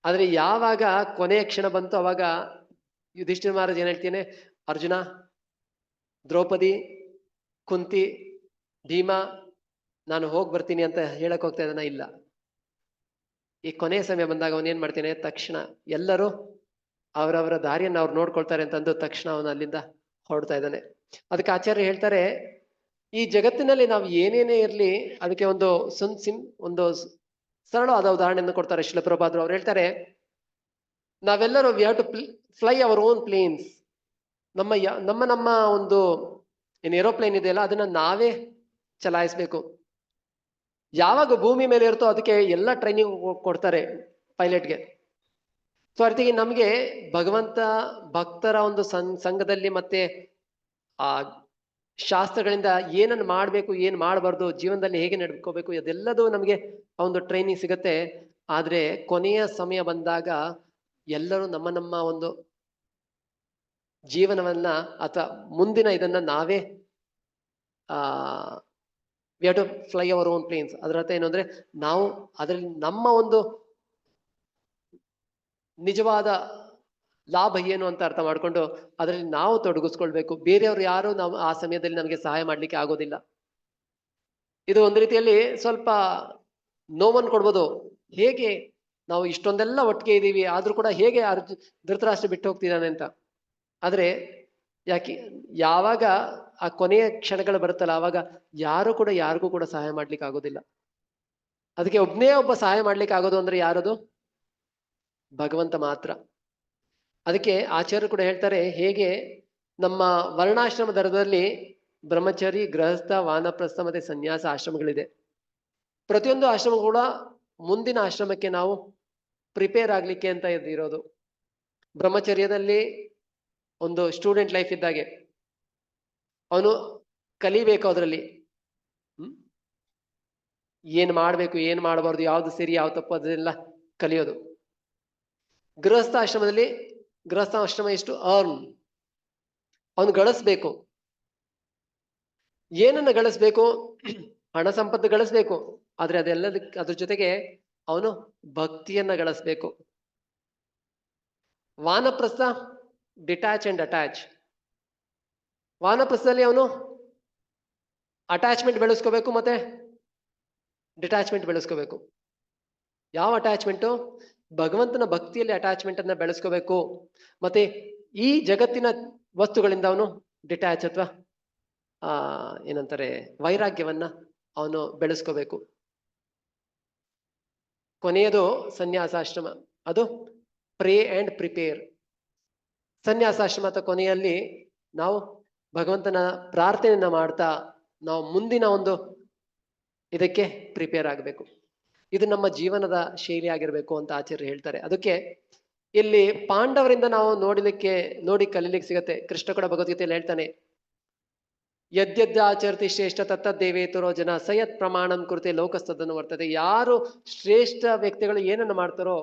ಆದ್ರೆ ಯಾವಾಗ ಕೊನೆಯ ಕ್ಷಣ ಬಂತು ಅವಾಗ ಯುಧಿಷ್ಠಿರ ಮಹಾರಾಜ್ ಏನ್ ಹೇಳ್ತೀನಿ, ಅರ್ಜುನ, ದ್ರೌಪದಿ, ಕುಂತಿ, ಭೀಮ, ನಾನು ಹೋಗಿ ಬರ್ತೀನಿ ಅಂತ ಹೇಳಕ್ ಹೋಗ್ತಾ ಇದ್ದಾನ? ಇಲ್ಲ. ಈ ಕೊನೆಯ ಸಮಯ ಬಂದಾಗ ಅವನ್ ಏನ್ ಮಾಡ್ತೇನೆ, ತಕ್ಷಣ ಎಲ್ಲರೂ ಅವರವರ ದಾರಿಯನ್ನು ಅವ್ರು ನೋಡ್ಕೊಳ್ತಾರೆ ಅಂತಂದು ತಕ್ಷಣ ಅವನು ಅಲ್ಲಿಂದ ಹೊರಡ್ತಾ ಇದ್ದಾನೆ. ಅದಕ್ಕೆ ಆಚಾರ್ಯ ಹೇಳ್ತಾರೆ, ಈ ಜಗತ್ತಿನಲ್ಲಿ ನಾವು ಏನೇನೇ ಇರ್ಲಿ ಅದಕ್ಕೆ ಒಂದು ಸರಳವಾದ ಉದಾಹರಣೆಯನ್ನು ಕೊಡ್ತಾರೆ ಶ್ರೀಲ ಪ್ರಭುಪಾದರು. ಅವ್ರು ಹೇಳ್ತಾರೆ, ನಾವೆಲ್ಲರೂ we have to fly our own planes. ನಮ್ಮ ಒಂದು ಏನು ಏರೋಪ್ಲೇನ್ ಇದೆಯಲ್ಲ ಅದನ್ನ ನಾವೇ ಚಲಾಯಿಸ್ಬೇಕು. ಯಾವಾಗ ಭೂಮಿ ಮೇಲೆ ಇರುತ್ತೋ ಅದಕ್ಕೆ ಎಲ್ಲ ಟ್ರೈನಿಂಗ್ ಕೊಡ್ತಾರೆ ಪೈಲಟ್ಗೆ. ಸೊ ಅರ್ಥಿಗೆ ನಮಗೆ ಭಗವಂತ ಭಕ್ತರ ಒಂದು ಸಂಘದಲ್ಲಿ ಮತ್ತೆ ಆ ಶಾಸ್ತ್ರಗಳಿಂದ ಏನನ್ನು ಮಾಡಬೇಕು, ಏನ್ ಮಾಡಬಾರ್ದು, ಜೀವನದಲ್ಲಿ ಹೇಗೆ ನಡ್ಕೋಬೇಕು, ಅದೆಲ್ಲದೂ ನಮಗೆ ಒಂದು ಟ್ರೈನಿಂಗ್ ಸಿಗತ್ತೆ. ಆದ್ರೆ ಕೊನೆಯ ಸಮಯ ಬಂದಾಗ ಎಲ್ಲರೂ ನಮ್ಮ ಒಂದು ಜೀವನವನ್ನ ಅಥವಾ ಮುಂದಿನ ಇದನ್ನ ನಾವೇ we have to fly our own planes. ಅದರ ಅರ್ಥ ಏನು ಅಂದ್ರೆ, ನಾವು ಅದರಲ್ಲಿ ನಮ್ಮ ಒಂದು ನಿಜವಾದ ಲಾಭ ಏನು ಅಂತ ಅರ್ಥ ಮಾಡ್ಕೊಂಡು ಅದರಲ್ಲಿ ನಾವು ತೊಡಗಿಸ್ಕೊಳ್ಬೇಕು. ಬೇರೆಯವರು ಯಾರು ನಾವು ಆ ಸಮಯದಲ್ಲಿ ನಮಗೆ ಸಹಾಯ ಮಾಡ್ಲಿಕ್ಕೆ ಆಗೋದಿಲ್ಲ. ಇದು ಒಂದು ರೀತಿಯಲ್ಲಿ ಸ್ವಲ್ಪ ನೋವನ್ನು ಕೊಡ್ಬೋದು. ಹೇಗೆ ನಾವು ಇಷ್ಟೊಂದೆಲ್ಲ ಒಟ್ಟಿಗೆ ಇದ್ದೀವಿ ಆದ್ರೂ ಕೂಡ ಹೇಗೆ ಧೃತರಾಷ್ಟ್ರ ಬಿಟ್ಟು ಹೋಗ್ತಿದ್ದಾನೆ ಅಂತ. ಆದ್ರೆ ಯಾವಾಗ ಆ ಕೊನೆಯ ಕ್ಷಣಗಳು ಬರುತ್ತಲ್ಲ ಆವಾಗ ಯಾರಿಗೂ ಕೂಡ ಸಹಾಯ ಮಾಡ್ಲಿಕ್ಕೆ ಆಗೋದಿಲ್ಲ. ಅದಕ್ಕೆ ಒಬ್ಬ ಸಹಾಯ ಮಾಡ್ಲಿಕ್ಕೆ ಆಗೋದು ಅಂದ್ರೆ ಯಾರದು? ಭಗವಂತ ಮಾತ್ರ. ಅದಕ್ಕೆ ಆಚಾರ್ಯರು ಕೂಡ ಹೇಳ್ತಾರೆ, ಹೇಗೆ ನಮ್ಮ ವರ್ಣಾಶ್ರಮ ದರದಲ್ಲಿ ಬ್ರಹ್ಮಚಾರಿ, ಗೃಹಸ್ಥ, ವಾನಪ್ರಸ್ಥ ಮತ್ತೆ ಸನ್ಯಾಸ ಆಶ್ರಮಗಳಿದೆ. ಪ್ರತಿಯೊಂದು ಆಶ್ರಮ ಕೂಡ ಮುಂದಿನ ಆಶ್ರಮಕ್ಕೆ ನಾವು ಪ್ರಿಪೇರ್ ಆಗ್ಲಿಕ್ಕೆ ಅಂತ ಇರೋದು. ಬ್ರಹ್ಮಚರ್ಯದಲ್ಲಿ ಒಂದು ಸ್ಟೂಡೆಂಟ್ ಲೈಫ್ ಇದ್ದಾಗೆ ಅವನು ಕಲಿಬೇಕು, ಅದರಲ್ಲಿ ಏನ್ ಮಾಡ್ಬೇಕು, ಏನ್ ಮಾಡಬಾರ್ದು, ಯಾವ್ದು ಸರಿ ಯಾವ್ದು ತಪ್ಪು ಅದೆಲ್ಲ ಕಲಿಯೋದು. ಗೃಹಸ್ಥಾಶ್ರಮ ಎಷ್ಟು ಅವನು ಗಳಿಸ್ಬೇಕು. ಏನನ್ನ ಗಳಿಸ್ಬೇಕು? ಹಣ ಸಂಪತ್ತು ಗಳಿಸ್ಬೇಕು. ಆದ್ರೆ ಅದ್ರ ಜೊತೆಗೆ ಅವನು ಭಕ್ತಿಯನ್ನ ಗಳಿಸ್ಬೇಕು. ವಾನಪ್ರಸ್ಥ ಡಿಟ್ಯಾಚ್ ಅಂಡ್ ಅಟ್ಯಾಚ್. ವಾನಪ್ರಸ್ಥದಲ್ಲಿ ಅವನು ಅಟ್ಯಾಚ್ಮೆಂಟ್ ಬೆಳೆಸ್ಕೋಬೇಕು ಮತ್ತೆ ಡಿಟ್ಯಾಚ್ಮೆಂಟ್ ಬೆಳೆಸ್ಕೋಬೇಕು. ಯಾವ ಅಟ್ಯಾಚ್ಮೆಂಟು? ಭಗವಂತನ ಭಕ್ತಿಯಲ್ಲಿ ಅಟ್ಯಾಚ್ಮೆಂಟ್ ಅನ್ನ ಬೆಳೆಸ್ಕೋಬೇಕು. ಮತ್ತೆ ಈ ಜಗತ್ತಿನ ವಸ್ತುಗಳಿಂದ ಅವನು ಡಿಟ್ಯಾಚ್ ಅಥವಾ ಏನಂತಾರೆ ವೈರಾಗ್ಯವನ್ನ ಅವನು ಬೆಳೆಸ್ಕೋಬೇಕು. ಕೊನೆಯದು ಸನ್ಯಾಸಾಶ್ರಮ, ಅದು ಪ್ರೇ ಅಂಡ್ ಪ್ರಿಪೇರ್. ಸನ್ಯಾಸಾಶ್ರಮ ಅಥವಾ ಕೊನೆಯಲ್ಲಿ ನಾವು ಭಗವಂತನ ಪ್ರಾರ್ಥನೆಯನ್ನ ಮಾಡ್ತಾ ನಾವು ಮುಂದಿನ ಒಂದು ಇದಕ್ಕೆ ಪ್ರಿಪೇರ್ ಆಗಬೇಕು. ಇದು ನಮ್ಮ ಜೀವನದ ಶೈಲಿ ಆಗಿರ್ಬೇಕು ಅಂತ ಆಚಾರ್ಯರು ಹೇಳ್ತಾರೆ. ಅದಕ್ಕೆ ಇಲ್ಲಿ ಪಾಂಡವರಿಂದ ನಾವು ನೋಡಿ ಕಲೀಲಿಕ್ಕೆ ಸಿಗತ್ತೆ. ಕೃಷ್ಣ ಕೂಡ ಭಗವದ್ಗೀತೆಯಲ್ಲಿ ಹೇಳ್ತಾನೆ, ಯದ್ಯದ್ದ ಆಚರತಿ ಶ್ರೇಷ್ಠ ತತ್ತದ್ದೇವೇತರೋ ಜನ ಸಯತ್ ಪ್ರಮಾಣಂ ಕುರಿತೆ ಲೋಕಸ್ತದನ್ನು ವರ್ತದೆ. ಯಾರು ಶ್ರೇಷ್ಠ ವ್ಯಕ್ತಿಗಳು ಏನನ್ನು ಮಾಡ್ತಾರೋ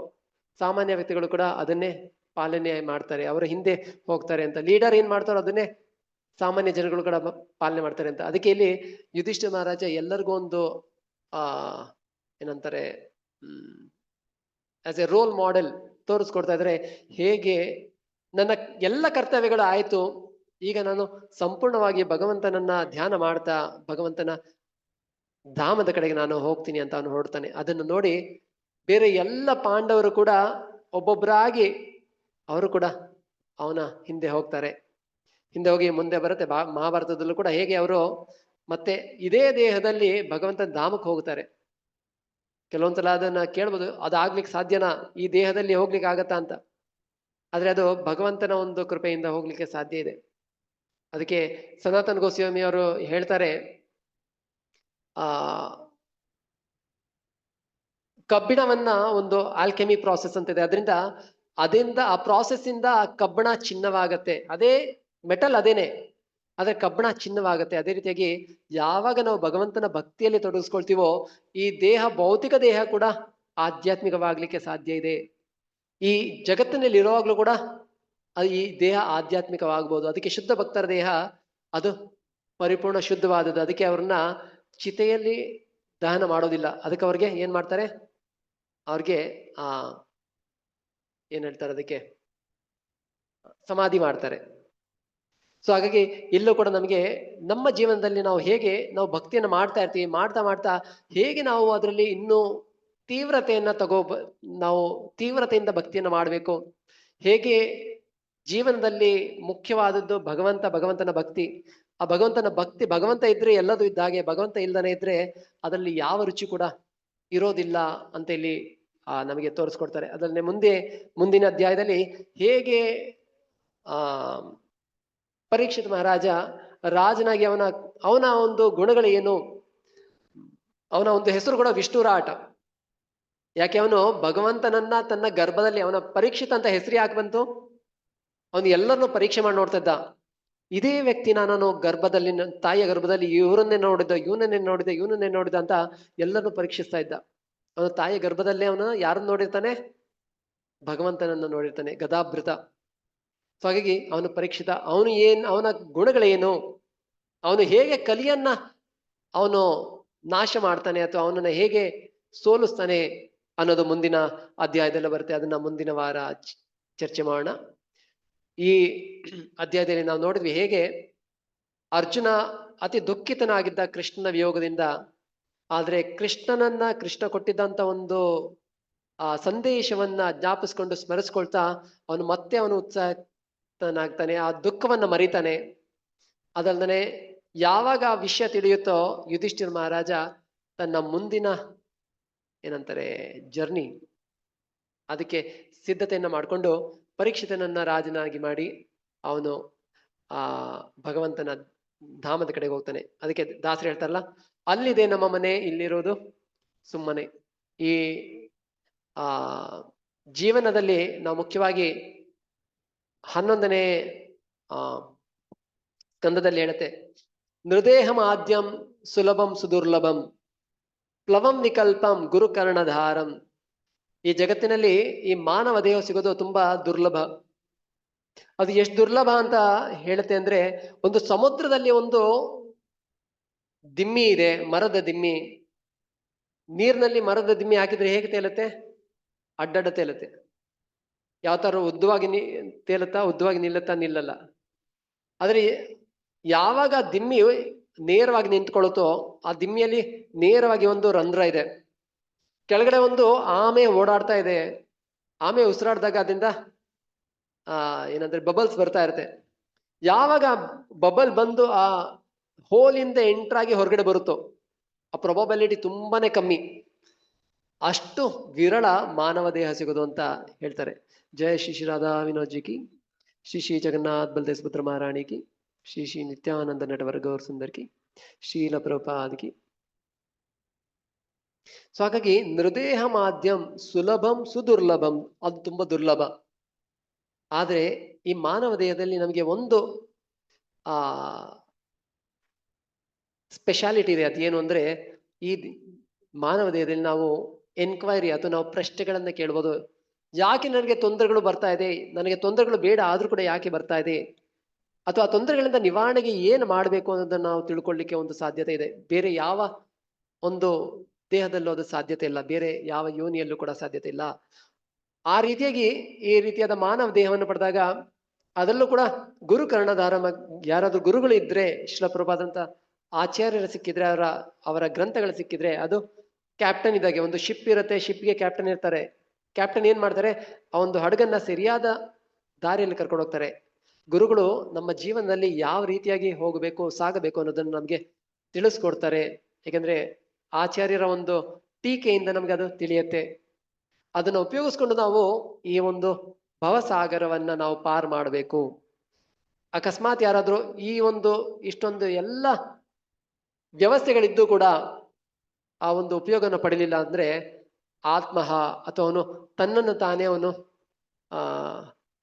ಸಾಮಾನ್ಯ ವ್ಯಕ್ತಿಗಳು ಕೂಡ ಅದನ್ನೇ ಪಾಲನೆ ಮಾಡ್ತಾರೆ, ಅವರ ಹಿಂದೆ ಹೋಗ್ತಾರೆ ಅಂತ. ಲೀಡರ್ ಏನ್ ಮಾಡ್ತಾರೋ ಅದನ್ನೇ ಸಾಮಾನ್ಯ ಜನಗಳು ಕೂಡ ಪಾಲನೆ ಮಾಡ್ತಾರೆ ಅಂತ. ಅದಕ್ಕೆ ಇಲ್ಲಿ ಯುಧಿಷ್ಠಿರ ಮಹಾರಾಜ ಎಲ್ಲರಿಗೂ ಒಂದು ಏನಂತಾರೆ ಆಸ್ ಎ ರೋಲ್ ಮಾಡೆಲ್ ತೋರಿಸ್ಕೊಡ್ತಾ ಇದ್ರೆ, ಹೇಗೆ ನನ್ನ ಎಲ್ಲ ಕರ್ತವ್ಯಗಳು ಆಯ್ತು, ಈಗ ನಾನು ಸಂಪೂರ್ಣವಾಗಿ ಭಗವಂತನನ್ನ ಧ್ಯಾನ ಮಾಡ್ತಾ ಭಗವಂತನ ಧಾಮದ ಕಡೆಗೆ ನಾನು ಹೋಗ್ತೀನಿ ಅಂತ ಅವನು ಹೊರಡ್ತಾನೆ. ಅದನ್ನು ನೋಡಿ ಬೇರೆ ಎಲ್ಲ ಪಾಂಡವರು ಕೂಡ ಒಬ್ಬೊಬ್ಬರಾಗಿ ಅವರು ಕೂಡ ಅವನ ಹಿಂದೆ ಹೋಗ್ತಾರೆ. ಹಿಂದೆ ಹೋಗಿ ಮುಂದೆ ಬರುತ್ತೆ. ಮಹಾಭಾರತದಲ್ಲೂ ಕೂಡ ಹೇಗೆ ಅವರು ಮತ್ತೆ ಇದೇ ದೇಹದಲ್ಲಿ ಭಗವಂತನ ಧಾಮಕ್ಕೆ ಹೋಗ್ತಾರೆ. ಕೆಲವೊಂದ್ಸಲ ಅದನ್ನ ಕೇಳ್ಬೋದು, ಅದಾಗ್ಲಿಕ್ಕೆ ಸಾಧ್ಯನಾ, ಈ ದೇಹದಲ್ಲಿ ಹೋಗ್ಲಿಕ್ಕೆ ಆಗತ್ತಾ ಅಂತ. ಆದ್ರೆ ಅದು ಭಗವಂತನ ಒಂದು ಕೃಪೆಯಿಂದ ಹೋಗ್ಲಿಕ್ಕೆ ಸಾಧ್ಯ ಇದೆ. ಅದಕ್ಕೆ ಸನಾತನ ಗೋಸ್ವಾಮಿ ಅವರು ಹೇಳ್ತಾರೆ, ಆ ಕಬ್ಬಿಣವನ್ನ ಒಂದು ಆಲ್ಕೆಮಿ ಪ್ರಾಸೆಸ್ ಅಂತಿದೆ, ಅದರಿಂದ ಆ ಪ್ರಾಸೆಸ್ ಇಂದ ಆ ಕಬ್ಬಣ ಚಿನ್ನವಾಗತ್ತೆ. ಅದೇ ಮೆಟಲ್ ಅದೇನೆ, ಆದ್ರೆ ಕಬ್ಬಣ ಚಿನ್ನವಾಗತ್ತೆ. ಅದೇ ರೀತಿಯಾಗಿ ಯಾವಾಗ ನಾವು ಭಗವಂತನ ಭಕ್ತಿಯಲ್ಲಿ ತೊಡಗಿಸ್ಕೊಳ್ತೀವೋ ಈ ದೇಹ, ಭೌತಿಕ ದೇಹ ಕೂಡ ಆಧ್ಯಾತ್ಮಿಕವಾಗ್ಲಿಕ್ಕೆ ಸಾಧ್ಯ ಇದೆ. ಈ ಜಗತ್ತಿನಲ್ಲಿ ಇರುವಾಗ್ಲೂ ಕೂಡ ಈ ದೇಹ ಆಧ್ಯಾತ್ಮಿಕವಾಗ್ಬೋದು. ಅದಕ್ಕೆ ಶುದ್ಧ ಭಕ್ತರ ದೇಹ ಅದು ಪರಿಪೂರ್ಣ ಶುದ್ಧವಾದದ್ದು. ಅದಕ್ಕೆ ಅವ್ರನ್ನ ಚಿತೆಯಲ್ಲಿ ದಹನ ಮಾಡೋದಿಲ್ಲ. ಅದಕ್ಕೆ ಅವ್ರಿಗೆ ಏನ್ ಮಾಡ್ತಾರೆ, ಅವ್ರಿಗೆ ಏನ್ ಹೇಳ್ತಾರೆ, ಅದಕ್ಕೆ ಸಮಾಧಿ ಮಾಡ್ತಾರೆ. ಸೊ ಹಾಗಾಗಿ ಇಲ್ಲೂ ಕೂಡ ನಮಗೆ ನಮ್ಮ ಜೀವನದಲ್ಲಿ ನಾವು ಭಕ್ತಿಯನ್ನು ಮಾಡ್ತಾ ಇರ್ತೀವಿ, ಮಾಡ್ತಾ ಮಾಡ್ತಾ ಹೇಗೆ ನಾವು ಅದರಲ್ಲಿ ಇನ್ನೂ ತೀವ್ರತೆಯನ್ನ ನಾವು ತೀವ್ರತೆಯಿಂದ ಭಕ್ತಿಯನ್ನು ಮಾಡಬೇಕು, ಹೇಗೆ ಜೀವನದಲ್ಲಿ ಮುಖ್ಯವಾದದ್ದು ಭಗವಂತನ ಭಕ್ತಿ. ಆ ಭಗವಂತನ ಭಕ್ತಿ, ಭಗವಂತ ಇದ್ರೆ ಎಲ್ಲದೂ ಇದ್ದ ಹಾಗೆ, ಭಗವಂತ ಇಲ್ದನೆ ಇದ್ರೆ ಅದರಲ್ಲಿ ಯಾವ ರುಚಿ ಕೂಡ ಇರೋದಿಲ್ಲ ಅಂತ ಇಲ್ಲಿ ನಮಗೆ ತೋರಿಸ್ಕೊಡ್ತಾರೆ. ಅದನ್ನೇ ಮುಂದಿನ ಅಧ್ಯಾಯದಲ್ಲಿ ಹೇಗೆ ಆ ಪರೀಕ್ಷಿತ್ ಮಹಾರಾಜ ರಾಜನಾಗಿ ಅವನ ಒಂದು ಗುಣಗಳು ಏನು, ಅವನ ಒಂದು ಹೆಸರು ಕೂಡ ವಿಷ್ಣುರಾಟ. ಯಾಕೆ ಅವನು ಭಗವಂತನನ್ನ ತನ್ನ ಗರ್ಭದಲ್ಲಿ, ಅವನ ಪರೀಕ್ಷಿತ್ ಅಂತ ಹೆಸರು ಯಾಕೆ ಬಂತು, ಅವನು ಎಲ್ಲರನ್ನೂ ಪರೀಕ್ಷೆ ಮಾಡಿ ನೋಡ್ತಾ ಇದ್ದ. ಇದೇ ವ್ಯಕ್ತಿ ನಾನು ಗರ್ಭದಲ್ಲಿ, ತಾಯಿಯ ಗರ್ಭದಲ್ಲಿ ಇವನನ್ನೇ ನೋಡಿದ ಅಂತ ಎಲ್ಲರನ್ನೂ ಪರೀಕ್ಷಿಸ್ತಾ ಇದ್ದ. ಅವನು ತಾಯಿಯ ಗರ್ಭದಲ್ಲೇ ಅವನು ಯಾರನ್ನು ನೋಡಿರ್ತಾನೆ, ಭಗವಂತನನ್ನು ನೋಡಿರ್ತಾನೆ, ಗದಾಭೃತ. ಸೊ ಹಾಗಾಗಿ ಅವನು ಪರೀಕ್ಷಿತ, ಅವನ ಗುಣಗಳೇನು, ಅವನು ಹೇಗೆ ಕಲಿಯನ್ನ ಅವನು ನಾಶ ಮಾಡ್ತಾನೆ ಅಥವಾ ಅವನನ್ನ ಹೇಗೆ ಸೋಲಿಸ್ತಾನೆ ಅನ್ನೋದು ಮುಂದಿನ ಅಧ್ಯಾಯದಲ್ಲಿ ಬರುತ್ತೆ. ಅದನ್ನ ಮುಂದಿನ ವಾರ ಚರ್ಚೆ ಮಾಡೋಣ. ಈ ಅಧ್ಯಾಯದಲ್ಲಿ ನಾವು ನೋಡಿದ್ವಿ ಹೇಗೆ ಅರ್ಜುನ ಅತಿ ದುಃಖಿತನಾಗಿದ್ದ ಕೃಷ್ಣನ ವಿಯೋಗದಿಂದ. ಆದ್ರೆ ಕೃಷ್ಣ ಕೊಟ್ಟಿದ್ದಂತ ಒಂದು ಸಂದೇಶವನ್ನ ಜ್ಞಾಪಿಸ್ಕೊಂಡು ಸ್ಮರಿಸ್ಕೊಳ್ತಾ ಅವನು ಉತ್ಸಾಹನಾಗ್ತಾನೆ, ಆ ದುಃಖವನ್ನ ಮರಿತಾನೆ. ಅದಲ್ದನೆ ಯಾವಾಗ ಆ ವಿಷಯ ತಿಳಿಯುತ್ತೋ ಯುಧಿಷ್ಠಿರ ಮಹಾರಾಜ ತನ್ನ ಮುಂದಿನ ಏನಂತಾರೆ ಜರ್ನಿ, ಅದಕ್ಕೆ ಸಿದ್ಧತೆಯನ್ನ ಮಾಡಿಕೊಂಡು ಪರೀಕ್ಷಿತನನ್ನ ರಾಜನಾಗಿ ಮಾಡಿ ಅವನು ಭಗವಂತನ ಧಾಮದ ಕಡೆಗೆ ಹೋಗ್ತಾನೆ. ಅದಕ್ಕೆ ದಾಸರು ಹೇಳ್ತಾರಲ್ಲ, ಅಲ್ಲಿದೆ ನಮ್ಮ ಮನೆ, ಇಲ್ಲಿರೋದು ಸುಮ್ಮನೆ. ಈ ಜೀವನದಲ್ಲಿ ನಾವು ಮುಖ್ಯವಾಗಿ 11ನೇ ಸ್ಕಂದದಲ್ಲಿ ಹೇಳುತ್ತೆ, ನೃದೇಹಂ ಆದ್ಯಂ ಸುಲಭಂ ಸುದುರ್ಲಭಂ ಪ್ಲವಂ ವಿಕಲ್ಪಂ ಗುರುಕರ್ಣಧಾರಂ. ಈ ಜಗತ್ತಿನಲ್ಲಿ ಈ ಮಾನವ ದೇಹ ಸಿಗೋದು ತುಂಬಾ ದುರ್ಲಭ. ಅದು ಎಷ್ಟು ದುರ್ಲಭ ಅಂತ ಹೇಳುತ್ತೆ ಅಂದ್ರೆ, ಒಂದು ಸಮುದ್ರದಲ್ಲಿ ಒಂದು ದಿಮ್ಮಿ ಇದೆ, ಮರದ ದಿಮ್ಮಿ. ನೀರಿನಲ್ಲಿ ಮರದ ದಿಮ್ಮಿ ಹಾಕಿದ್ರೆ ಹೇಗೆ ತೇಲುತ್ತೆ, ಅಡ್ಡಡ್ಡ ತೇಲುತ್ತೆ. ಯಾವ ತರ ಉದ್ದವಾಗಿ ಉದ್ದವಾಗಿ ನಿಲ್ಲಲ್ಲ. ಆದ್ರೆ ಯಾವಾಗ ದಿಮ್ಮಿ ನೇರವಾಗಿ ನಿಂತ್ಕೊಳ್ಳುತ್ತೋ ಆ ದಿಮ್ಮಿಯಲ್ಲಿ ನೇರವಾಗಿ ಒಂದು ರಂಧ್ರ ಇದೆ, ಕೆಳಗಡೆ ಒಂದು ಆಮೆ ಓಡಾಡ್ತಾ ಇದೆ. ಆಮೆ ಉಸಿರಾಡ್ದಾಗ ಅದರಿಂದ ಏನಂದ್ರೆ ಬಬಲ್ಸ್ ಬರ್ತಾ ಇರುತ್ತೆ. ಯಾವಾಗ ಬಬಲ್ ಬಂದು ಆ ಹೋಲಿಂದ ಎಂಟ್ರಾಗಿ ಹೊರಗಡೆ ಬರುತ್ತೋ ಆ ಪ್ರೊಬಬಿಲಿಟಿ ತುಂಬಾನೇ ಕಮ್ಮಿ. ಅಷ್ಟು ವಿರಳ ಮಾನವ ದೇಹ ಸಿಗೋದು ಅಂತ ಹೇಳ್ತಾರೆ. ಜಯ ಶ್ರೀ ಶ್ರೀ ರಾಧಾ ವಿನೋದ್ ಜಿ ಕಿ, ಶ್ರೀ ಶ್ರೀ ಜಗನ್ನಾಥ್ ಬಲದೇವ್ ಸುಭದ್ರ ಮಹಾರಾಣಿ ಕಿ, ಶ್ರೀ ಶ್ರೀ ನಿತ್ಯಾನಂದ ನಟವರ್ ಗೌರ್ ಸುಂದರ್ ಕಿ, ಶ್ರೀಲ ಪ್ರಭುಪಾದ್ ಕಿ. ಸೊ ಹಾಗಾಗಿ ನೃದೇಹ ಮಾಧ್ಯಂ ಸುಲಭಂ ಸುದುರ್ಲಭಂ, ಅದು ತುಂಬಾ ದುರ್ಲಭ. ಆದ್ರೆ ಈ ಮಾನವ ದೇಹದಲ್ಲಿ ನಮಗೆ ಒಂದು ಸ್ಪೆಷಾಲಿಟಿ ಇದೆ. ಅದೇನು ಅಂದ್ರೆ, ಈ ಮಾನವ ದೇಹದಲ್ಲಿ ನಾವು ಎನ್ಕ್ವೈರಿ ಅಥವಾ ನಾವು ಪ್ರಶ್ನೆಗಳನ್ನ ಕೇಳ್ಬೋದು. ಯಾಕೆ ನನಗೆ ತೊಂದರೆಗಳು ಬರ್ತಾ ಇದೆ, ನನಗೆ ತೊಂದರೆಗಳು ಬೇಡ ಆದ್ರೂ ಕೂಡ ಯಾಕೆ ಬರ್ತಾ ಇದೆ, ಅಥವಾ ಆ ತೊಂದರೆಗಳಿಂದ ನಿವಾರಣೆಗೆ ಏನು ಮಾಡಬೇಕು ಅನ್ನೋದನ್ನ ನಾವು ತಿಳ್ಕೊಳ್ಳಿಕ್ಕೆ ಒಂದು ಸಾಧ್ಯತೆ ಇದೆ. ಬೇರೆ ಯಾವ ಒಂದು ದೇಹದಲ್ಲೂ ಅದು ಸಾಧ್ಯತೆ ಇಲ್ಲ, ಬೇರೆ ಯಾವ ಯೋನಿಯಲ್ಲೂ ಕೂಡ ಸಾಧ್ಯತೆ ಇಲ್ಲ. ಆ ರೀತಿಯಾಗಿ ಈ ರೀತಿಯಾದ ಮಾನವ ದೇಹವನ್ನು ಪಡೆದಾಗ ಅದರಲ್ಲೂ ಕೂಡ ಗುರು ಕರ್ಣಧಾರ, ಯಾರಾದ್ರೂ ಗುರುಗಳು ಇದ್ರೆ, ಶ್ರೀಲಪ್ರಭಾದಂತ ಆಚಾರ್ಯರು ಸಿಕ್ಕಿದ್ರೆ, ಅವರ ಗ್ರಂಥಗಳು ಸಿಕ್ಕಿದ್ರೆ, ಅದು ಕ್ಯಾಪ್ಟನ್ ಇದ್ದಾಗೆ. ಒಂದು ಶಿಪ್ ಇರುತ್ತೆ, ಶಿಪ್ಗೆ ಕ್ಯಾಪ್ಟನ್ ಇರ್ತಾರೆ. ಕ್ಯಾಪ್ಟನ್ ಏನ್ ಮಾಡ್ತಾರೆ, ಆ ಒಂದು ಹಡಗನ್ನ ಸರಿಯಾದ ದಾರಿಯಲ್ಲಿ ಕರ್ಕೊಂಡು ಹೋಗ್ತಾರೆ. ಗುರುಗಳು ನಮ್ಮ ಜೀವನದಲ್ಲಿ ಯಾವ ರೀತಿಯಾಗಿ ಹೋಗಬೇಕು, ಸಾಗಬೇಕು ಅನ್ನೋದನ್ನು ನಮ್ಗೆ ತಿಳಿಸ್ಕೊಡ್ತಾರೆ. ಯಾಕಂದ್ರೆ ಆಚಾರ್ಯರ ಒಂದು ಟೀಕೆಯಿಂದ ನಮ್ಗೆ ಅದು ತಿಳಿಯುತ್ತೆ. ಅದನ್ನ ಉಪಯೋಗಿಸ್ಕೊಂಡು ನಾವು ಈ ಒಂದು ಭವಸಾಗರವನ್ನ ನಾವು ಪಾರ್ ಮಾಡಬೇಕು. ಅಕಸ್ಮಾತ್ ಯಾರಾದ್ರೂ ಈ ಒಂದು ಇಷ್ಟೊಂದು ಎಲ್ಲ ವ್ಯವಸ್ಥೆಗಳಿದ್ದು ಕೂಡ ಆ ಒಂದು ಉಪಯೋಗನ ಪಡಿಲಿಲ್ಲ ಅಂದ್ರೆ ಆತ್ಮಹ ಅಥವಾ ಅವನು ತನ್ನನ್ನು ತಾನೇ ಅವನು ಆ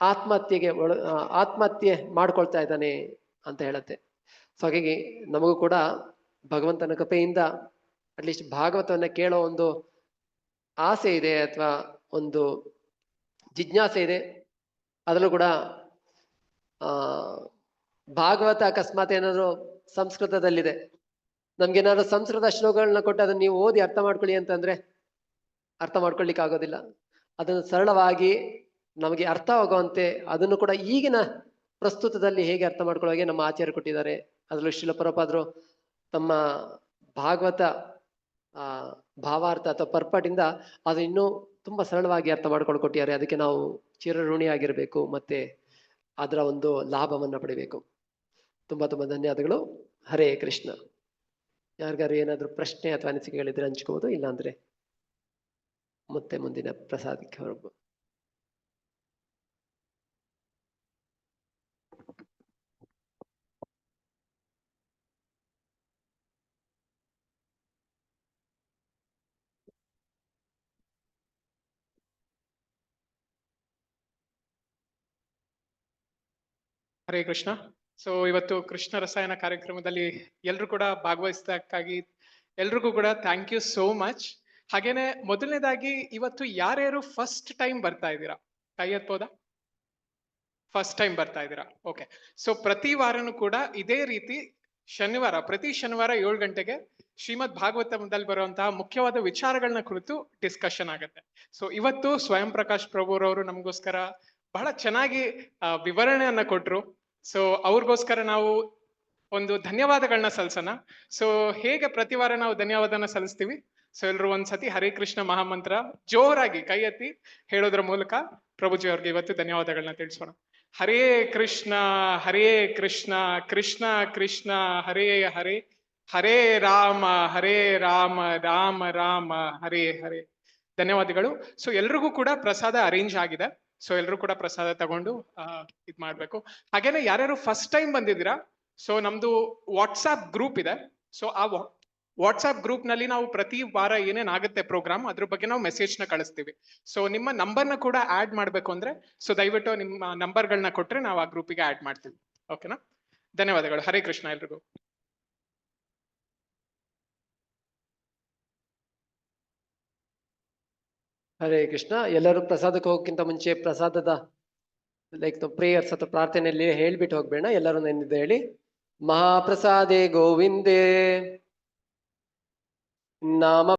ಆತ್ಮಹತ್ಯೆ ಮಾಡ್ಕೊಳ್ತಾ ಇದ್ದಾನೆ ಅಂತ ಹೇಳುತ್ತೆ. ಸೊ ಹಾಗಾಗಿ ನಮಗೂ ಕೂಡ ಭಗವಂತನ ಕೃಪೆಯಿಂದ ಅಟ್ಲೀಸ್ಟ್ ಭಾಗವತವನ್ನ ಕೇಳೋ ಒಂದು ಆಸೆ ಇದೆ ಅಥವಾ ಒಂದು ಜಿಜ್ಞಾಸೆ ಇದೆ. ಅದರಲ್ಲೂ ಕೂಡ ಆ ಭಾಗವತ ಅಕಸ್ಮಾತ್ ಏನಾದ್ರು ಸಂಸ್ಕೃತದಲ್ಲಿದೆ, ನಮ್ಗೇನಾದ್ರು ಸಂಸ್ಕೃತ ಶ್ಲೋಕಗಳನ್ನ ಕೊಟ್ಟು ಅದನ್ನ ನೀವು ಓದಿ ಅರ್ಥ ಮಾಡ್ಕೊಳ್ಳಿ ಅಂತಂದ್ರೆ ಅರ್ಥ ಮಾಡ್ಕೊಳ್ಲಿಕ್ಕೆ ಆಗೋದಿಲ್ಲ. ಅದನ್ನು ಸರಳವಾಗಿ ನಮಗೆ ಅರ್ಥ ಆಗುವಂತೆ ಅದನ್ನು ಕೂಡ ಈಗಿನ ಪ್ರಸ್ತುತದಲ್ಲಿ ಹೇಗೆ ಅರ್ಥ ಮಾಡ್ಕೊಳ್ಳೋ ಹಾಗೆ ನಮ್ಮ ಆಚಾರ್ಯ ಕೊಟ್ಟಿದ್ದಾರೆ. ಅದರಲ್ಲೂ ಶ್ರೀಲ ಪ್ರಭುಪಾದರು ತಮ್ಮ ಭಾಗವತ ಭಾವಾರ್ಥ ಅಥವಾ ಪರ್ಪಟಿಂದ ಅದು ಇನ್ನೂ ತುಂಬಾ ಸರಳವಾಗಿ ಅರ್ಥ ಮಾಡ್ಕೊಂಡು ಕೊಟ್ಟಿದ್ದಾರೆ. ಅದಕ್ಕೆ ನಾವು ಚಿರಋಣಿಯಾಗಿರ್ಬೇಕು ಮತ್ತೆ ಅದರ ಒಂದು ಲಾಭವನ್ನ ಪಡಿಬೇಕು. ತುಂಬಾ ತುಂಬಾ ಧನ್ಯವಾದಗಳು. ಹರೇ ಕೃಷ್ಣ. ಯಾರಿಗಾರು ಏನಾದ್ರು ಪ್ರಶ್ನೆ ಅಥವಾ ಅನಿಸಿಕೆಗಳಿದ್ರೆ ಹಂಚ್ಕೋಬಹುದು, ಇಲ್ಲಾಂದ್ರೆ ಮತ್ತೆ ಮುಂದಿನ ಪ್ರಸಾದಕ್ಕೆ ಹೊರಡ್ಬೋದು. ಹರೇ ಕೃಷ್ಣ. ಸೊ ಇವತ್ತು ಕೃಷ್ಣ ರಸಾಯನ ಕಾರ್ಯಕ್ರಮದಲ್ಲಿ ಎಲ್ರು ಕೂಡ ಭಾಗವಹಿಸಕ್ಕಾಗಿ ಎಲ್ರಿಗೂ ಕೂಡ ಥ್ಯಾಂಕ್ ಯು ಸೋ ಮಚ್. ಹಾಗೇನೆ ಮೊದಲನೇದಾಗಿ ಇವತ್ತು ಯಾರ್ಯಾರು ಫಸ್ಟ್ ಟೈಮ್ ಬರ್ತಾ ಇದ್ದೀರಾ ಕೈ ಎತ್ಬೋದಾ? ಫಸ್ಟ್ ಟೈಮ್ ಬರ್ತಾ ಇದ್ದೀರಾ? ಓಕೆ. ಸೊ ಪ್ರತಿ ವಾರನೂ ಕೂಡ ಇದೇ ರೀತಿ ಪ್ರತಿ ಶನಿವಾರ 7 ಗಂಟೆಗೆ ಶ್ರೀಮದ್ ಭಾಗವತದಲ್ಲಿ ಬರುವಂತಹ ಮುಖ್ಯವಾದ ವಿಚಾರಗಳನ್ನ ಕುರಿತು ಡಿಸ್ಕಷನ್ ಆಗುತ್ತೆ. ಸೊ ಇವತ್ತು ಸ್ವಯಂ ಪ್ರಕಾಶ್ ಪ್ರಭುರವರು ನಮಗೋಸ್ಕರ ಬಹಳ ಚೆನ್ನಾಗಿ ವಿವರಣೆಯನ್ನ ಕೊಟ್ರು. ಸೊ ಅವ್ರಿಗೋಸ್ಕರ ನಾವು ಒಂದು ಧನ್ಯವಾದಗಳನ್ನ ಸಲ್ಲಿಸೋಣ. ಸೊ ಹೇಗೆ ಪ್ರತಿ ವಾರ ನಾವು ಧನ್ಯವಾದನ ಸಲ್ಲಿಸ್ತೀವಿ, ಸೊ ಎಲ್ರು ಒಂದ್ಸತಿ ಹರೇ ಕೃಷ್ಣ ಮಹಾಮಂತ್ರ ಜೋರಾಗಿ ಕೈ ಎತ್ತಿ ಹೇಳೋದ್ರ ಮೂಲಕ ಪ್ರಭುಜಿ ಅವ್ರಿಗೆ ಇವತ್ತು ಧನ್ಯವಾದಗಳನ್ನ ತಿಳಿಸೋಣ. ಹರೇ ಕೃಷ್ಣ ಕೃಷ್ಣ ಕೃಷ್ಣ ಹರೇ ಹರೇ, ಹರೇ ರಾಮ ರಾಮ ರಾಮ ಹರೇ ಹರೇ. ಧನ್ಯವಾದಗಳು. ಸೊ ಎಲ್ರಿಗೂ ಕೂಡ ಪ್ರಸಾದ ಅರೇಂಜ್ ಆಗಿದೆ. ಸೊ ಎಲ್ರು ಕೂಡ ಪ್ರಸಾದ ತಗೊಂಡು ಇದ್ ಮಾಡ್ಬೇಕು. ಹಾಗೇನೆ ಯಾರ್ಯಾರು ಫಸ್ಟ್ ಟೈಮ್ ಬಂದಿದ್ದೀರಾ, ಸೊ ನಮ್ದು ವಾಟ್ಸ್ಆಪ್ ಗ್ರೂಪ್ ಇದೆ. ಸೊ ಆ ವಾಟ್ಸ್ಆಪ್ ಗ್ರೂಪ್ ನಲ್ಲಿ ನಾವು ಪ್ರತಿ ವಾರ ಏನೇನಾಗುತ್ತೆ ಪ್ರೋಗ್ರಾಮ್ ಅದ್ರ ಬಗ್ಗೆ ನಾವು ಮೆಸೇಜ್ ನ ಕಳಿಸ್ತೀವಿ. ಸೊ ನಿಮ್ಮ ನಂಬರ್ನ ಕೂಡ ಆಡ್ ಮಾಡ್ಬೇಕು ಅಂದ್ರೆ ಸೊ ದಯವಿಟ್ಟು ನಿಮ್ಮ ನಂಬರ್ಗಳನ್ನ ಕೊಟ್ರೆ ನಾವು ಆ ಗ್ರೂಪಿಗೆ ಆಡ್ ಮಾಡ್ತೀವಿ. ಓಕೆನಾ? ಧನ್ಯವಾದಗಳು. ಹರೇ ಕೃಷ್ಣ ಎಲ್ರಿಗೂ. ಹರೇ ಕೃಷ್ಣ. ಎಲ್ಲರೂ ಪ್ರಸಾದಕ್ಕೆ ಹೋಗೋಕ್ಕಿಂತ ಮುಂಚೆ ಪ್ರಸಾದದ ಪ್ರೇಯರ್ಸ್ ಅಥವಾ ಪ್ರಾರ್ಥನೆಯಲ್ಲಿ ಹೇಳ್ಬಿಟ್ಟು ಹೋಗ್ಬೇಡ. ಎಲ್ಲರೂ ನೆನ್ನಿದ್ದು ಹೇಳಿ. ಮಹಾಪ್ರಸಾದೇ ಗೋವಿಂದೇ ನಾಮ